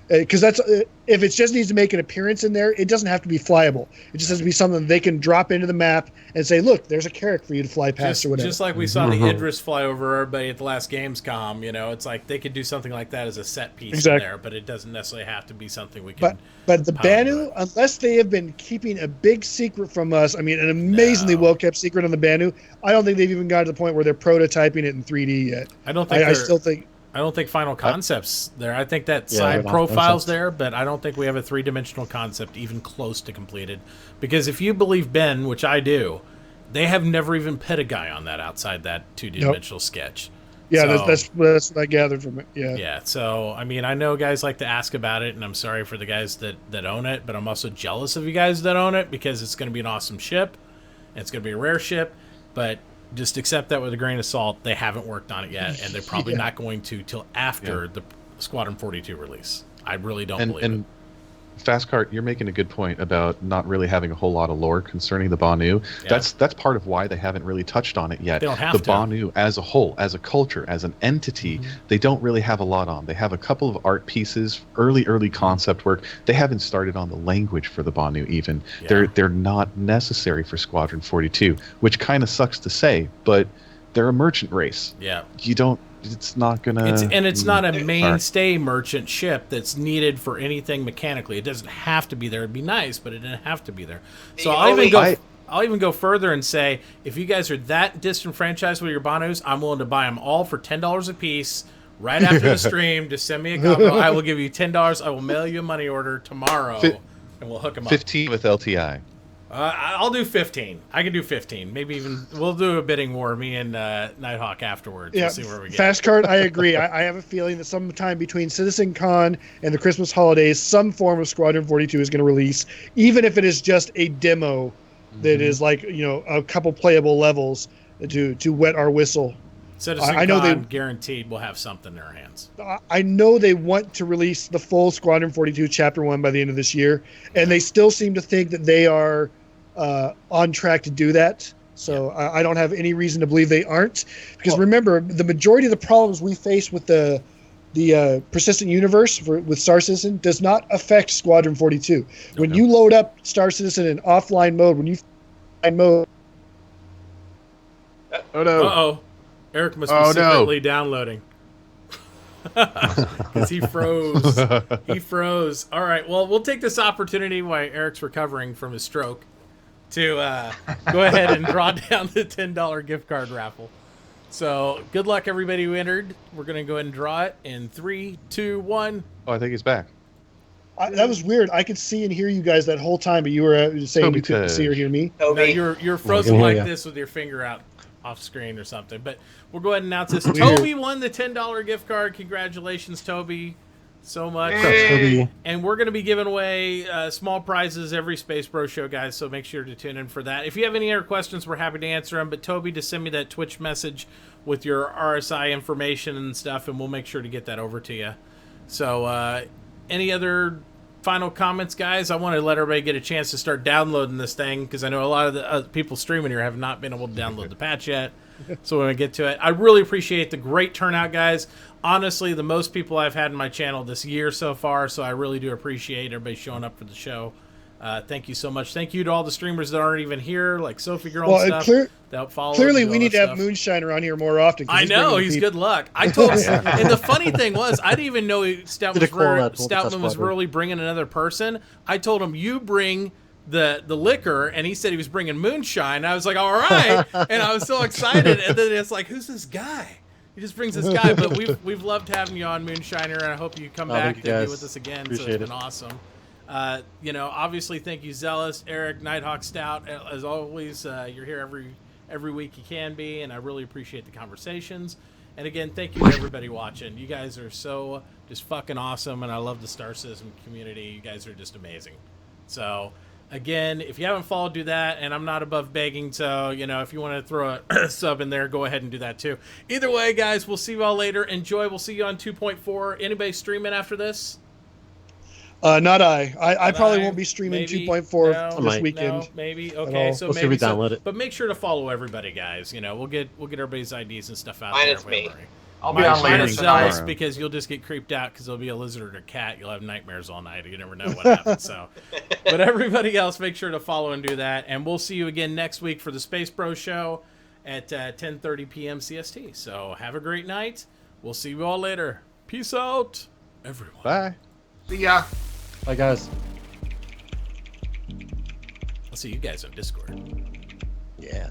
because that's if it just needs to make an appearance in there, it doesn't have to be flyable. It just has to be something they can drop into the map and say, "Look, there's a Carrick for you to fly past," or whatever.
Just like we saw the Idris fly over everybody at the last Gamescom, it's like they could do something like that as a set piece in there, but it doesn't necessarily have to be something we can.
But the Banu, unless they have been keeping a big secret from us, I mean, an amazingly well kept secret on the Banu, I don't think they've even gotten to the point where they're prototyping it in 3D yet.
I don't think.
I don't think
Final Concept's there. I think that side profile's there, but I don't think we have a 3-dimensional concept even close to completed. Because if you believe Ben, which I do, they have never even put a guy on that outside that 2-dimensional sketch.
Yeah, that's what I gathered from it. Yeah.
Yeah. So I mean, I know guys like to ask about it, and I'm sorry for the guys that own it, but I'm also jealous of you guys that own it because it's going to be an awesome ship, and it's going to be a rare ship, but. Just accept that with a grain of salt. They haven't worked on it yet, and they're probably not going to till after the Squadron 42 release. I really don't believe it.
Fastcart, you're making a good point about not really having a whole lot of lore concerning the Banu. Yeah. That's part of why they haven't really touched on it yet.
They don't have to.
Banu as a whole, as a culture, as an entity, they don't really have a lot on. They have a couple of art pieces, early concept work. They haven't started on the language for the Banu even. Yeah. They're not necessary for Squadron 42, which kind of sucks to say, but they're a merchant race.
Yeah.
It's not gonna.
It's not a mainstay merchant ship that's needed for anything mechanically. It doesn't have to be there. It'd be nice, but it didn't have to be there. So I'll even go further and say, if you guys are that disenfranchised with your Banus, I'm willing to buy them all for $10 a piece. Right after the stream, just send me a copy. I will give you $10. I will mail you a money order tomorrow, and we'll hook them up.
15 with LTI.
I'll do 15. I can do 15. Maybe even we'll do a bidding war, me and Nighthawk afterwards.
Yeah,
we'll see where we get.
Fastcard, I agree. I have a feeling that sometime between Citizen Con and the Christmas holidays, some form of Squadron 42 is going to release, even if it is just a demo that is like a couple playable levels to wet our whistle.
Citizen Con guaranteed we'll have something in our hands.
I know they want to release the full Squadron 42 Chapter 1 by the end of this year, and they still seem to think that they are on track to do that. So I don't have any reason to believe they aren't. Because remember, the majority of the problems we face with the persistent universe with Star Citizen does not affect Squadron 42. When you load up Star Citizen in offline mode,
Oh no!
Uh-oh. Eric must be secretly downloading. Because he froze. He froze. All right. Well, we'll take this opportunity while Eric's recovering from his stroke to go ahead and draw down the $10 gift card raffle. So good luck, everybody who entered. We're going to go ahead and draw it in 3, 2, 1.
Oh, I think he's back.
That was weird. I could see and hear you guys that whole time, but you were saying you couldn't see or hear me.
No, you're frozen like this with your finger out off screen or something. But we'll go ahead and announce this. Toby won the $10 gift card. Congratulations, Toby. so much.
Hey.
And we're going to be giving away small prizes every Space Bro show, guys, so make sure to tune in for that. If you have any other questions, we're happy to answer them. But Toby, just send me that Twitch message with your RSI information and stuff, and we'll make sure to get that over to you. So any other final comments, guys? I want to let everybody get a chance to start downloading this thing, because I know a lot of the people streaming here have not been able to download the patch yet. So we're going to get to it. I really appreciate the great turnout, guys. Honestly, the most people I've had in my channel this year so far, so I really do appreciate everybody showing up for the show. Thank you so much. Thank you to all the streamers that aren't even here, like Sophie Girl and stuff. That follow
clearly, we need to have Moonshine around here more often.
I know, he's good luck. I told and the funny thing was, I didn't even know Stoutman was really bringing another person. I told him, you bring the liquor, and he said he was bringing moonshine. I was like, all right, and I was so excited. And then it's like, who's this guy? He just brings this guy. But we've loved having you on, Moonshiner, and I hope you come back and be with us again. Appreciate so it's been awesome. Obviously, thank you, Zealous, Eric, Nighthawk, Stout. As always, you're here every week you can be, and I really appreciate the conversations. And again, thank you to everybody watching. You guys are so just fucking awesome, and I love the Star Citizen community. You guys are just amazing. So, again, if you haven't followed, do that, and I'm not above begging, so, if you want to throw a sub in there, go ahead and do that too. Either way, guys, we'll see you all later. Enjoy. We'll see you on 2.4. Anybody streaming after this?
Not I. I probably won't be streaming 2.4 this weekend.
No, maybe. Okay, so
we'll
maybe
download it.
But make sure to follow everybody, guys. We'll get everybody's IDs and stuff out
Mine
there.
is me.
I'll be on later
Zealous
tonight.
because you'll just get creeped out because there'll be a lizard or cat. You'll have nightmares all night. You never know what happens. So, but everybody else, make sure to follow and do that. And we'll see you again next week for the Space Bro show at 10:30 p.m. CST. So have a great night. We'll see you all later. Peace out, everyone.
Bye.
See ya.
Bye, guys.
I'll see you guys on Discord.
Yeah.